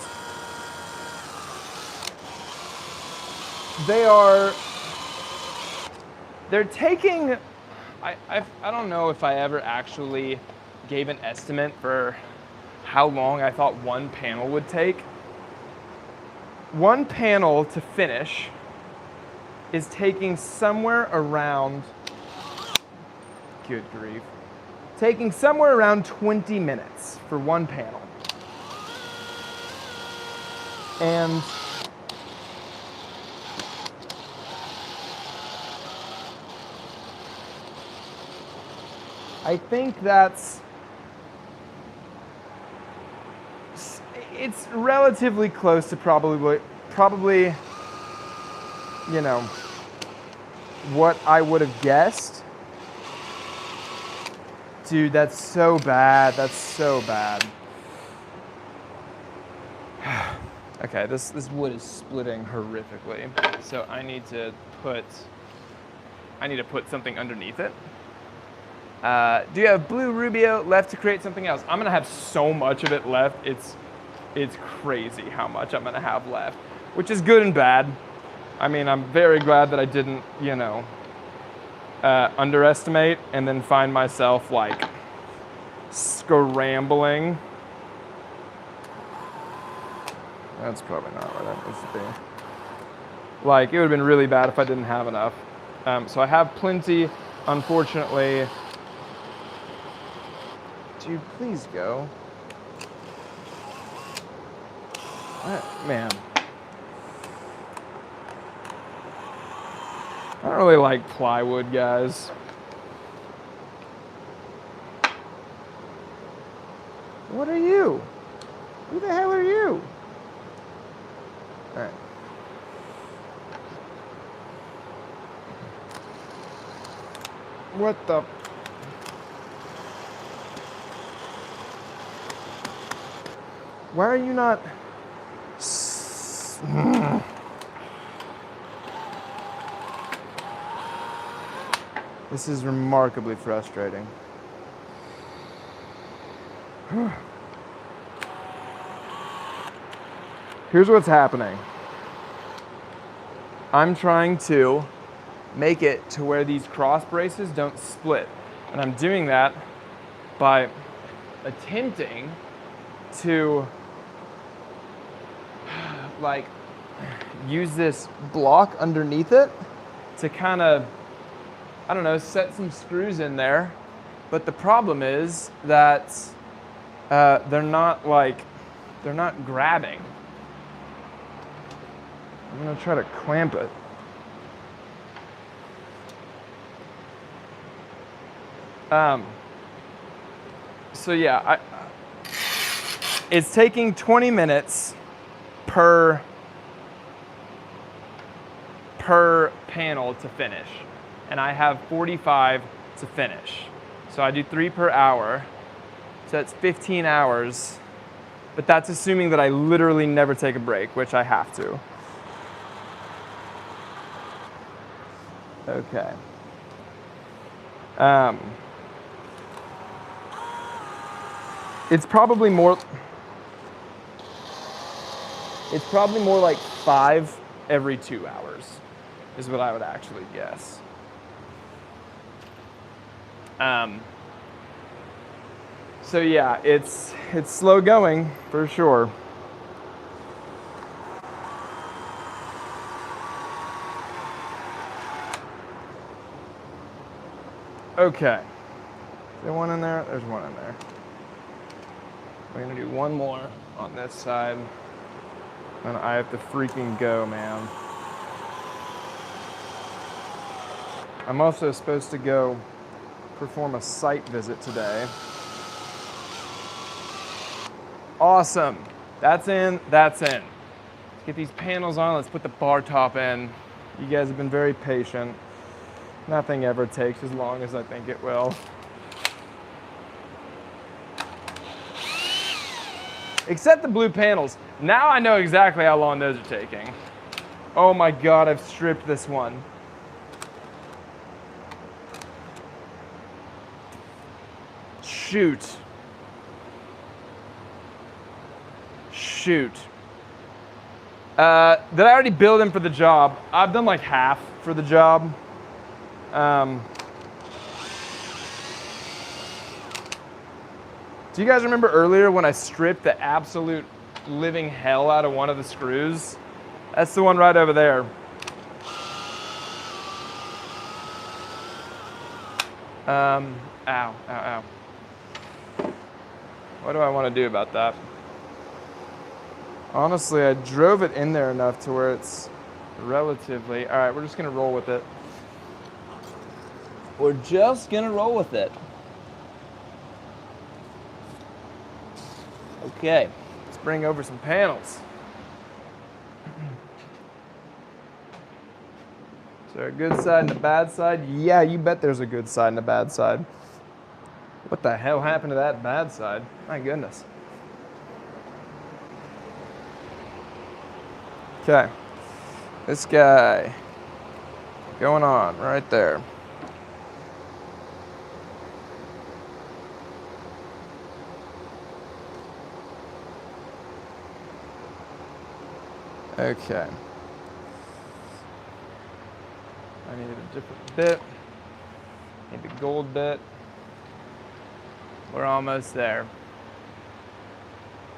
they're taking, I don't know if I ever actually gave an estimate for how long I thought one panel would take. One panel to finish is taking somewhere around, good grief, taking somewhere around 20 minutes for one panel. And I think it's relatively close to probably, you know, what I would have guessed. Dude, that's so bad. That's so bad. Okay, this wood is splitting horrifically. So I need to put something underneath it. Do you have blue Rubio left to create something else? I'm gonna have so much of it left. It's crazy how much I'm gonna have left, which is good and bad. I mean, I'm very glad that I didn't, you know, underestimate and then find myself like scrambling. That's probably not where that needs to be. Like, it would have been really bad if I didn't have enough. So I have plenty, unfortunately. Dude, please go. Man. I don't really like plywood, guys. What are you? Who the hell are you? All right. What the? Why are you not? This is remarkably frustrating. Here's what's happening. I'm trying to make it to where these cross braces don't split. And I'm doing that by attempting to like use this block underneath it to kind of, I don't know, set some screws in there. But the problem is that they're not grabbing. I'm gonna try to clamp it. So yeah, it's taking 20 minutes per panel to finish, and I have 45 to finish. So I do 3 per hour, so that's 15 hours, but that's assuming that I literally never take a break, which I have to. Okay. It's probably more like 5 every 2 hours is what I would actually guess. So yeah, it's slow going for sure. Okay. Is there one in there? There's one in there. We're gonna do one more on this side. And I have to freaking go, man. I'm also supposed to go perform a site visit today. Awesome. That's in, that's in. Let's get these panels on, let's put the bar top in. You guys have been very patient. Nothing ever takes as long as I think it will. Except the blue panels. Now I know exactly how long those are taking. Oh my God, I've stripped this one. Shoot. Shoot. Did I already bill them for the job? I've done like half for the job. Do you guys remember earlier when I stripped the absolute living hell out of one of the screws? That's the one right over there. Ow, ow, ow. What do I want to do about that? Honestly, I drove it in there enough to where it's relatively... All right, we're just going to roll with it. We're just going to roll with it. Okay, let's bring over some panels. Is there a good side and a bad side? Yeah, you bet there's a good side and a bad side. What the hell happened to that bad side? My goodness. Okay, this guy going on right there. Okay. I need a different bit. Need the gold bit. We're almost there.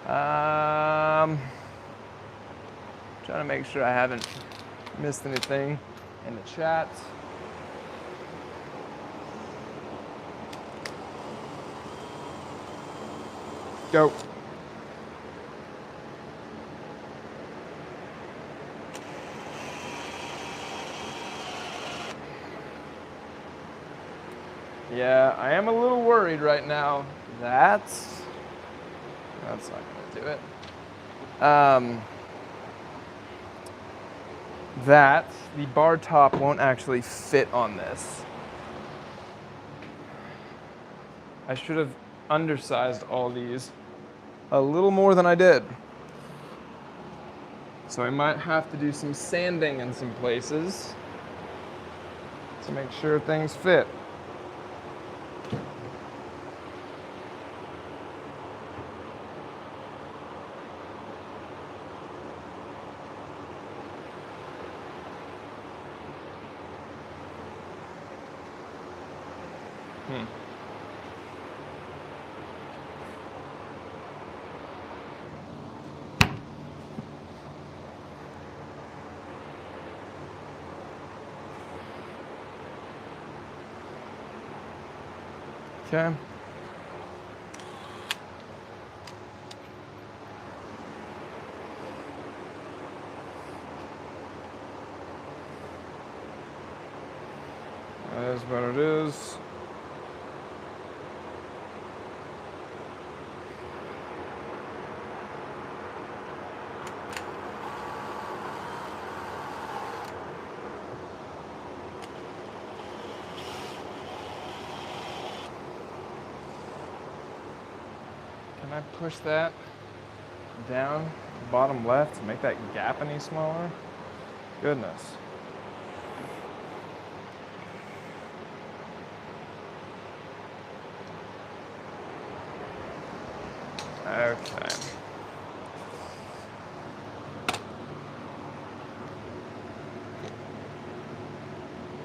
Trying to make sure I haven't missed anything in the chat. Go. Yeah, I am a little worried right now. That's not gonna do it. That the bar top won't actually fit on this. I should have undersized all these a little more than I did. So I might have to do some sanding in some places to make sure things fit. Okay. That is what it is. Can I push that down bottom left to make that gap any smaller? Goodness. Okay.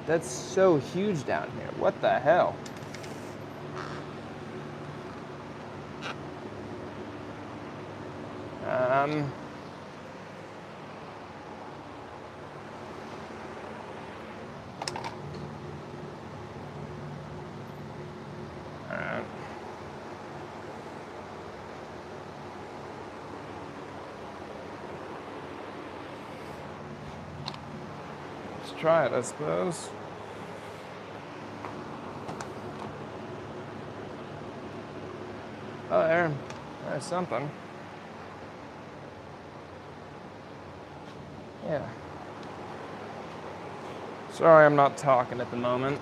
That's so huge down here. What the hell? Alright. Let's try it, I suppose. Oh, there's something. Yeah. Sorry, I'm not talking at the moment.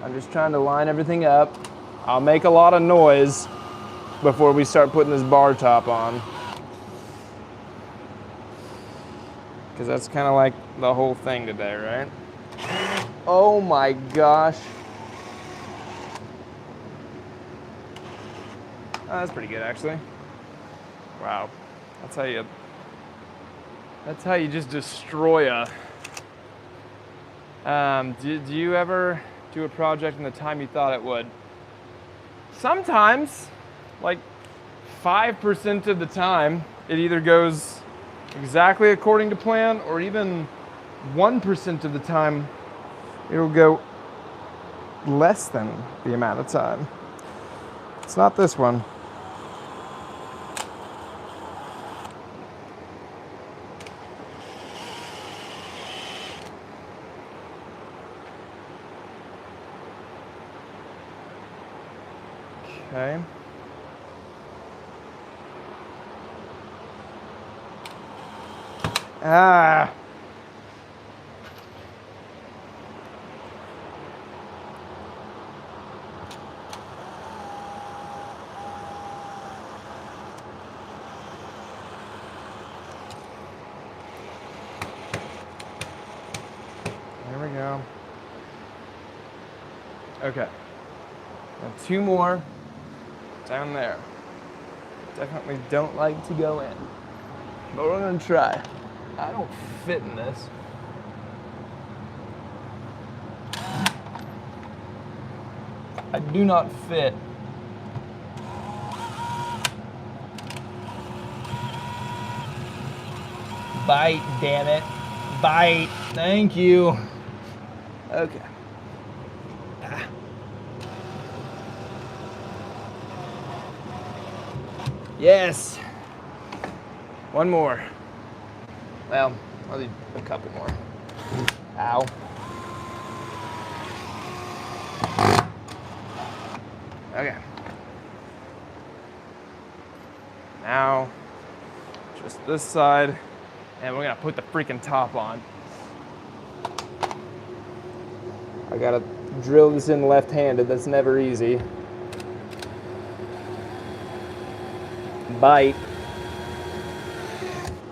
I'm just trying to line everything up. I'll make a lot of noise before we start putting this bar top on. Because that's kind of like the whole thing today, right? Oh my gosh. Oh, that's pretty good, actually. Wow, that's how you just destroy a. Do you ever do a project in the time you thought it would? Sometimes, like 5% of the time, it either goes exactly according to plan, or even 1% of the time, it'll go less than the amount of time. It's not this one. Okay. Ah. There we go. Okay. Now 2 more down there. Definitely don't like to go in, but we're gonna try. I don't fit in this. I do not fit. Bite, damn it. Bite. Thank you. Okay. Ah. Yes. One more. Well, I'll do a couple more. Ow. Okay. Now, just this side, and we're gonna put the freaking top on. I gotta drill this in left-handed, that's never easy. Bite.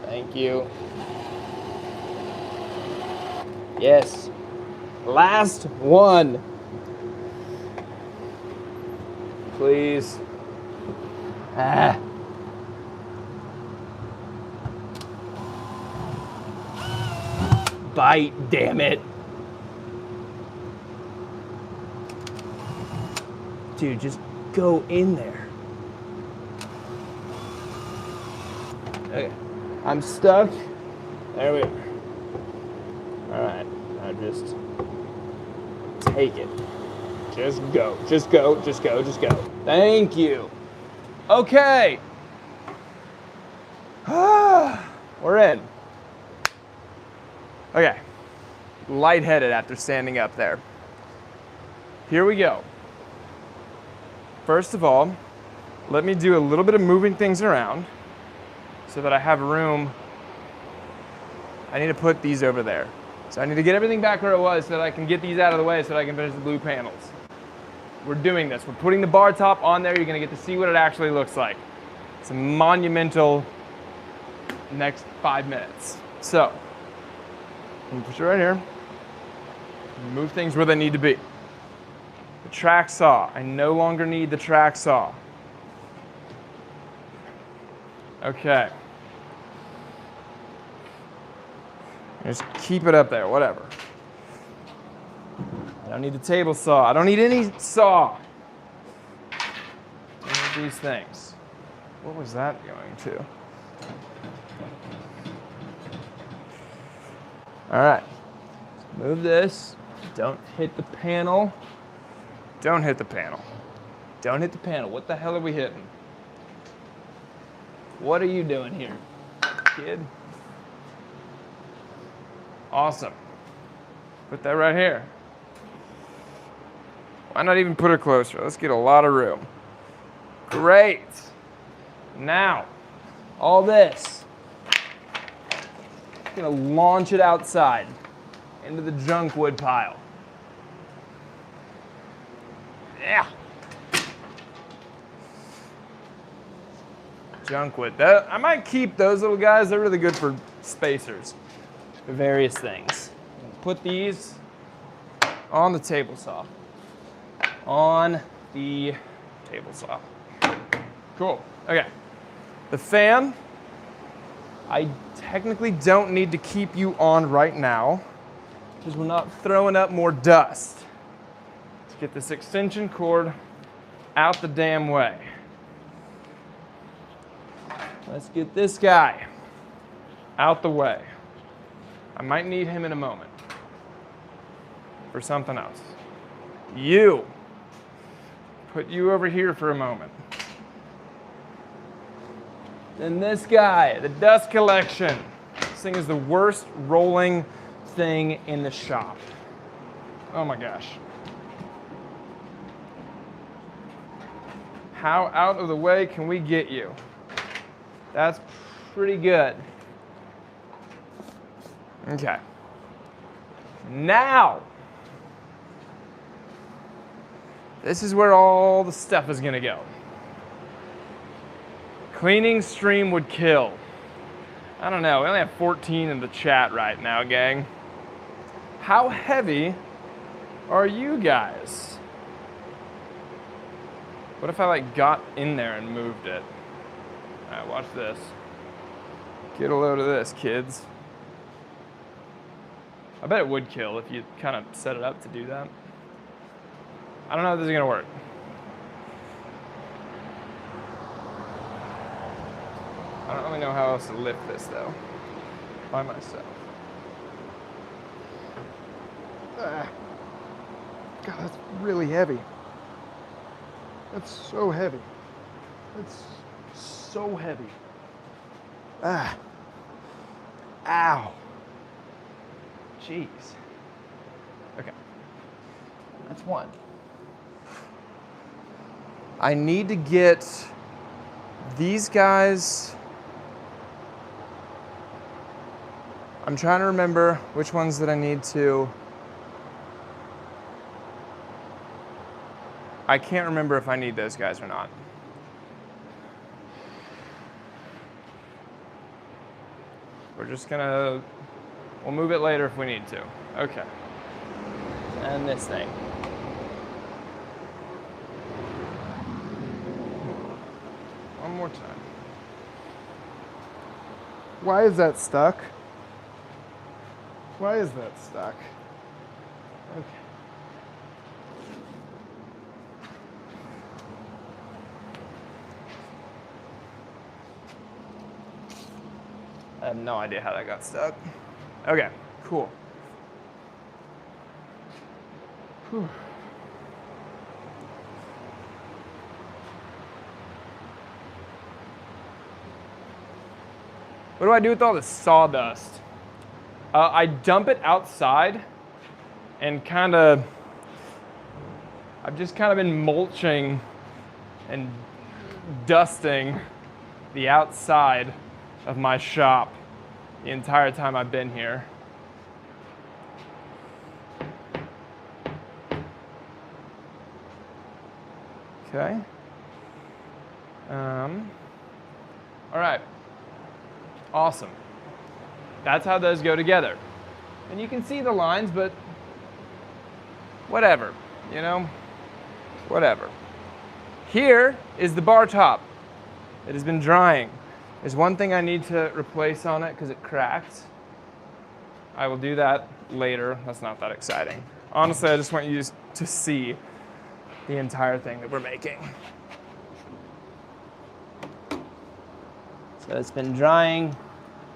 Thank you. Yes. Last one. Please. Ah. Bite, damn it. Dude, just go in there. Okay. I'm stuck. There we are. All right. Now just take it. Just go. Just go. Just go. Just go. Thank you. Okay. We're in. Okay. Lightheaded after standing up there. Here we go. First of all, let me do a little bit of moving things around so that I have room. I need to put these over there. So I need to get everything back where it was so that I can get these out of the way so that I can finish the blue panels. We're doing this. We're putting the bar top on there. You're gonna get to see what it actually looks like. It's a monumental next 5 minutes. So, I'm gonna put you right here. Move things where they need to be. The track saw. I no longer need the track saw. Okay. Just keep it up there, whatever. I don't need the table saw. I don't need any saw. I need these things. What was that going to? All right. Move this. Don't hit the panel. Don't hit the panel. Don't hit the panel. What the hell are we hitting? What are you doing here, kid? Awesome. Put that right here. Why not even put it closer? Let's get a lot of room. Great. Now, all this. I'm gonna launch it outside into the junk wood pile. Yeah. Junk wood. I might keep those little guys. They're really good for spacers, for various things. Put these on the table saw. On the table saw. Cool. Okay. The fan, I technically don't need to keep you on right now because we're not throwing up more dust. Let's get this extension cord out the damn way. Let's get this guy out the way. I might need him in a moment for something else. You. Put you over here for a moment. Then this guy, the dust collection. This thing is the worst rolling thing in the shop. Oh my gosh. How out of the way can we get you? That's pretty good. Okay. Now, this is where all the stuff is gonna go. Cleaning stream would kill. I don't know, we only have 14 in the chat right now, gang. How heavy are you guys? What if I like got in there and moved it? All right, watch this. Get a load of this, kids. I bet it would kill if you kind of set it up to do that. I don't know if this is gonna work. I don't really know how else to lift this though, by myself. God, that's really heavy. That's so heavy. That's so heavy. Ah. Ow. Jeez. Okay. That's one. I need to get these guys. I'm trying to remember which ones that I need to. I can't remember if I need those guys or not. We're just gonna, we'll move it later if we need to. Okay. And this thing. One more time. Why is that stuck? Why is that stuck? Okay. I have no idea how that got stuck. Okay, cool. Whew. What do I do with all this sawdust? I dump it outside and I've just kind of been mulching and dusting the outside of my shop the entire time I've been here. Okay. All right. Awesome. That's how those go together. And you can see the lines, but whatever, you know, whatever. Here is the bar top. It has been drying. There's one thing I need to replace on it because it cracked. I will do that later. That's not that exciting. Honestly, I just want you to see the entire thing that we're making. So it's been drying.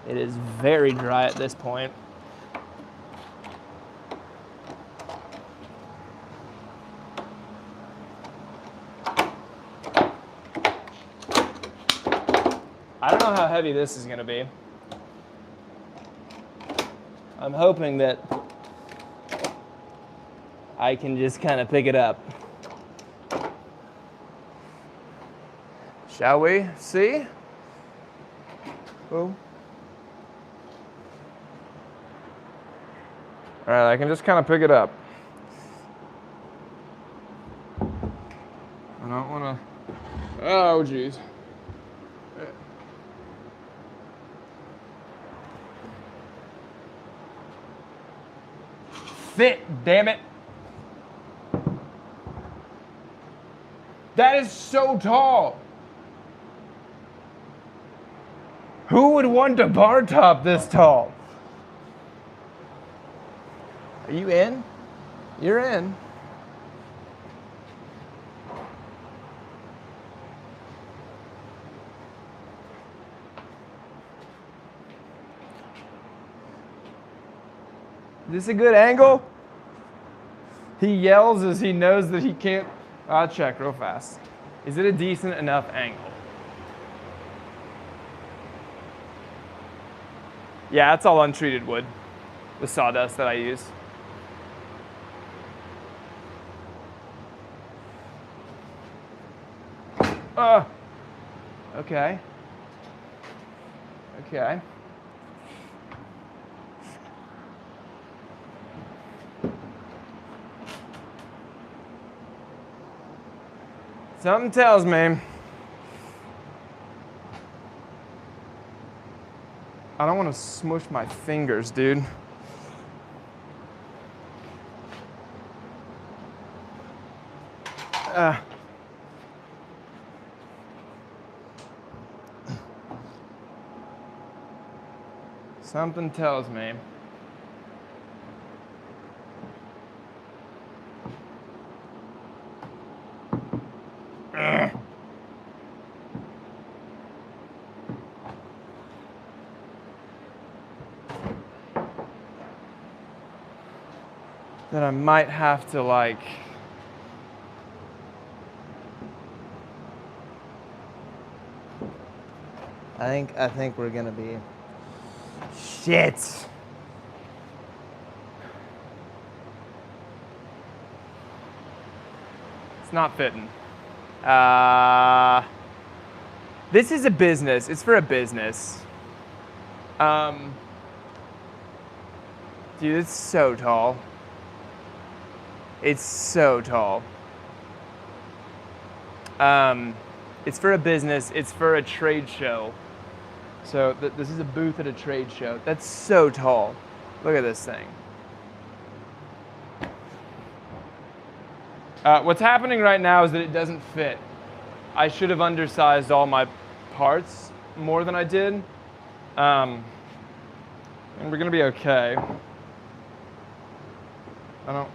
It is very dry at this point. I don't know how heavy this is going to be. I'm hoping that I can just kind of pick it up. Shall we see? Oh. All right, I can just kind of pick it up. I don't want to. Oh, geez. Fit, damn it. That is so tall. Who would want a bar top this tall? Are you in? You're in. Is this a good angle? He yells as he knows that he can't. I'll check real fast. Is it a decent enough angle? Yeah, it's all untreated wood, the sawdust that I use. Okay. Okay. Something tells me I don't want to smush my fingers, dude. Something tells me that I might have to like I think we're gonna be shit. It's not fitting. This is a business. It's for a business. Dude, it's so tall. It's so tall. It's for a business. It's for a trade show. So this is a booth at a trade show. That's so tall. Look at this thing. What's happening right now is that it doesn't fit. I should have undersized all my parts more than I did. And we're gonna be okay. I don't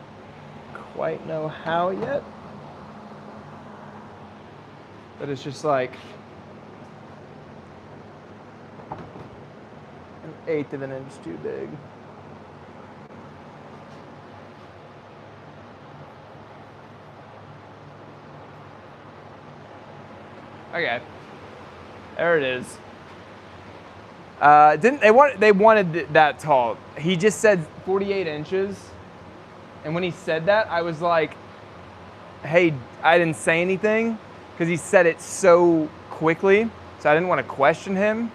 quite know how yet. But it's just like an 1/8 of an inch too big. Okay, there it is. They wanted that tall. He just said 48 inches, and when he said that, I was like, "Hey," I didn't say anything because he said it so quickly, so I didn't want to question him.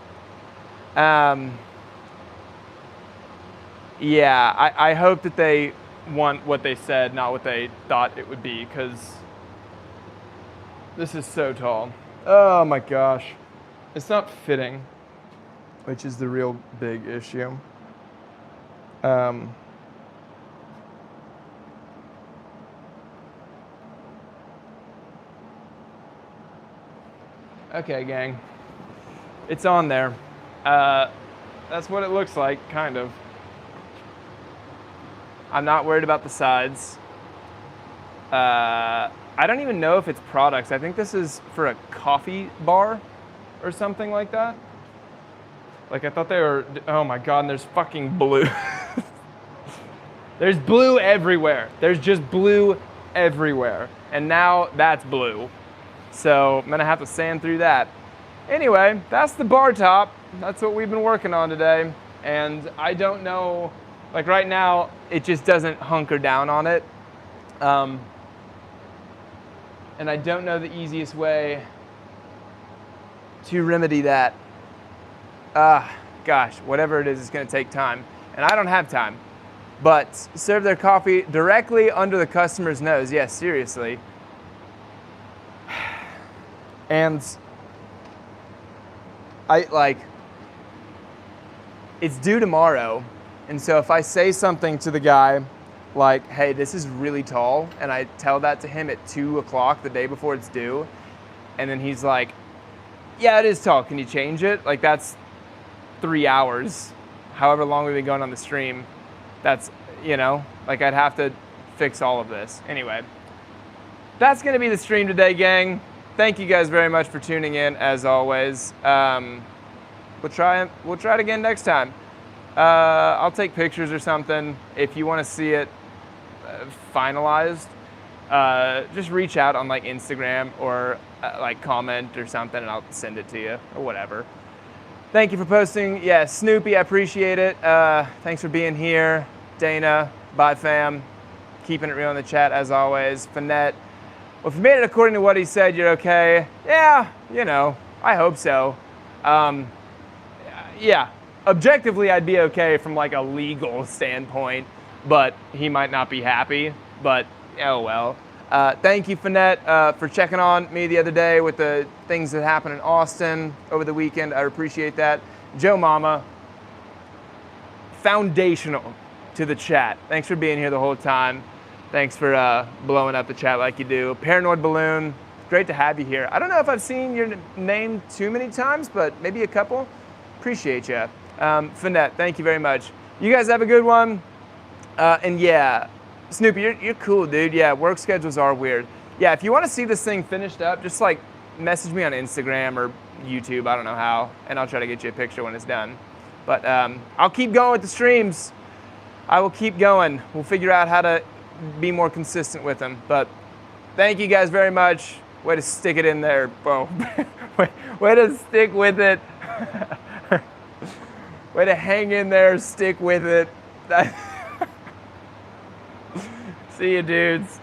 Yeah, I hope that they want what they said, not what they thought it would be, because this is so tall. Oh my gosh. It's not fitting, which is the real big issue. Okay, gang. It's on there. That's what it looks like, kind of. I'm not worried about the sides. I don't even know if it's products. I think this is for a coffee bar or something like that. Like I thought they were, oh my God, and there's fucking blue. There's blue everywhere. There's just blue everywhere. And now that's blue. So I'm gonna have to sand through that. Anyway, that's the bar top. That's what we've been working on today. And I don't know, like right now, it just doesn't hunker down on it. And I don't know the easiest way to remedy that. Gosh, whatever it is, it's gonna take time. And I don't have time. But serve their coffee directly under the customer's nose. Yes, seriously. And it's due tomorrow. And so if I say something to the guy, like, hey, this is really tall, and I tell that to him at 2 o'clock the day before it's due, and then he's like, yeah, it is tall, can you change it? Like, that's 3 hours, however long we've been going on the stream. That's, you know, like I'd have to fix all of this. Anyway, that's gonna be the stream today, gang. Thank you guys very much for tuning in, as always. We'll try it again next time. I'll take pictures or something. If you want to see it finalized, just reach out on like Instagram or like comment or something, and I'll send it to you or whatever. Thank you for posting. Yeah, Snoopy, I appreciate it. Thanks for being here. Dana, bye fam. Keeping it real in the chat as always. Finette, well, if you made it according to what he said, you're okay. Yeah, you know, I hope so. Yeah, objectively, I'd be okay from like a legal standpoint, but he might not be happy, but oh well. Thank you, Finette, for checking on me the other day with the things that happened in Austin over the weekend. I appreciate that. Joe Mama, foundational to the chat. Thanks for being here the whole time. Thanks for blowing up the chat like you do. Paranoid Balloon, great to have you here. I don't know if I've seen your name too many times, but maybe a couple. Appreciate you. Finette, thank you very much. You guys have a good one. And yeah, Snoopy, you're cool, dude. Yeah, work schedules are weird. Yeah, if you want to see this thing finished up, just like message me on Instagram or YouTube, I don't know how, and I'll try to get you a picture when it's done. But I'll keep going with the streams. I will keep going. We'll figure out how to be more consistent with them. But thank you guys very much. Way to stick it in there, bro. Way to stick with it. Way to hang in there, stick with it. See you, dudes.